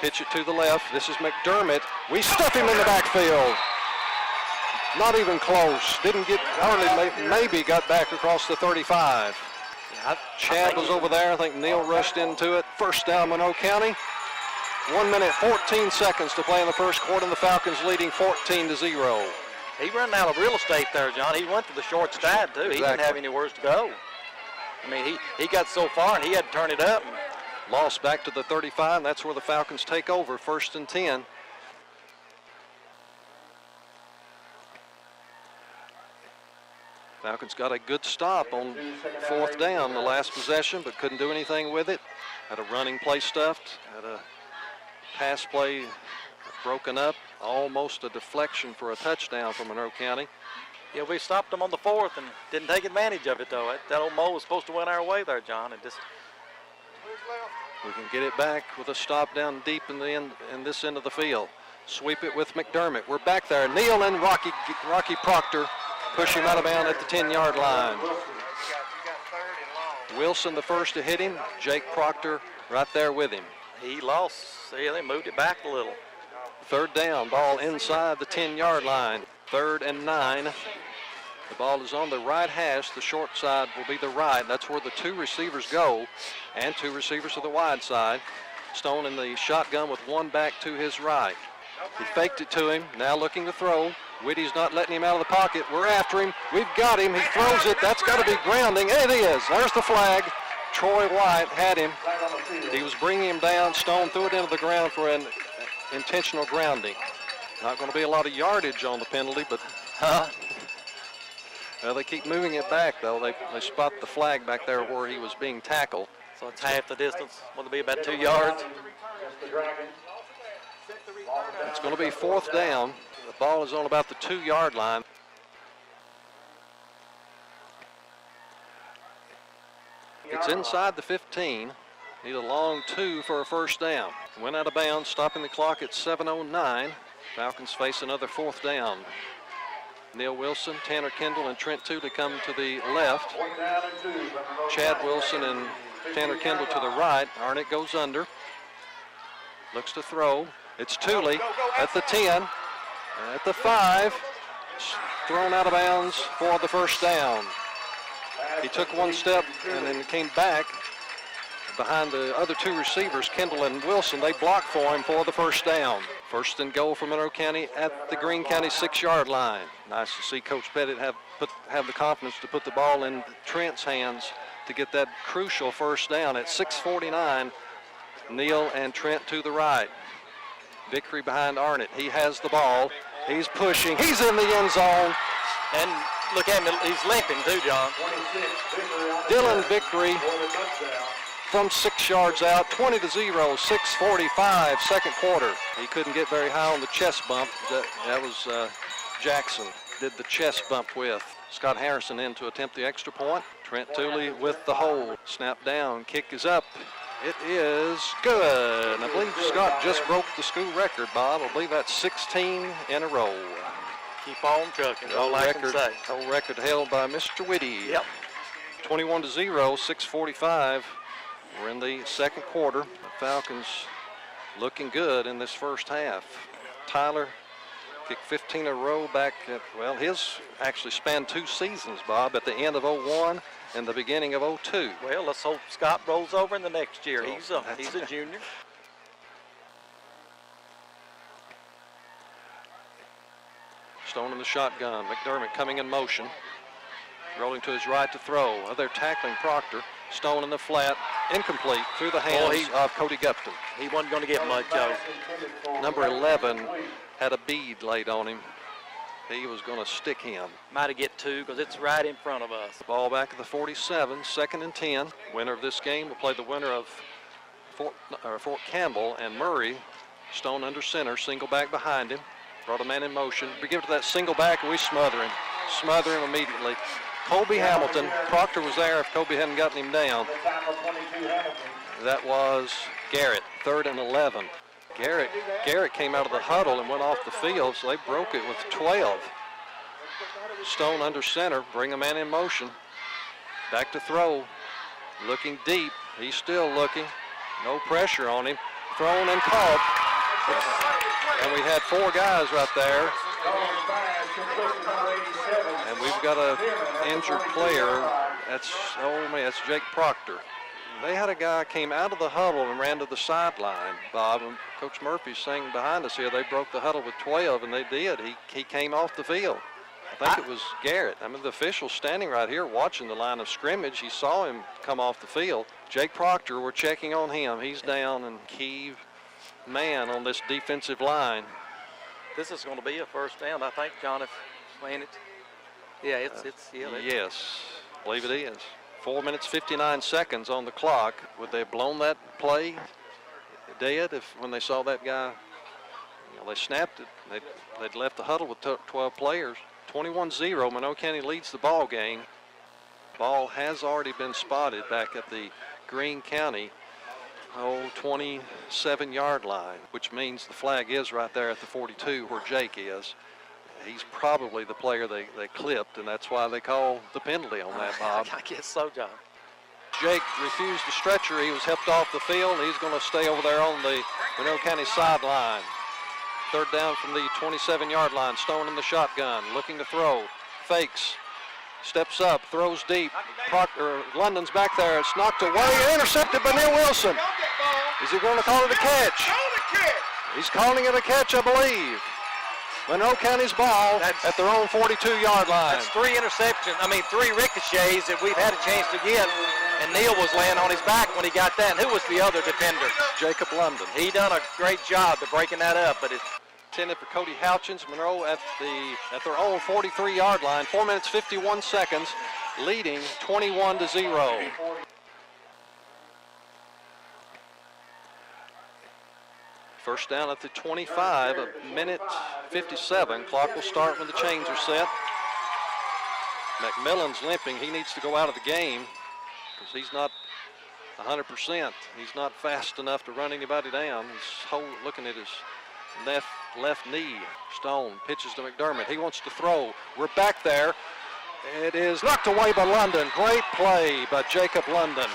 Pitch it to the left. This is McDermott. We stuff him in the backfield. Not even close. Didn't get, hardly maybe got back across the 35. Chad was over there. I think Neal rushed into it. First down, Monroe County. 1 minute, 14 seconds to play in the first quarter, and the Falcons leading 14-0. He ran out of real estate there, John. He went to the short side, too. He didn't have anywhere to go. I mean, he got so far, and he had to turn it up. Lost back to the 35, and that's where the Falcons take over, 1st and 10. Falcons got a good stop on 4th down the last possession, but couldn't do anything with it. Had a running play stuffed, had a pass play broken up, almost a deflection for a touchdown from Monroe County. Yeah, we stopped them on the 4th and didn't take advantage of it, though. That old Mo was supposed to win our way there, John. And just we can get it back with a stop down deep in the end, in this end of the field. Sweep it with McDermott. We're back there. Neal and Rocky Proctor push him out of bounds at the 10-yard line. Wilson the first to hit him. Jake Proctor right there with him. he lost. See, they moved it back a little. 3rd down, ball inside the 10-yard line. 3rd and 9. The ball is on the right hash. The short side will be the right. That's where the 2 receivers go, and 2 receivers to the wide side. Stone in the shotgun with 1 back to his right. He faked it to him, now looking to throw. Whitty's not letting him out of the pocket. We're after him. We've got him. He throws it. That's got to be grounding. It is. There's the flag. Troy White had him. He was bringing him down. Stone threw it into the ground for an intentional grounding. Not going to be a lot of yardage on the penalty, but well, they keep moving it back, though. They spot the flag back there where he was being tackled. So it's half the distance. Will it be about 2 yards? It's going to be 4th down. The ball is on about the 2-yard line. It's inside the 15. Need a long 2 for a 1st down. Went out of bounds, stopping the clock at 7:09. Falcons face another 4th down. Neal Wilson, Tanner Kendall, and Trent Tooley come to the left. Chad Wilson and Tanner Kendall to the right. Arnett goes under. Looks to throw. It's Tooley at the 10, at the 5. Thrown out of bounds for the 1st down. He took 1 step and then came back behind the other 2 receivers, Kendall and Wilson. They blocked for him for the 1st down. 1st and goal for Monroe County at the Greene County 6-yard line. Nice to see Coach Pettit have the confidence to put the ball in Trent's hands to get that crucial 1st down at 6:49. Neal and Trent to the right. Vickery behind Arnett. He has the ball. He's pushing. He's in the end zone. And look at him, he's limping too, John. Dylan Vickery from 6 yards out, 20-0, 6:45, 2nd quarter. He couldn't get very high on the chest bump. That was Jackson did the chest bump with. Scott Harrison in to attempt the extra point. Trent Tooley with the hold. Snap down, kick is up. It is good. And I believe Scott just broke the school record, Bob. I believe that's 16 in a row. Keep on trucking, all I can say. Old record held by Mr. Whitty. Yep. 21-0, 6:45. We're in the 2nd quarter. The Falcons looking good in this 1st half. Tyler kicked 15 in a row back at, well, his actually spanned 2 seasons, Bob, at the end of 01 and the beginning of 02. Well, let's hope Scott rolls over in the next year. So He's a junior. Stone in the shotgun. McDermott coming in motion. Rolling to his right to throw. They're tackling Proctor. Stone in the flat. Incomplete through the hands of Cody Gupton. He wasn't going to get much, Joe. Number 11 had a bead laid on him. He was going to stick him. Might have get 2 because it's right in front of us. Ball back at the 47, 2nd and 10. Winner of this game will play the winner of Fort Campbell and Murray. Stone under center, single back behind him. Brought a man in motion. We give it to that single back and we smother him. Smother him immediately. Colby Hamilton. Proctor was there if Colby hadn't gotten him down. That was Garrett, 3rd and 11. Garrett came out of the huddle and went off the field, so they broke it with 12. Stone under center, bring a man in motion. Back to throw, looking deep. He's still looking. No pressure on him. Thrown and caught. And we had 4 guys right there And we've got a injured player. That's Jake Proctor. They had a guy came out of the huddle and ran to the sideline, Bob. And Coach Murphy's saying behind us here they broke the huddle with 12, and they did. He came off the field. I think it was Garrett. I mean, the official's standing right here watching the line of scrimmage. He saw him come off the field. Jake Proctor, we're checking on him. He's down and key man on this defensive line. This is going to be a first down, I think, John, if playing it. Yeah, it's Yes, I believe it is. 4 minutes, 59 seconds on the clock. Would they have blown that play dead if when they saw that guy? You know, they snapped it. They'd left the huddle with 12 players. 21-0, Monroe County leads the ball game. Ball has already been spotted back at the Greene County 27-yard line, which means the flag is right there at the 42 where Jake is. He's probably the player they clipped, and that's why they call the penalty on that, Bob. I guess so, John. Jake refused the stretcher. He was helped off the field. He's going to stay over there on the Monroe County sideline. Third down from the 27-yard line. Stone in the shotgun, looking to throw. Fakes, steps up, throws deep. London's back there. It's knocked away, intercepted by Neil Wilson. Is he going to call it a catch? He's calling it a catch, I believe. Monroe County's ball at their own 42-yard line. That's 3 interceptions. 3 ricochets that we've had a chance to get. And Neil was laying on his back when he got that. And who was the other defender? Jacob London. He done a great job of breaking that up, but it's Intended for Cody Houchins. Monroe at their own 43-yard line. 4 minutes, 51 seconds, leading 21-0. First down at the 25, a minute 57. Clock will start when the chains are set. McMillan's limping. He needs to go out of the game because he's not 100%. He's not fast enough to run anybody down. He's looking at his left knee. Stone pitches to McDermott. He wants to throw. We're back there. It is knocked away by London. Great play by Jacob London.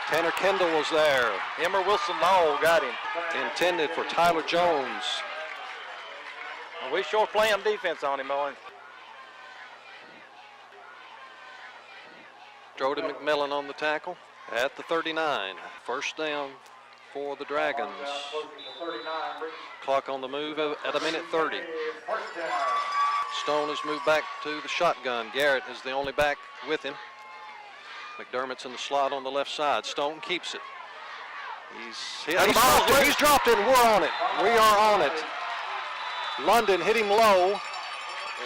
Tanner Kendall was there. him or Wilson Law got him. Intended for Tyler Jones. We sure playing defense on him, boy. Throw to McMillan on the tackle at the 39. First down for the Dragons. Clock on the move at a minute 30. Stone has moved back to the shotgun. Garrett is the only back with him. McDermott's in the slot on the left side. Stone keeps it. He's dropped it, and we're on it. We are on it. London hit him low.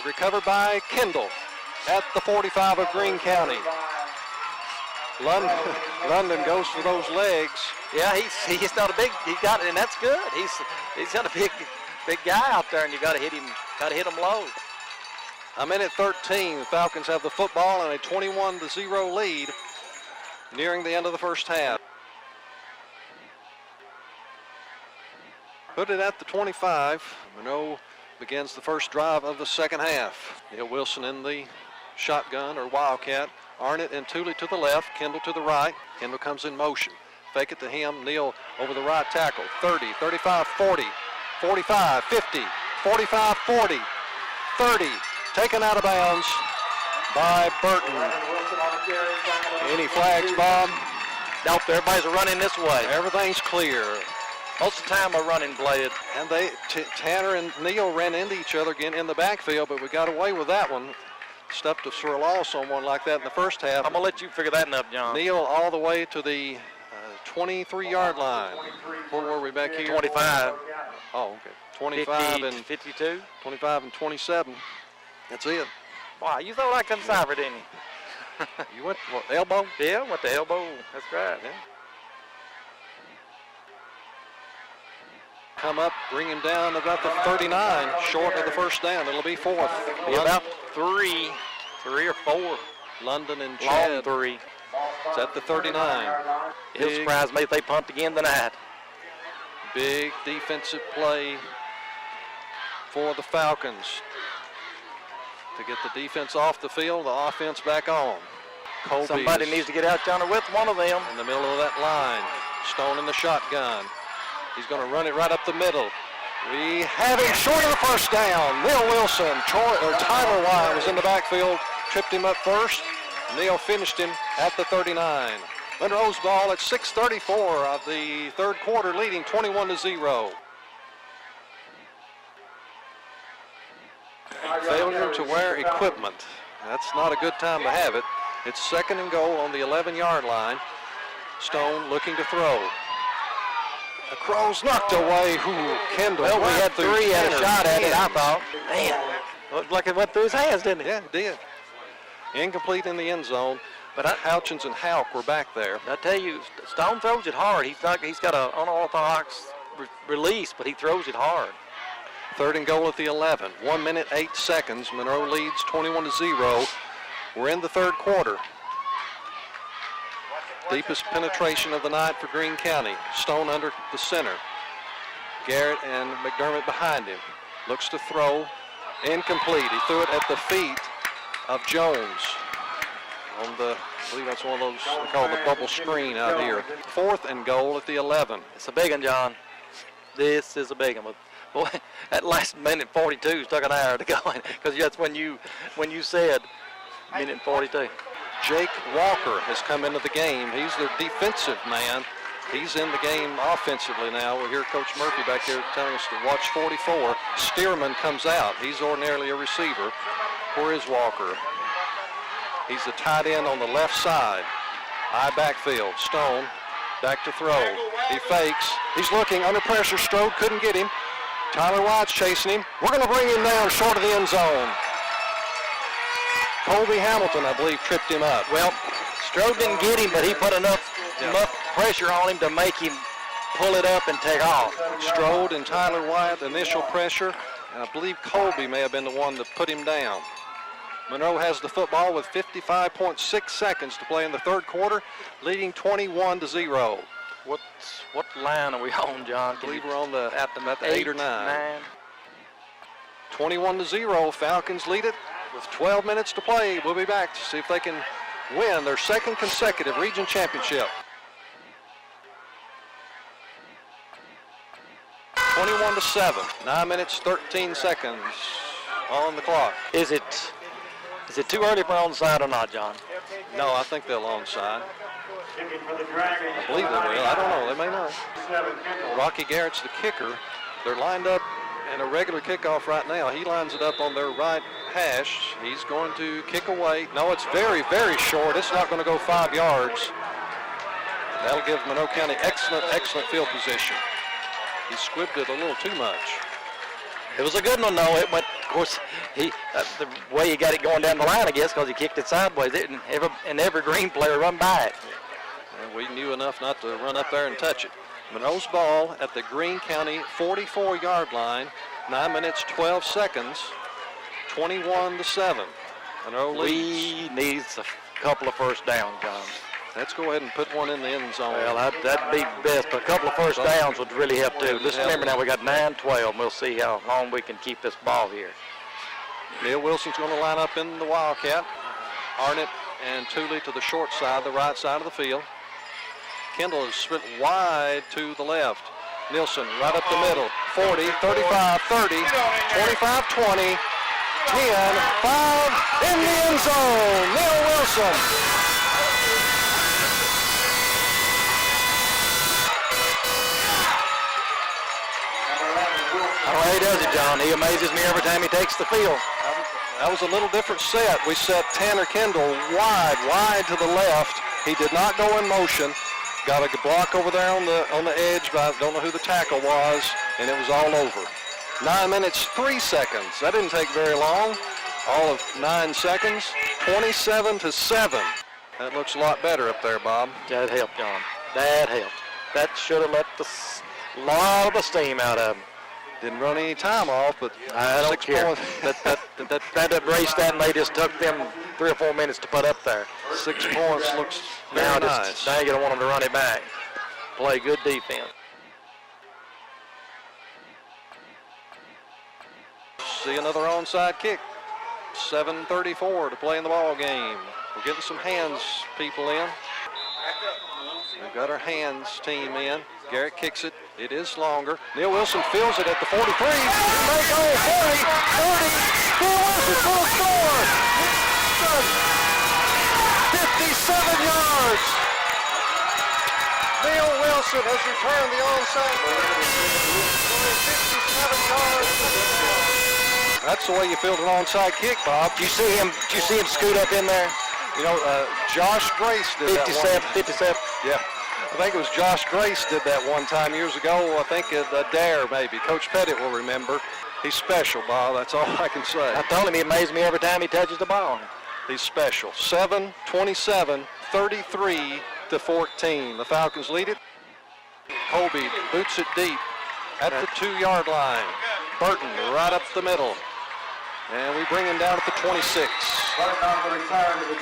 Recovered by Kendall at the 45 of Greene County. London goes for those legs. Yeah, he's not a big. He got it, and that's good. He's got a big guy out there, and you got to hit him. Got to hit him low. A minute 13. The Falcons have the football and a 21-0 lead, nearing the end of the first half. Put it at the 25. Monroe begins the first drive of the second half. Neil Wilson in the shotgun or Wildcat. Arnett and Tooley to the left, Kendall to the right. Kendall comes in motion. Fake it to him. Neil over the right tackle. 30, 35, 40, 45, 50, 45, 40, 30. Taken out of bounds by Burton. Any flags, Bob? Nope, everybody's running this way. Everything's clear. Most of the time, we're running blade. And Tanner and Neil ran into each other again in the backfield, but we got away with that one. Stuff to for a loss on one like that in the first half. I'm going to let you figure that up, John. Neil all the way to the 23-yard line. Where were we back here? 25. Oh, okay. 25 50, and 52. 25 and 27. That's it. Wow, you thought I couldn't cipher, didn't you? You went what, elbow? Yeah, with the elbow. That's right. Yeah. Come up, bring him down about the 39, short of the first down. It'll be fourth. Be about three or four. London and Long Chad. 3. It's at the 39. It'll surprise me if they punt again tonight. Big defensive play for the Falcons to get the defense off the field, the offense back on. Colby Somebody needs to get out yonder with one of them. in the middle of that line. Stone in the shotgun. He's going to run it right up the middle. We have him short of the first down. Neil Wilson, Tyler Wyatt was in the backfield, tripped him up first. Neil finished him at the 39. Monroe's ball at 6:34 of the third quarter, leading 21-0. Failure to wear equipment. That's not a good time to have it. It's 2nd and goal on the 11-yard line. Stone looking to throw. The Crows knocked away. Kendall. Well, we had 3 had a shot at it, I thought. Man, looked like it went through his hands, didn't it? Yeah, it did. Incomplete in the end zone, but Houchins and Houck were back there. I tell you, Stone throws it hard. He's got an unorthodox release, but he throws it hard. 3rd and goal at the 11. 1 minute, 8 seconds. Monroe leads 21-0. We're in the third quarter. Deepest penetration of the night for Greene County. Stone under the center. Garrett and McDermott behind him. Looks to throw. Incomplete. He threw it at the feet of Jones. I believe that's one of those they call the bubble screen out here. 4th and goal at the 11. It's a big one, John. This is a big one. Boy, that last minute 42 took an hour to go in, because that's when you said minute 42. Jake Walker has come into the game. He's their defensive man. He's in the game offensively now. We hear Coach Murphy back here telling us to watch 44. Stearman comes out. He's ordinarily a receiver. Where is Walker? He's the tight end on the left side. High backfield. Stone back to throw. He fakes. He's looking under pressure. Strode couldn't get him. Tyler White's chasing him. We're going to bring him down short of the end zone. Colby Hamilton, I believe, tripped him up. Well, Strode didn't get him, but he put enough pressure on him to make him pull it up and take off. Strode and Tyler Wyatt, initial pressure, and I believe Colby may have been the one that put him down. Monroe has the football with 55.6 seconds to play in the third quarter, leading 21-0. What line are we on, John? I believe we're on the at the 8 or 9. 21-0. Falcons lead it with 12 minutes to play. We'll be back to see if they can win their 2nd consecutive region championship. 21-7. 9 minutes, 13 seconds on the clock. Is it too early for onside or not, John? No, I think they'll onside. I believe they will. I don't know. They may not. Rocky Garrett's the kicker. They're lined up in a regular kickoff right now. He lines it up on their right hash. He's going to kick away. No, it's very, very short. It's not going to go 5 yards. That'll give Monroe County excellent field position. He squibbed it a little too much. It was a good one, though. It went, of course, the way he got it going down the line, I guess, because he kicked it sideways. Every Green player run by it. And we knew enough not to run up there and touch it. Monroe's ball at the Greene County 44-yard line. 9 minutes, 12 seconds. 21-7. Monroe leads. We need a couple of first downs, John. Let's go ahead and put one in the end zone. Well, that'd be best, but a couple of first downs would really help, too. Just remember now, we got 9-12, and we'll see how long we can keep this ball here. Neil Wilson's going to line up in the Wildcat. Arnett and Tooley to the short side, the right side of the field. Kendall is split wide to the left. Nielsen right up the middle. 40, 35, 30, 25, 20, 10, 5, in the end zone. Neil Wilson. I don't know how he does it, John. He amazes me every time he takes the field. That was a little different set. We set Tanner Kendall wide to the left. He did not go in motion. Got a block over there on the edge, but I don't know who the tackle was, and it was all over. 9 minutes, 3 seconds. That didn't take very long. All of 9 seconds. 27-7. That looks a lot better up there, Bob. That helped, John. That helped. That should have let a lot of the steam out of him. Didn't run any time off, but I don't 6 care. points. That race that, and they just took them 3 or 4 minutes to put up there. 6 points looks very nice. Now you're going to want them to run it back. Play good defense. See another onside kick. 7:34 to play in the ball game. We're getting some hands people in. We've got our hands team in. Garrett kicks it It is longer. Neil Wilson fills it at the 43. He may go 40, 30. Neil Wilson will score. 57 yards. Neil Wilson has returned the onside. 57 yards. That's the way you field an onside kick, Bob. Did you see him scoot up in there? You know, Josh Grace did 57, that 57. Yeah. I think it was Josh Grace did that one time years ago. I think at Dare maybe. Coach Pettit will remember. He's special, Bob. That's all I can say. I told him he amazes me every time he touches the ball. He's special. 7-27, 33-14. The Falcons lead it. Colby boots it deep at the 2-yard line. Burton right up the middle. And we bring him down at the 26.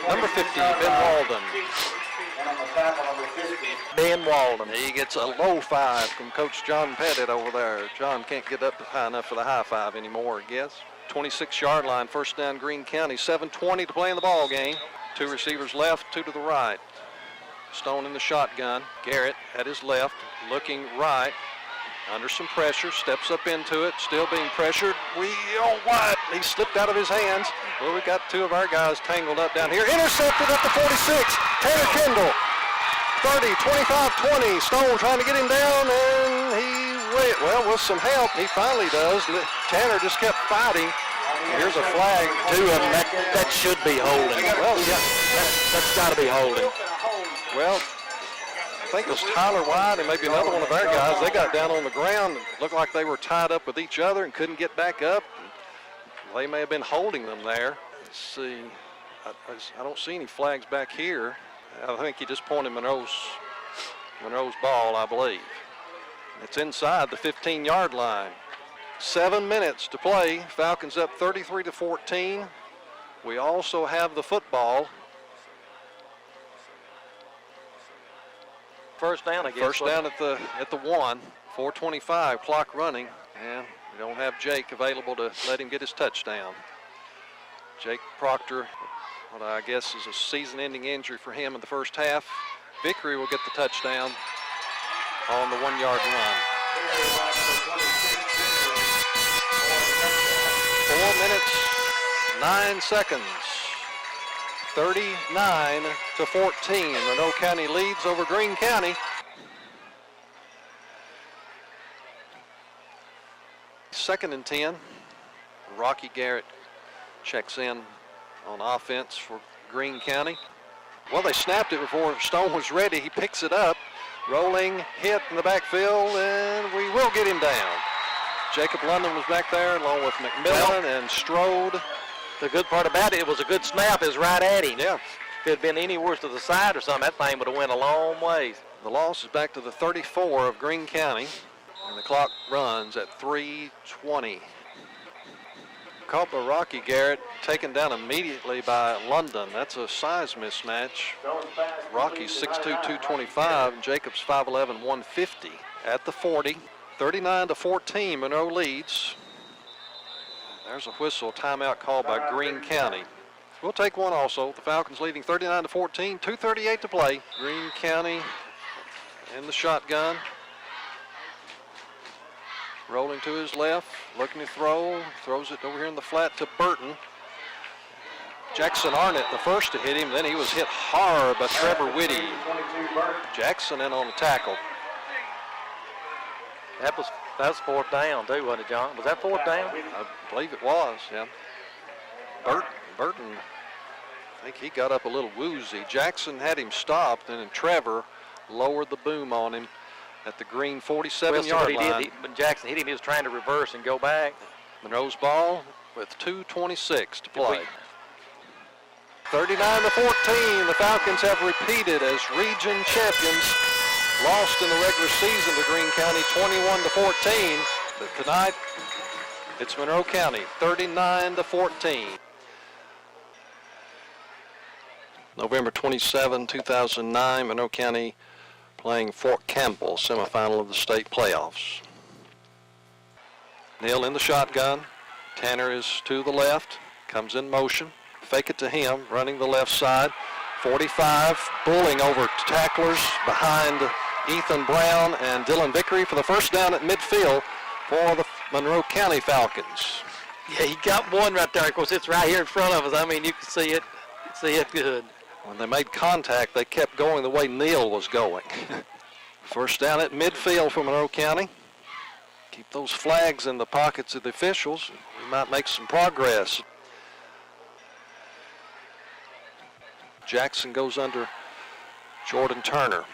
Number 50, Ben Walden. Ben Walden. He gets a low five from Coach John Pettit over there. John can't get up high enough for the high five anymore, I guess. 26-yard line, first down Greene County. 7:20 to play in the ball game. 2 receivers left, 2 to the right. Stone in the shotgun. Garrett at his left, looking right. Under some pressure, steps up into it, still being pressured. What? He slipped out of his hands. Well, we got 2 of our guys tangled up down here. Intercepted at the 46. Tanner Kendall. 30, 25, 20. Stone trying to get him down, and he went. Well, with some help, he finally does. Tanner just kept fighting. Here's a flag. 2 of them, that should be holding. Well, yeah. That's got to be holding. Well, I think it was Tyler White and maybe another one of our guys. They got down on the ground and looked like they were tied up with each other and couldn't get back up. They may have been holding them there. Let's see. I don't see any flags back here. I think he just pointed Monroe's ball, I believe. It's inside the 15-yard line. 7 minutes to play. Falcons up 33-14. We also have the football. First down, I guess. First down at the 1, 4:25, clock running, and we don't have Jake available to let him get his touchdown. Jake Proctor, what I guess is a season-ending injury for him in the first half. Vickery will get the touchdown on the 1-yard run. 4 minutes, 9 seconds. 39-14. Monroe County leads over Greene County. Second and 10. Rocky Garrett checks in on offense for Greene County. Well, they snapped it before Stone was ready. He picks it up, rolling, hit in the backfield, and we will get him down. Jacob London was back there along with McMillan and Strode. The good part about it was a good snap is right at him. Yeah. If it had been any worse to the side or something, that thing would have went a long ways. The loss is back to the 34 of Greene County, and the clock runs at 3:20. Caught by Rocky Garrett, taken down immediately by London. That's a size mismatch. Rocky's 6'2", 225, and Jacob's 5'11", 150 at the 40. 39-14, Monroe leads. There's a whistle, timeout called by Greene County. We'll take one also. The Falcons leading 39-14, 2:38 to play. Greene County in the shotgun. Rolling to his left, looking to throw. Throws it over here in the flat to Burton. Jackson Arnett, the first to hit him. Then he was hit hard by Trevor Whitty. Jackson in on the tackle. That was 4th down too, wasn't it, John? Was that 4th down? I believe it was, yeah. Burton, I think he got up a little woozy. Jackson had him stopped, and then Trevor lowered the boom on him at the Greene 47-yard line. When Jackson hit him, he was trying to reverse and go back. Monroe's ball with 2:26 to play. 39-14, the Falcons have repeated as region champions. Lost in the regular season to Greene County 21-14, but tonight it's Monroe County 39-14. November 27, 2009, Monroe County playing Fort Campbell, semifinal of the state playoffs. Neal in the shotgun. Tanner is to the left, comes in motion. Fake it to him, running the left side. 45, bullying over tacklers behind Ethan Brown and Dylan Vickery for the first down at midfield for the Monroe County Falcons. Yeah, he got one right there. Of course, it's right here in front of us. I mean, you can see it. See it good. When they made contact, they kept going the way Neal was going. First down at midfield for Monroe County. Keep those flags in the pockets of the officials. We might make some progress. Jackson goes under Jordan Turner.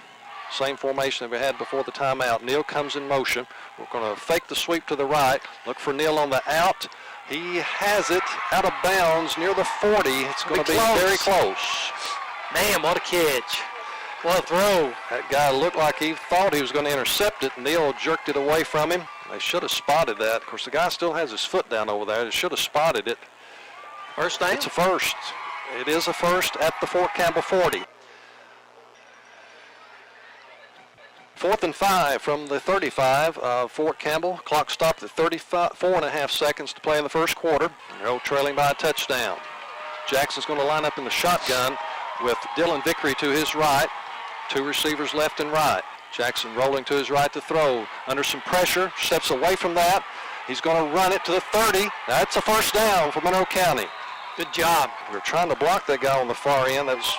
Same formation that we had before the timeout. Neal comes in motion. We're going to fake the sweep to the right. Look for Neal on the out. He has it out of bounds near the 40. It's going to be very close. Man, what a catch. What a throw. That guy looked like he thought he was going to intercept it. Neal jerked it away from him. They should have spotted that. Of course, the guy still has his foot down over there. They should have spotted it. First down? It's a first. It is a first at the Fort Campbell 40. 4th and 5 from the 35 of Fort Campbell. Clock stopped at 34.5 seconds to play in the first quarter. Monroe trailing by a touchdown. Jackson's going to line up in the shotgun with Dylan Vickery to his right. Two receivers left and right. Jackson rolling to his right to throw. Under some pressure, steps away from that. He's going to run it to the 30. That's a first down for Monroe County. Good job. We were trying to block that guy on the far end. That was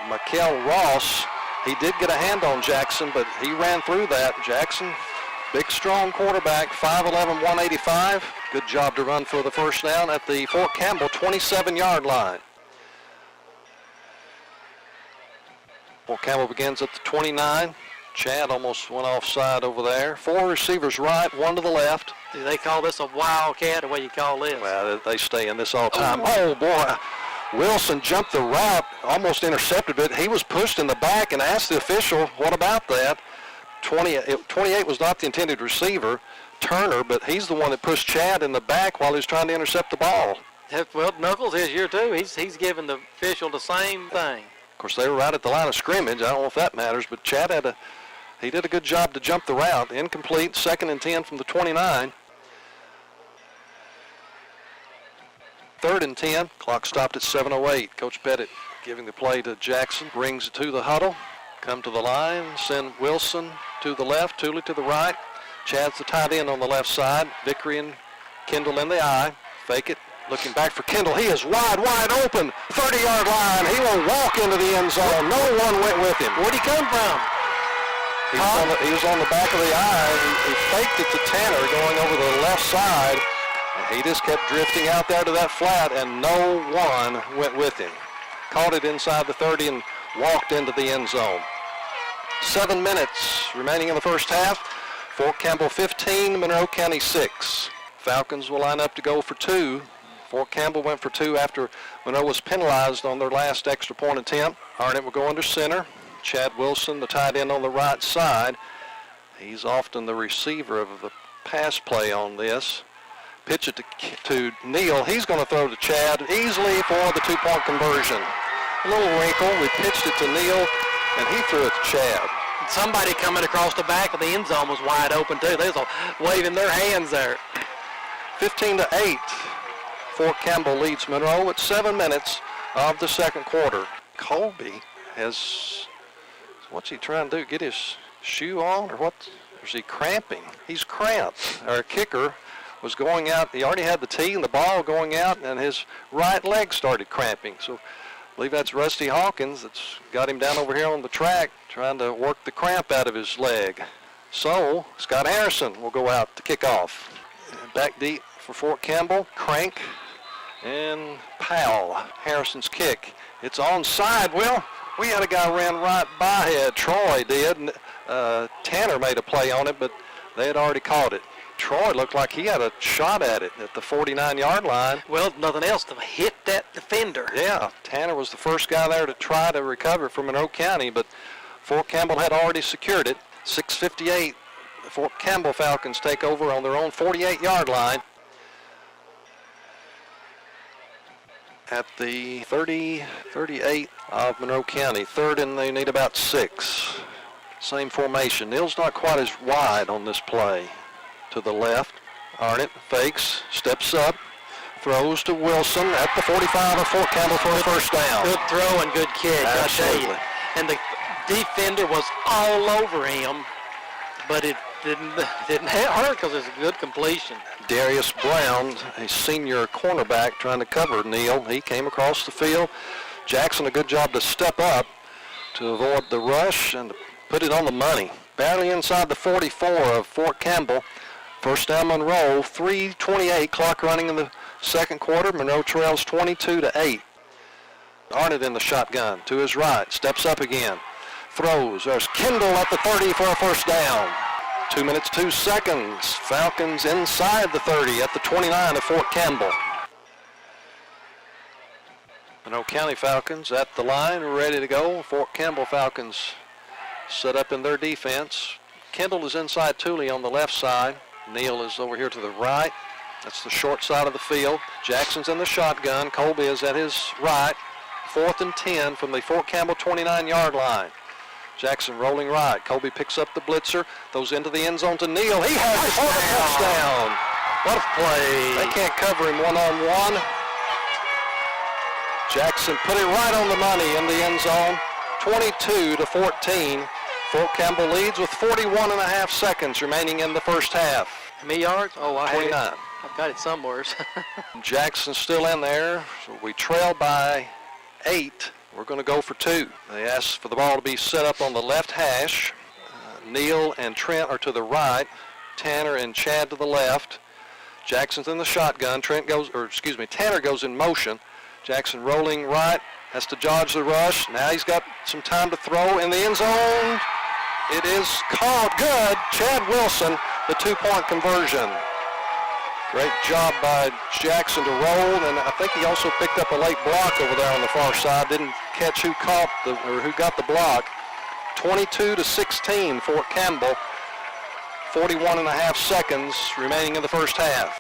Mikel Ross. He did get a hand on Jackson, but he ran through that. Jackson, big, strong quarterback, 5'11", 185. Good job to run for the first down at the Fort Campbell 27-yard line. Fort Campbell begins at the 29. Chad almost went offside over there. Four receivers right, one to the left. Do they call this a wildcat, or what do you call this? Well, they stay in this all the time. Oh, boy. Wilson jumped the route, almost intercepted it. He was pushed in the back and asked the official, what about that? 28 was not the intended receiver, Turner, but he's the one that pushed Chad in the back while he was trying to intercept the ball. Well, Knuckles is here too. He's giving the official the same thing. Of course, they were right at the line of scrimmage. I don't know if that matters, but Chad he did a good job to jump the route. Incomplete, 2nd and 10 from the 29. 3rd and 10. Clock stopped at 7:08. Coach Pettit giving the play to Jackson. Brings it to the huddle. Come to the line. Send Wilson to the left. Tooley to the right. Chad's the tight end on the left side. Vickery and Kendall in the eye. Fake it. Looking back for Kendall. He is wide open. 30-yard line. He will walk into the end zone. No one went with him. Where'd he come from? He was on the back of the eye. He faked it to Tanner going over to the left side. And he just kept drifting out there to that flat, and no one went with him. Caught it inside the 30 and walked into the end zone. 7 minutes remaining in the first half. Fort Campbell 15, Monroe County 6. Falcons will line up to go for 2. Fort Campbell went for 2 after Monroe was penalized on their last extra point attempt. Arnett will go under center. Chad Wilson, the tight end on the right side. He's often the receiver of the pass play on this. Pitch it to Neal. He's going to throw to Chad easily for the 2-point conversion. A little wrinkle. We pitched it to Neal, and he threw it to Chad. Somebody coming across the back of the end zone was wide open too. They was waving their hands there. 15-8. Fort Campbell leads Monroe at 7 minutes of the second quarter. Colby what's he trying to do? Get his shoe on, or what? Or is he cramping? He's cramped. Our kicker was going out. He already had the tee and the ball going out, and his right leg started cramping. So I believe that's Rusty Hawkins that's got him down over here on the track trying to work the cramp out of his leg. So Scott Harrison will go out to kick off. Back deep for Fort Campbell. Crank and Powell. Harrison's kick. It's onside. Well, we had a guy ran right by it. Troy did. Tanner made a play on it, but they had already caught it. Troy looked like he had a shot at it at the 49-yard line. Well, nothing else to hit that defender. Yeah, Tanner was the first guy there to try to recover from Monroe County, but Fort Campbell had already secured it. 6:58, the Fort Campbell Falcons take over on their own 48-yard line. At the 38 of Monroe County, 3rd and they need about 6. Same formation. Neal's not quite as wide on this play. To the left, Arnett fakes, steps up, throws to Wilson at the 45 of Fort Campbell for a first down. Good throw and good kick, Absolutely. I tell you. And the defender was all over him, but it didn't hurt because it's a good completion. Darius Brown, a senior cornerback, trying to cover Neal. He came across the field. Jackson, a good job to step up to avoid the rush and put it on the money. Barely inside the 44 of Fort Campbell. First down Monroe, 3:28, clock running in the second quarter. Monroe trails 22-8. Arnett in the shotgun to his right, steps up again, throws. There's Kendall at the 30 for a first down. 2 minutes, 2 seconds. Falcons inside the 30 at the 29 of Fort Campbell. Monroe County Falcons at the line, ready to go. Fort Campbell Falcons set up in their defense. Kendall is inside Tooley on the left side. Neal is over here to the right. That's the short side of the field. Jackson's in the shotgun. Colby is at his right. 4th and 10 from the Fort Campbell 29-yard line. Jackson rolling right. Colby picks up the blitzer. Throws into the end zone to Neal. He has it for the touchdown. What a play. They can't cover him one-on-one. Jackson put it right on the money in the end zone. 22-14. Fort Campbell leads with 41.5 seconds remaining in the first half. How many yards? Oh, I 29. I've got it somewhere. Jackson's still in there. So we trail by 8. We're going to go for 2. They ask for the ball to be set up on the left hash. Neal and Trent are to the right. Tanner and Chad to the left. Jackson's in the shotgun. Tanner goes in motion. Jackson rolling right. Has to dodge the rush. Now he's got some time to throw in the end zone. It is called good. Chad Wilson, the 2-point conversion. Great job by Jackson to roll, and I think he also picked up a late block over there on the far side. Didn't catch who got the block. 22-16, Fort Campbell. 41.5 seconds remaining in the first half.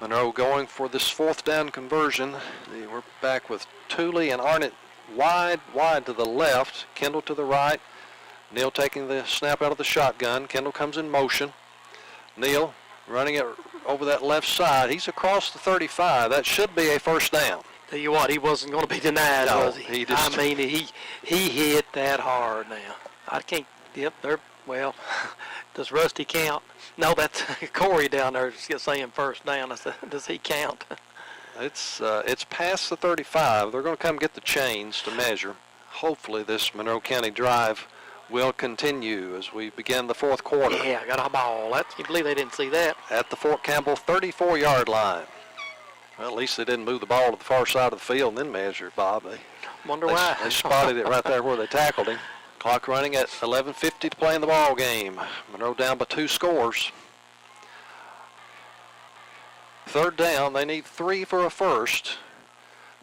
Monroe going for this 4th down conversion. We're back with Tooley and Arnett wide to the left. Kendall to the right. Neal taking the snap out of the shotgun. Kendall comes in motion. Neal running it over that left side. He's across the 35. That should be a first down. Tell you what, he wasn't going to be denied, No, was he? he just- I mean, he hit that hard now. I can't, well, does Rusty count? No, that's Corey down there saying first down. I said, does he count? It's past the 35. They're going to come get the chains to measure. Hopefully this Monroe County drive will continue as we begin the 4th quarter. Yeah, I got a ball. Can you believe they didn't see that? At the Fort Campbell 34-yard line. Well, at least they didn't move the ball to the far side of the field and then measure it, Bob. Wonder why. They spotted it right there where they tackled him. Clock running at 11:50 to play in the ball game. Monroe down by 2 scores. 3rd down, they need 3 for a first.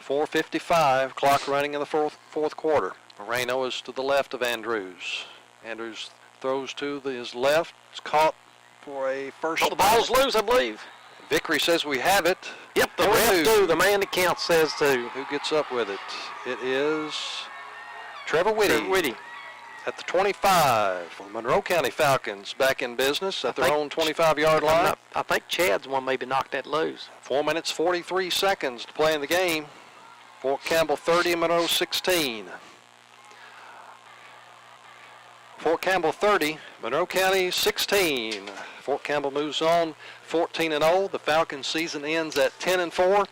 4:55, clock running in the fourth quarter. Moreno is to the left of Andrews. Andrews throws to his left. It's caught for a first. Oh, the ball's loose, I believe. Vickery says we have it. Yep, the ref do. The man that counts says to. Who gets up with it? It is Trevor Whitty. At the 25. Monroe County Falcons back in business at their own 25-yard line. I think Chad's one maybe knocked that loose. 4 minutes, 43 seconds to play in the game. Fort Campbell 30, Monroe 16. Fort Campbell 30, Monroe County 16. Fort Campbell moves on 14-0. The Falcons season ends at 10-4.